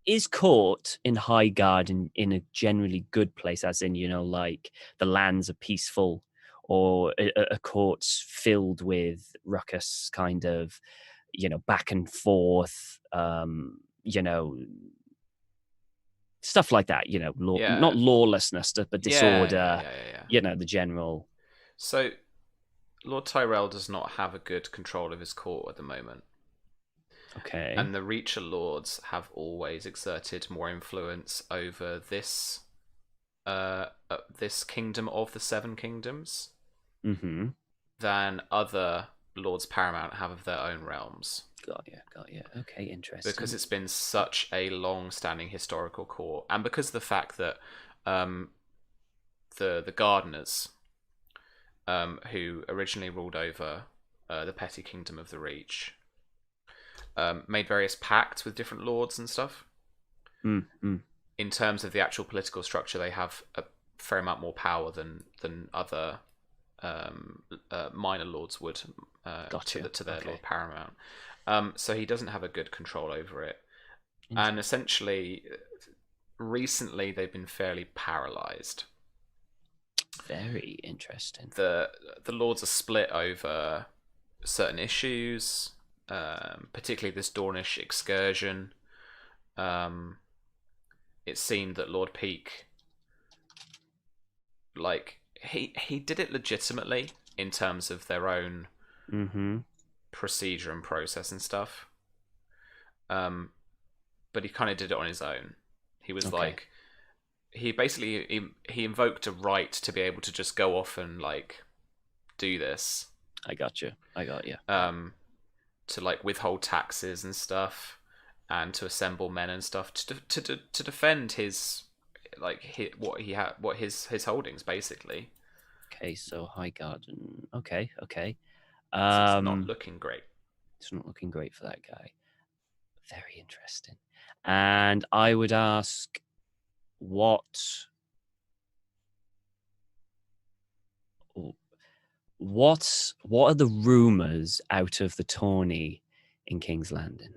Is court in Highgarden in a generally good place, as in, like the lands are peaceful, or a court's filled with ruckus, kind of, back and forth, stuff like that, not lawlessness, but disorder, the general. So Lord Tyrell does not have a good control of his court at the moment. Okay. And the Reacher Lords have always exerted more influence over this kingdom of the Seven Kingdoms than other Lords Paramount have of their own realms. Got you. Okay, interesting. Because it's been such a long-standing historical court, and because of the fact that the Gardeners, who originally ruled over the petty kingdom of the Reach, made various pacts with different lords and stuff. In terms of the actual political structure, they have a fair amount more power than other minor lords would to their Lord Paramount. So he doesn't have a good control over it. And essentially, recently they've been fairly paralyzed. Very interesting. The lords are split over certain issues, particularly this Dornish excursion. It seemed that Lord Peak, he did it legitimately in terms of their own procedure and process and stuff. But he kind of did it on his own. He was he basically he invoked a right to be able to just go off and do this. I got you. To withhold taxes and stuff, and to assemble men and stuff to defend his his holdings basically. Okay, so Highgarden. Okay. So it's not looking great. It's not looking great for that guy. Very interesting. And I would ask, what are the rumors out of the tourney in King's Landing?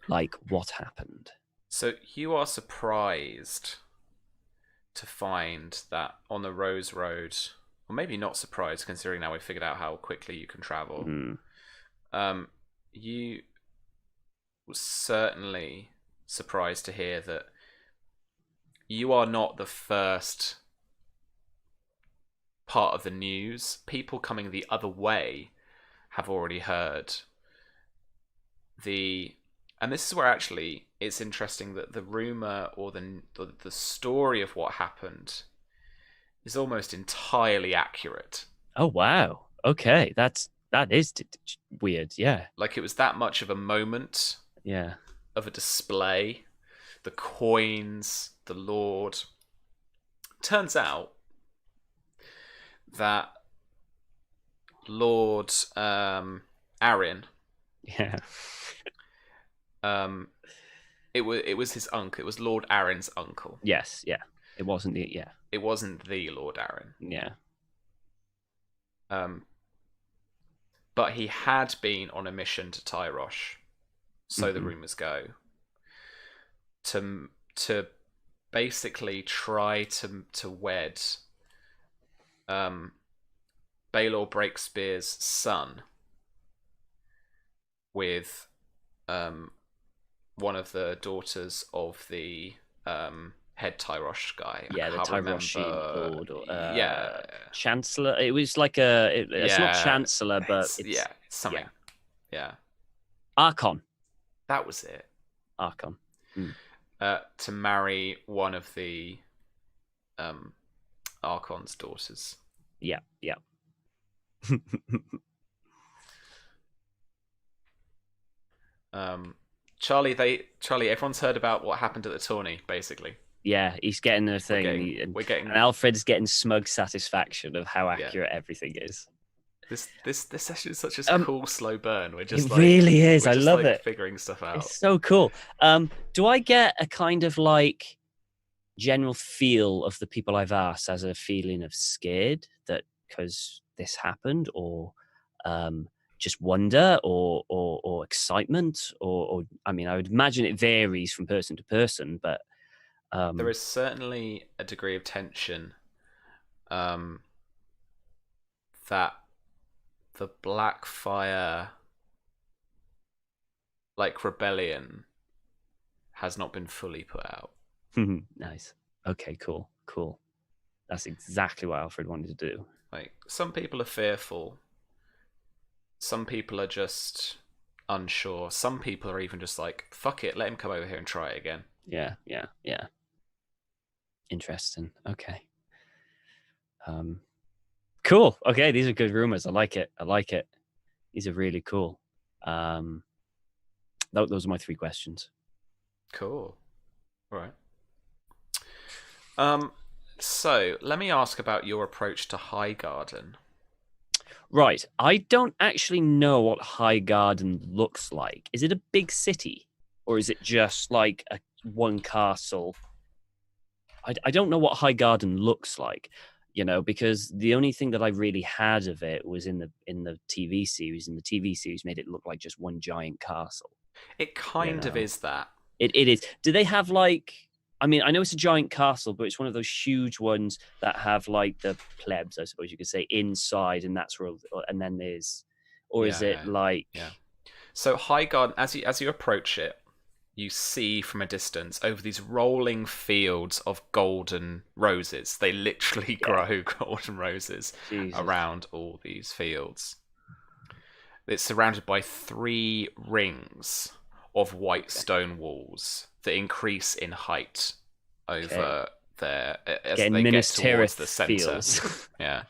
What happened? So you are surprised to find that on the Rose Road, or maybe not surprised considering now we've figured out how quickly you can travel. You were certainly surprised to hear that you are not the first part of the news. People coming the other way have already heard and this is where actually it's interesting that the rumor or the story of what happened is almost entirely accurate. Oh wow. Okay, that is weird. Yeah. Like it was that much of a moment Yeah. of a display. The coins, the Lord. Turns out that Lord Arryn, Yeah. um, it was his uncle. It was Lord Arryn's uncle. Yes. Yeah. It wasn't the. Yeah. It wasn't the Lord Arryn. Yeah. Um, but he had been on a mission to Tyrosh, so the rumors go, to basically try to wed um, Baelor Breakspear's son with one of the daughters of the head Tyrosh guy. Yeah, I the can't Tyroshian remember. Lord or Yeah, Chancellor. It was like it's not yeah, Chancellor, but yeah, it's something. yeah. Yeah, Archon. that was it. Archon. Mm. To marry one of the Archon's daughters. Yeah, yeah. Charlie, everyone's heard about what happened at the tourney, basically. Yeah, he's getting the thing, We're getting, and Alfred's getting smug satisfaction of how yeah. accurate everything is. This session is such a cool slow burn. We're just it really is. we're I just love like it. figuring stuff out. It's so cool. Do I get a kind of like general feel of the people I've asked as a feeling of scared that because this happened, or just wonder, or excitement, or I mean, I would imagine it varies from person to person, but there is certainly a degree of tension that the Blackfyre like rebellion has not been fully put out. Nice. Okay, cool. That's exactly what Alfred wanted to do. Like, some people are fearful. Some people are just unsure. Some people are even just like, fuck it, let him come over here and try it again. Yeah. Interesting. Okay. Cool. Okay, these are good rumors. I like it. These are really cool. Those are my 3 questions. Cool. All right. So let me ask about your approach to Highgarden. Right. I don't actually know what Highgarden looks like. Is it a big city, or is it just like one castle? I don't know what Highgarden looks like, because the only thing that I really had of it was in the TV series, and the TV series made it look like just one giant castle. It kind of is that. It is. Do they have like? I mean, I know it's a giant castle, but it's one of those huge ones that have like the plebs, I suppose you could say, inside, and that's where. And then there's, or is it like? Yeah. So Highgarden, as you approach it, you see from a distance over these rolling fields of golden roses. They literally grow golden roses around all these fields. It's surrounded by 3 rings of white stone walls that increase in height over there as they get towards the center. Yeah.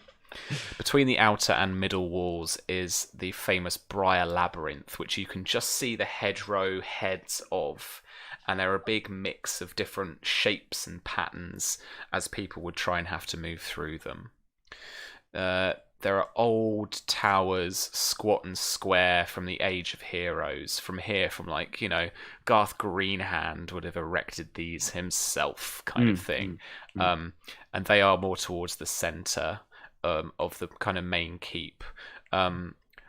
Between the outer and middle walls is the famous Briar Labyrinth, which you can just see the hedgerow heads of, and they're a big mix of different shapes and patterns as people would try and have to move through them. There are old towers, squat and square, from the Age of Heroes. From like, Garth Greenhand would have erected these himself, kind of thing. And they are more towards the center of the kind of main keep.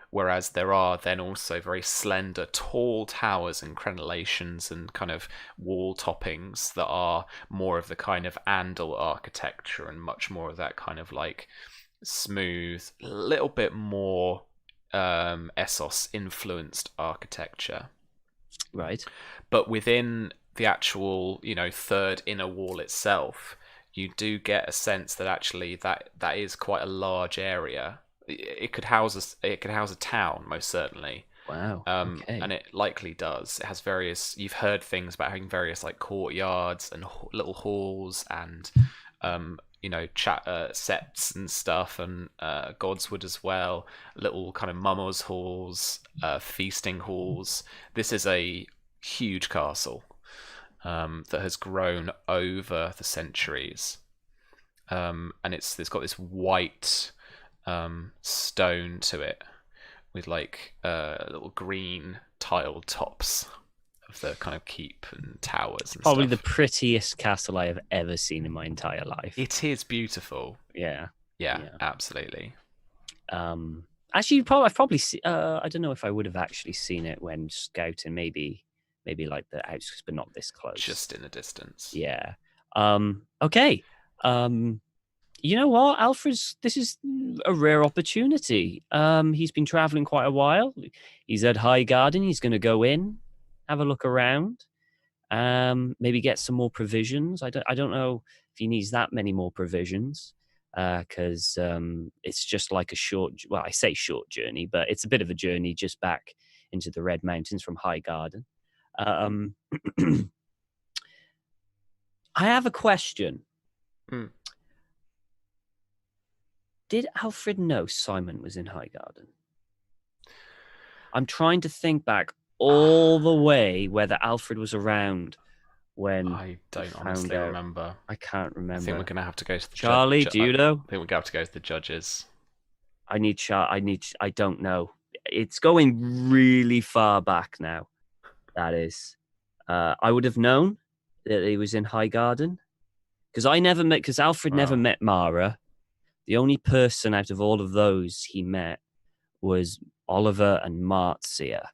Whereas there are then also very slender, tall towers and crenellations and kind of wall toppings that are more of the kind of Andal architecture and much more of that kind of like smooth, little bit more Essos influenced architecture. Right. But within the actual, third inner wall itself, you do get a sense that actually that is quite a large area. It could house a town, most certainly. Wow. Okay. And it likely does. It has various. You've heard things about having various like courtyards and little halls and septs and stuff, and godswood as well. Little kind of mummers halls, feasting halls. This is a huge castle that has grown over the centuries, and it's got this white stone to it with like little green tiled tops of the kind of keep and towers and Probably stuff. the prettiest castle I have ever seen in my entire life. It is beautiful. Yeah, Absolutely. Actually, I've probably seen. I don't know if I would have actually seen it when scouting. Maybe like the outskirts, but not this close. Just in the distance. Yeah. Okay. You know what, this is a rare opportunity. He's been traveling quite a while. He's at Highgarden. He's going to go in, have a look around, maybe get some more provisions. I don't know if he needs that many more provisions, because it's just like I say short journey, but it's a bit of a journey just back into the Red Mountains from Highgarden. I have a question. Did Alfred know Simon was in Highgarden? I'm trying to think back all the way whether Alfred was around when I don't honestly remember. I can't remember. I think we're going to have to go to the Charlie, do you know? I think we're going to have to go to the judges. I don't know. It's going really far back now. That is. I would have known that he was in Highgarden because Alfred never met Mara. The only person out of all of those he met was Oliver and Marcia.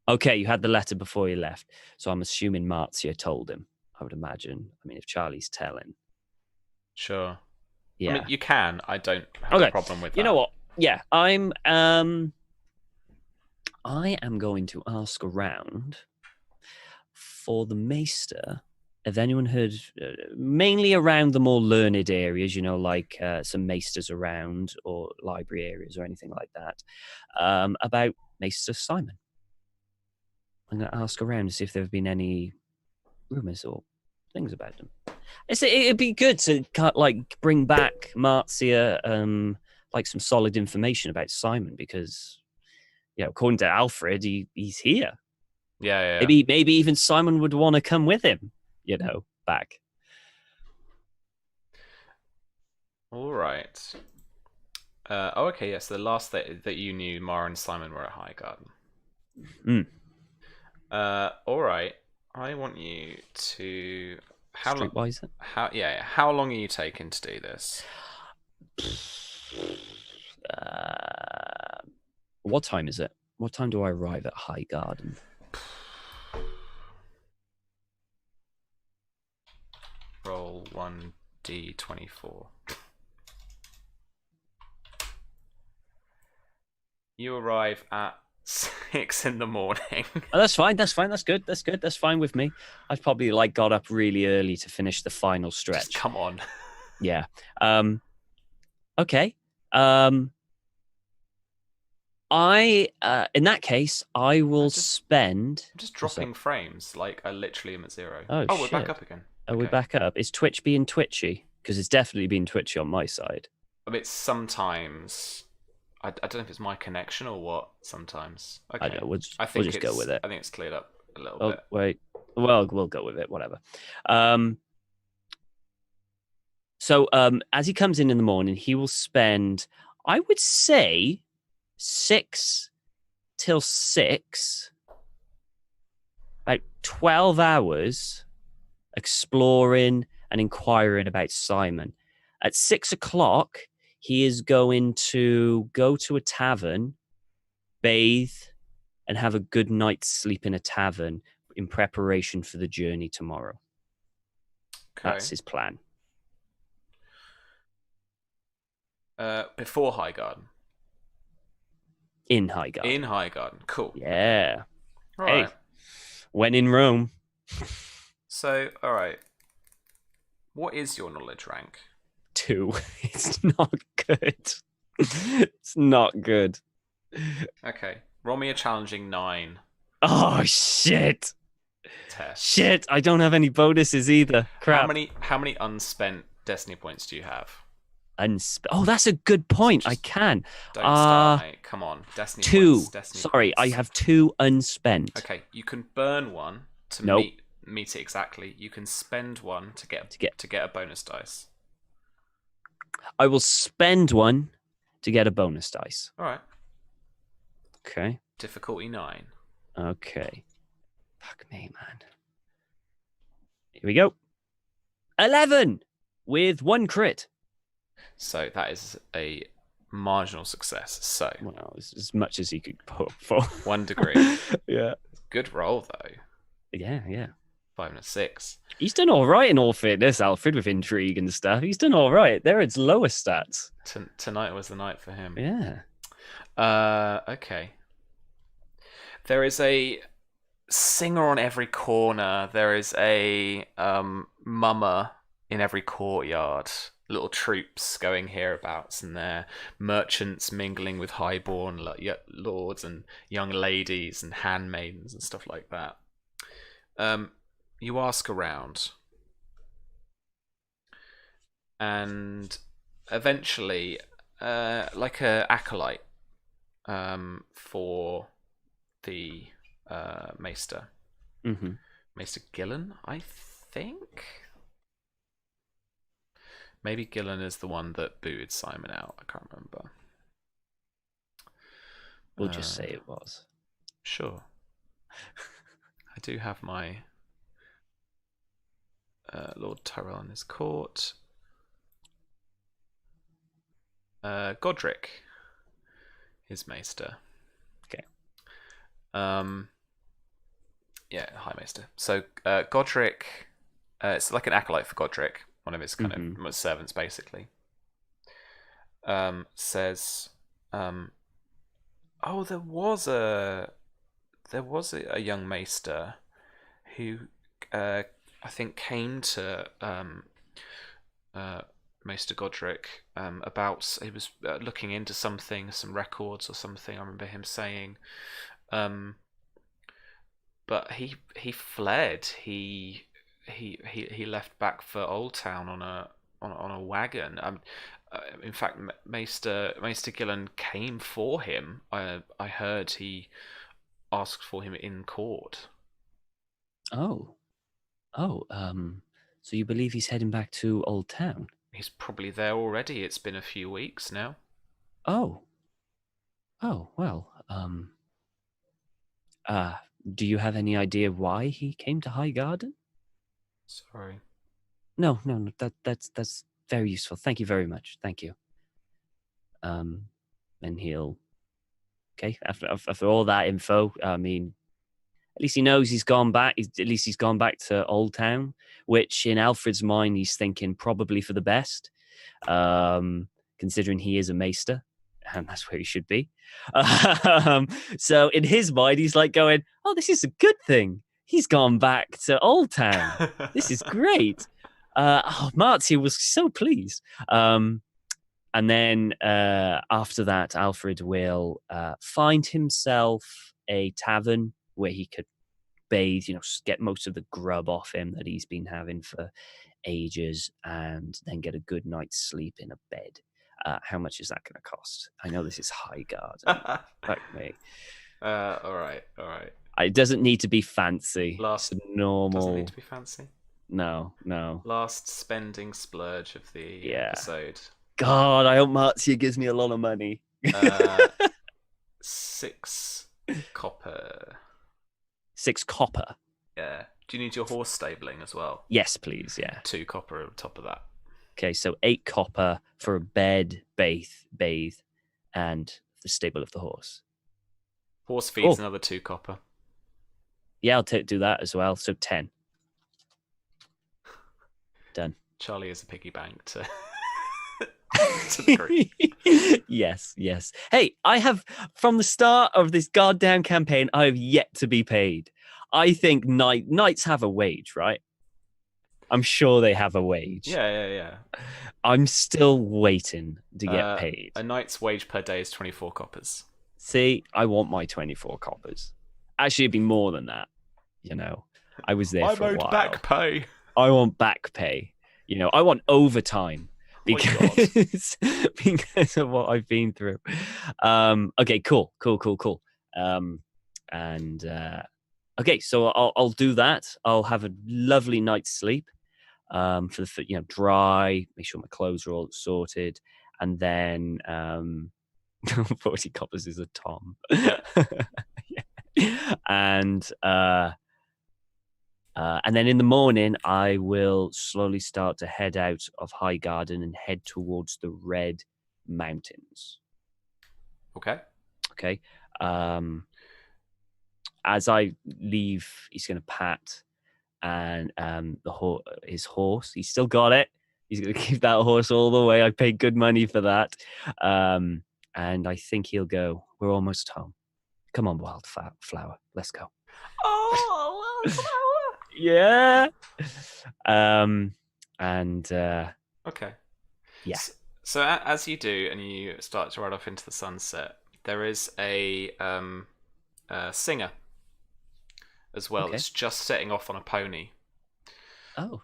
Okay, you had the letter before you left, so I'm assuming Marcia told him, I would imagine. I mean, if Charlie's telling. Sure. Yeah. I mean, you can. I don't have a problem with that. You know what? Yeah, I am going to ask around for the Maester. Have anyone heard, mainly around the more learned areas, like some maesters around or library areas or anything like that, about Maester Simon? I'm going to ask around to see if there have been any rumours or things about them. It'd be good to bring back Marcia, some solid information about Simon because, according to Alfred, he's here. Yeah. Maybe even Simon would want to come with him. Back. All right. Okay, yes. The last that you knew, Mara and Simon were at Highgarden. All right. I want you to... Streetwise? How long are you taking to do this? What time is it? What time do I arrive at Highgarden? Roll 1d24. You arrive at 6 in the morning. Oh, that's fine. That's good. That's fine with me. I've probably got up really early to finish the final stretch. Just come on. Yeah. Okay. In that case, I will spend... I'm just dropping frames. I literally am at 0. Oh, we're back up again. Oh, we're back up. Is Twitch being twitchy? Because it's definitely been twitchy on my side. I mean, sometimes... I don't know if it's my connection or what, sometimes. Okay. I don't know. We'll just go with it. I think it's cleared up a little bit. Wait. Well, we'll go with it, whatever. So as he comes in the morning, he will spend, I would say, 6 till 6, about 12 hours exploring and inquiring about Simon. At 6 o'clock, he is going to go to a tavern, bathe, and have a good night's sleep in a tavern in preparation for the journey tomorrow. Okay. That's his plan. Before Highgarden? In Highgarden. In Highgarden, cool. Yeah. All right. Hey, when in Rome. So, all right. What is your knowledge rank? 2. It's not good. It's not good. Okay. Roll me a challenging 9. Oh, shit. test. Shit, I don't have any bonuses either. Crap. How many unspent destiny points do you have? Oh, that's a good point. Just I can. Don't start, mate. Come on, destiny points. Two. Destiny Sorry, points. I have 2 unspent. Okay, you can burn one to Nope. meet it exactly. You can spend one to get a bonus dice. I will spend one to get a bonus dice. All right. Okay. Difficulty 9. Okay. Fuck me, man. Here we go. 11 with 1 crit. So that is a marginal success. So well, as much as he could put for 1 degree. Yeah. Good roll though. Yeah. 5 and a 6. He's done all right in all fairness, Alfred, with intrigue and stuff. He's done all right. They're its lowest stats. Tonight was the night for him. Yeah. Okay. There is a singer on every corner. There is a mummer in every courtyard. Little troops going hereabouts and there. Merchants mingling with highborn lords and young ladies and handmaidens and stuff like that. You ask around. And eventually, like a acolyte for the Maester. Mm-hmm. Maester Gillen, I think. Maybe Gillen is the one that booted Simon out. I can't remember. We'll just say it was. Sure. I do have my Lord Tyrell in his court. Godric, his Maester. Okay. Yeah, High Maester. So Godric, it's like an acolyte for Godric, one of his kind of servants, basically. Says, oh, there was a young Maester who I think came to Maester Godric about, he was looking into something, some records or something. I remember him saying, but he fled. He left back for Old Town on a wagon. In fact, Maester Gillen came for him. I heard he asked for him in court. So you believe he's heading back to Old Town? He's probably there already. It's been a few weeks now. Oh, well, do you have any idea why he came to Highgarden? Sorry. No, that's very useful. Thank you very much. Thank you. And he'll, okay, after all that info, I mean, at least he knows he's gone back. At least he's gone back to Old Town, which in Alfred's mind, he's thinking probably for the best, considering he is a maester, and that's where he should be. So in his mind, he's like going, oh, this is a good thing. He's gone back to Old Town. This is great. Marty was so pleased. And then after that, Alfred will find himself a tavern where he could bathe, get most of the grub off him that he's been having for ages, and then get a good night's sleep in a bed. How much is that going to cost? I know this is Highgarden. Fuck me. All right. It doesn't need to be fancy. It's normal. Doesn't need to be fancy. No. Last spending splurge of the episode. God, I hope Marzia gives me a lot of money. 6 copper. 6 copper. Yeah. Do you need your horse stabling as well? Yes, please. Yeah. 2 copper on top of that. Okay, so 8 copper for a bed, bathe, and the stable of the horse. Horse feeds another 2 copper. Yeah, I'll do that as well. So 10. Done. Charlie is a piggy bank to the group. Yes. Hey, I have, from the start of this goddamn campaign, I have yet to be paid. I think knights have a wage, right? I'm sure they have a wage. Yeah. I'm still waiting to get paid. A knight's wage per day is 24 coppers. See, I want my 24 coppers. Actually, it'd be more than that, I was there I'm for a owed while. back pay. I want back pay. I want overtime Oh my God. because of what I've been through. Okay, cool. And okay, so I'll do that. I'll have a lovely night's sleep. For the dry, make sure my clothes are all sorted, and then 40 coppers is a tom. Yeah. Yeah. And then in the morning, I will slowly start to head out of Highgarden and head towards the Red Mountains. Okay. Okay. As I leave, he's going to pat and his horse. He's still got it. He's going to keep that horse all the way. I paid good money for that. And I think he'll go, we're almost home. Come on, Wildflower. Let's go. Oh, Wildflower. Yeah. Okay. Yeah. So as you do, and you start to ride off into the sunset, there is a singer as well. Okay. It's just setting off on a pony. Oh.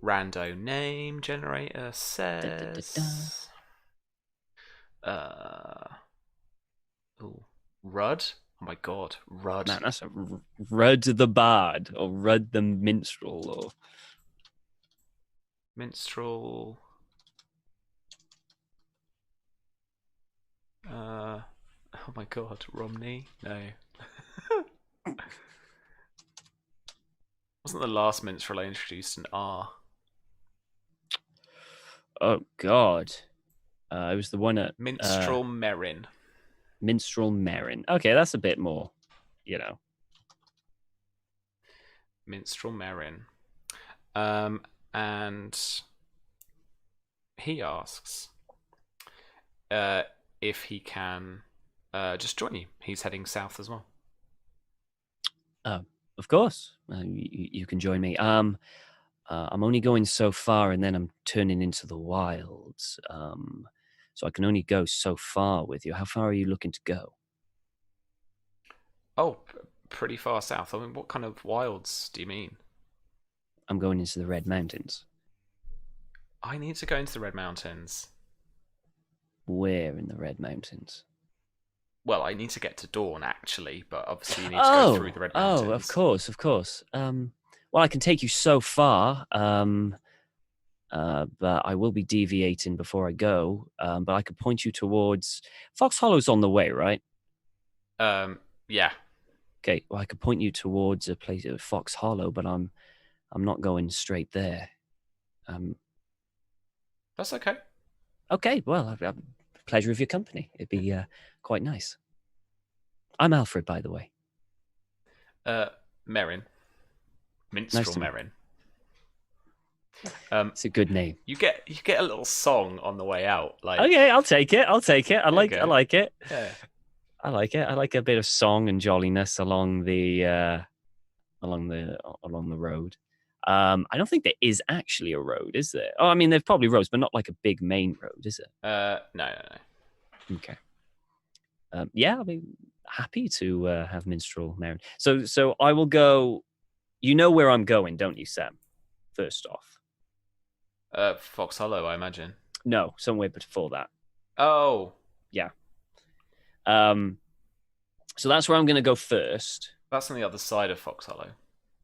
Rando name generator says. Rudd. Oh my God, Rudd. Man, that's a Rudd the Bard or Rudd the Minstrel or Minstrel. Oh my God, Romney. No. Wasn't the last minstrel I introduced an R? Oh God. It was the one at Minstrel Merrin. Minstrel Merrin. Okay, that's a bit more, Minstrel Merrin. And he asks if he can just join you. He's heading south as well. Of course, you can join me. I'm only going so far, and then I'm turning into the wilds. So I can only go so far with you. How far are you looking to go? Oh, pretty far south. I mean, what kind of wilds do you mean? I'm going into the Red Mountains. I need to go into the Red Mountains. Where in the Red Mountains? Well, I need to get to Dawn, actually, but obviously you need to go through the Red Mountains. Oh, of course. Well, I can take you so far, but I will be deviating before I go. But I could point you towards Fox Hollow's on the way, right? Yeah. Okay. Well, I could point you towards a place at Fox Hollow, but I'm not going straight there. That's okay. Okay. Well, I've pleasure of your company. It'd be quite nice. I'm Alfred, by the way. Merrin. Minstrel Merrin. It's a good name. You get a little song on the way out. Like, okay, I'll take it. I like it. Yeah. I like it. I like a bit of song and jolliness along the road. I don't think there is actually a road, is there? Oh, I mean, there's probably roads, but not like a big main road, is it? No. Okay. Yeah, I'll be happy to have Minstrel Merrin. So I will go. You know where I'm going, don't you, Sam? First off. Fox Hollow, I imagine. No, somewhere before that. Oh. Yeah. So that's where I'm going to go first. That's on the other side of Fox Hollow.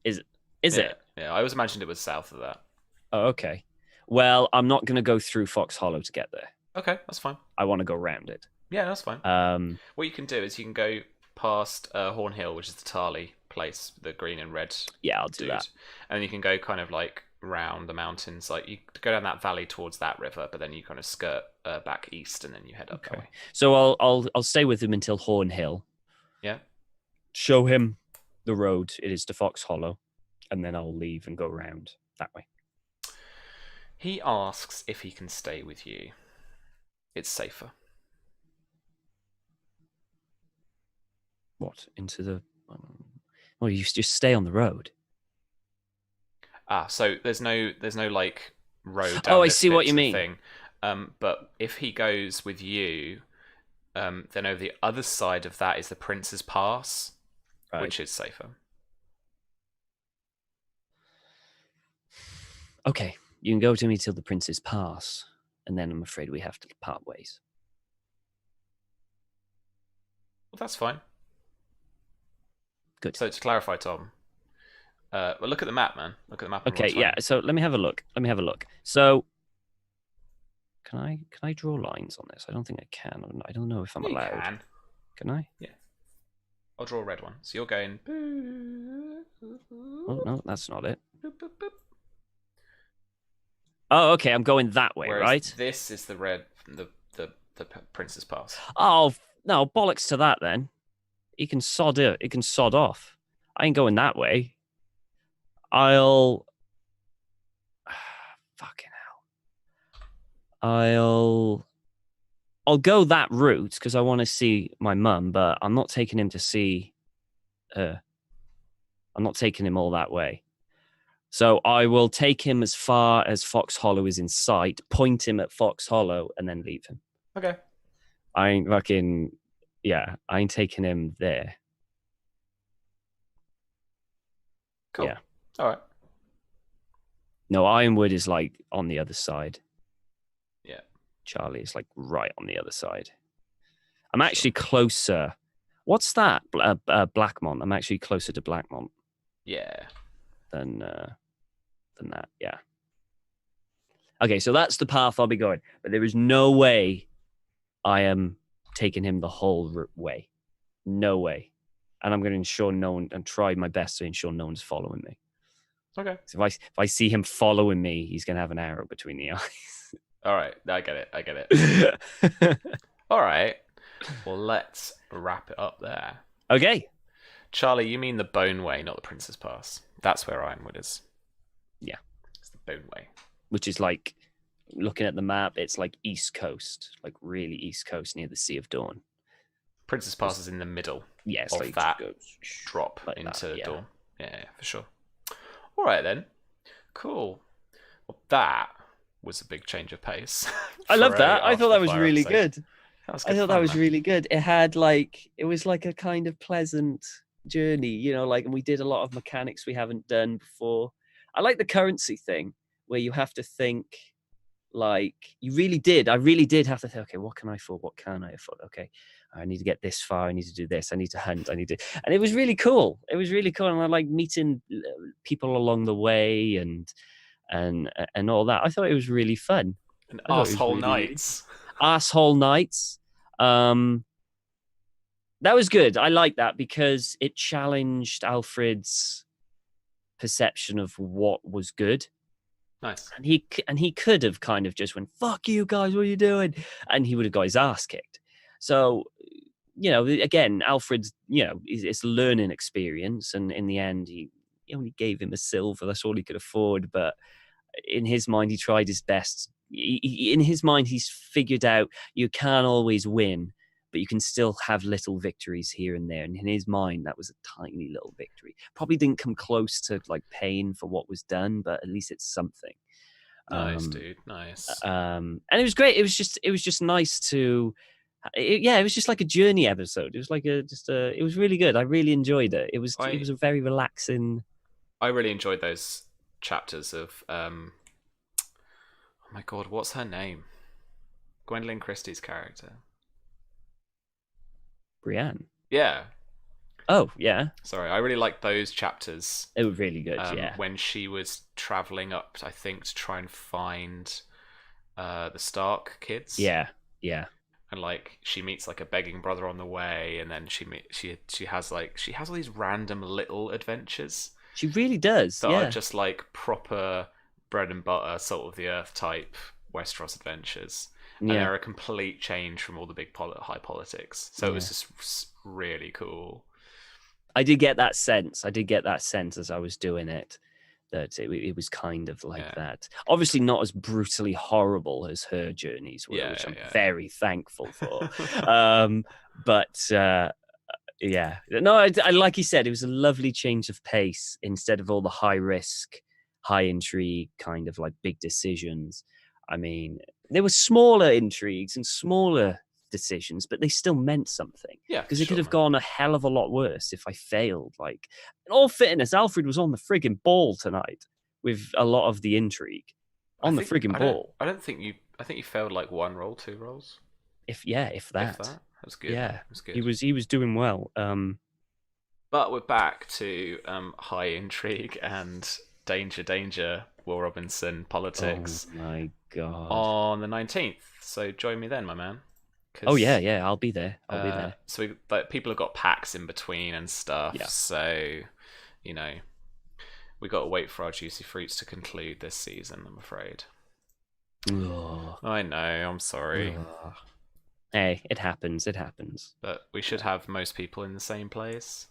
Is it? Yeah, I always imagined it was south of that. Oh, okay. Well, I'm not going to go through Fox Hollow to get there. Okay, that's fine. I want to go round it. Yeah, that's fine. What you can do is you can go past Horn Hill, which is the Tarly place, the green and red. Yeah, I'll do that. And then you can go kind of like round the mountains, like you go down that valley towards that river, but then you kind of skirt back east, and then you head up that way. So I'll stay with him until Horn Hill. Yeah. Show him the road. It is to Fox Hollow, and then I'll leave and go round that way. He asks if he can stay with you. It's safer. What? Into the... Well, you just stay on the road. So there's no like road down I see what you mean. Thing. But if he goes with you, then over the other side of that is the Prince's Pass, which is safer. Okay, you can go to me till the princes pass, and then I'm afraid we have to part ways. Well, that's fine. Good. So to clarify, Tom, well, look at the map, man. Look at the map. Okay, yeah. So let me have a look. So can I draw lines on this? I don't think I can. I don't know if I'm allowed. You can. Can I? Yeah. I'll draw a red one. So you're going. Oh no, that's not it. Oh, okay. I'm going that way, Whereas right? this is the red, the Prince's Pass. Oh no, bollocks to that then. He can sod it. He can sod off. I ain't going that way. I'll fucking hell. I'll go that route because I want to see my mum, but I'm not taking him to see her. I'm not taking him all that way. So I will take him as far as Fox Hollow is in sight, point him at Fox Hollow, and then leave him. Okay. I ain't taking him there. Cool. Yeah. All right. No, Ironwood is like on the other side. Yeah. Charlie is like right on the other side. I'm actually closer. What's that? Blackmont. I'm actually closer to Blackmont. Yeah. Than that. Yeah. Okay, so that's the path I'll be going. But there is no way I am taking him the whole way. No way. And I'm going to ensure no one, and try my best to ensure no one's following me. Okay. So if I see him following me, he's going to have an arrow between the eyes. All right. I get it. All right. Well, let's wrap it up there. Okay. Charlie, you mean the Bone Way, not the Prince's Pass. That's where Ironwood is. Yeah. It's the Bone Way. Which is like, looking at the map, it's like East Coast, like really East Coast near the Sea of Dawn. Prince's Pass is in the middle of like that drop like into that, yeah. Dawn. Yeah, for sure. All right, then. Cool. Well, that was a big change of pace. I love that. I thought that was really good. That was I thought that was really good. It was like a kind of pleasant journey, you know, like, and we did a lot of mechanics we haven't done before. I like the currency thing where you have to think, like, I really did have to think, okay, what can I afford? What can I afford? Okay, I need to get this far. I need to do this. I need to hunt. And it was really cool. It was really cool. And I like meeting people along the way and all that. I thought it was really fun. And asshole nights. Asshole nights. That was good. I like that because it challenged Alfred's perception of what was good. Nice. And he could have kind of just went, "Fuck you guys, what are you doing?" And he would have got his ass kicked. So, you know, again, Alfred's, you know, it's a learning experience, and in the end, he only gave him a silver. That's all he could afford. But in his mind, he tried his best. In his mind, he's figured out you can't always win, but you can still have little victories here and there. And in his mind, that was a tiny little victory. Probably didn't come close to like paying for what was done, but at least it's something. Nice, dude. Nice. And it was great. It was just nice to, it was just like a journey episode. It was like it was really good. I really enjoyed it. It was a very relaxing. I really enjoyed those chapters of, oh my God, what's her name? Gwendolyn Christie's character. Brienne. Yeah. Oh, yeah. Sorry, I really liked those chapters. It was really good, yeah. When she was travelling up, I think, to try and find the Stark kids. Yeah, yeah. And like she meets like a begging brother on the way, and then she has all these random little adventures. She really does. That are just like proper bread and butter, salt of the earth type Westeros adventures. And they're a complete change from all the big high politics. So it was just really cool. I did get that sense. As I was doing it, that it was kind of like that. Obviously not as brutally horrible as her journeys were, which I'm very thankful for. No, I like you said, it was a lovely change of pace instead of all the high risk, high intrigue kind of like big decisions. I mean, there were smaller intrigues and smaller decisions, but they still meant something. Yeah, because it could have gone a hell of a lot worse if I failed. Like, in all fairness, Alfred was on the frigging ball tonight. with a lot of the intrigue on the frigging ball. I don't think you. I think you failed like one roll, two rolls. If If that. that. That's good. Yeah, That's good. he was doing well. But we're back to high intrigue and danger, Will Robinson politics. Oh my god! On the 19th. So join me then, my man. Oh yeah, I'll be there. I'll be there. So people have got packs in between and stuff. Yeah. So, you know, we got to wait for our juicy fruits to conclude this season. I'm afraid. Ugh. I know. I'm sorry. Ugh. Hey, it happens. It happens. But we should have most people in the same place,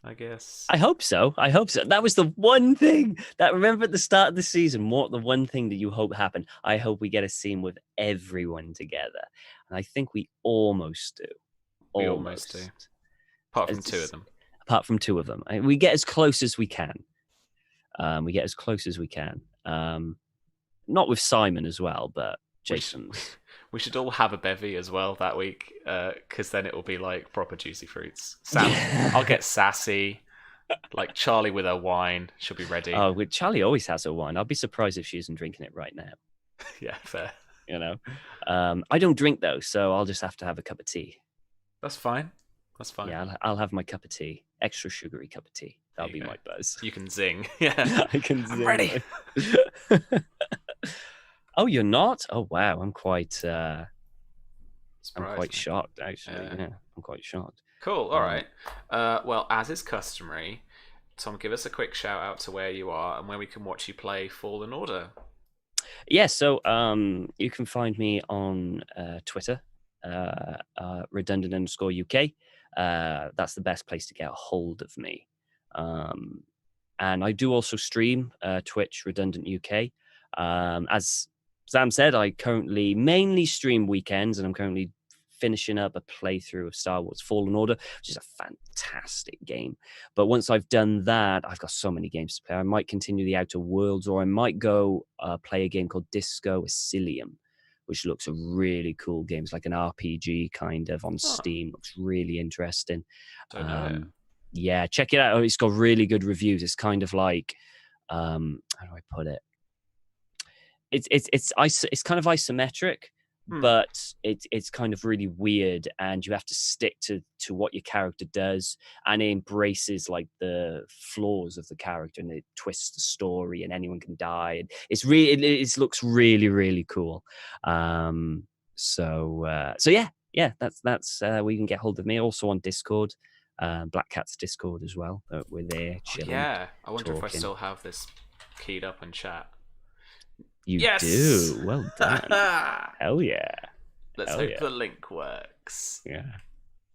I guess. I hope so. I hope so. That was the one thing that, remember at the start of the season, what the one thing that you hope happened. I hope we get a scene with everyone together. And I think we almost do. We almost do. Apart from two of them. Apart from two of them. We get as close as we can. Not with Simon as well, but Jason's. We should all have a bevy as well that week, because then it will be like proper juicy fruits. I'll get sassy, like Charlie with her wine. She'll be ready. Oh, Charlie always has her wine. I'll be surprised if she isn't drinking it right now. Yeah, fair. You know, I don't drink though, so I'll just have to have a cup of tea. That's fine. That's fine. Yeah, I'll have my cup of tea, extra sugary cup of tea. That'll be my buzz. You can zing. Yeah, I can zing. I'm ready. Oh, you're not? Oh, wow. I'm quite shocked, actually. Yeah, I'm quite shocked. Cool. All right. Well, as is customary, Tom, give us a quick shout out to where you are and where we can watch you play Fallen Order. Yeah, so you can find me on Twitter, redundant_UK. That's the best place to get a hold of me. And I do also stream Twitch Redundant UK. As Sam said, I currently mainly stream weekends, and I'm currently finishing up a playthrough of Star Wars Fallen Order, which is a fantastic game. But once I've done that, I've got so many games to play. I might continue the Outer Worlds, or I might go play a game called Disco Elysium, which looks a really cool game. It's like an RPG kind of on Steam. Looks really interesting. Yeah, check it out. It's got really good reviews. It's kind of like, how do I put it? It's kind of isometric, but it's kind of really weird, and you have to stick to what your character does, and it embraces like the flaws of the character, and it twists the story, and anyone can die. And it looks really, really cool. So yeah, that's where you can get hold of me. Also on Discord, Black Cat's Discord as well. We're there chilling. Yeah, I wonder if I still have this keyed up in chat. You do. Well done. Hell yeah. Let's hope the link works. Yeah.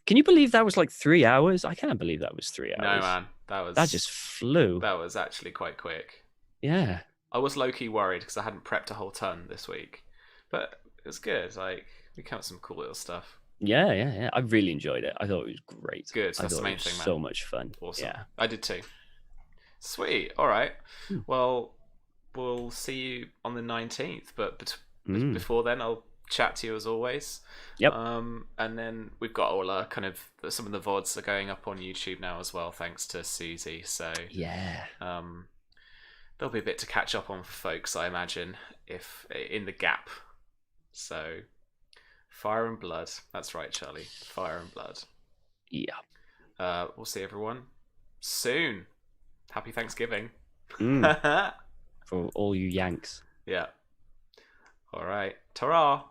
Can you believe that was like 3 hours? I can't believe that was 3 hours. No, man. That just flew. That was actually quite quick. Yeah. I was low-key worried because I hadn't prepped a whole ton this week. But it was good. Like, we came up with some cool little stuff. Yeah. I really enjoyed it. I thought it was great. Good. That's the main thing, man. So much fun. Awesome. Yeah. I did too. Sweet. All right. Well, we'll see you on the 19th. But before then, I'll chat to you as always. Yep. And then we've got all our kind of some of the VODs are going up on YouTube now as well, thanks to Susie. So yeah. There'll be a bit to catch up on for folks, I imagine, if in the gap. So Fire and Blood. That's right, Charlie. Fire and Blood. Yeah. We'll see everyone soon. Happy Thanksgiving. For all you Yanks. Yeah. All right. Ta-ra.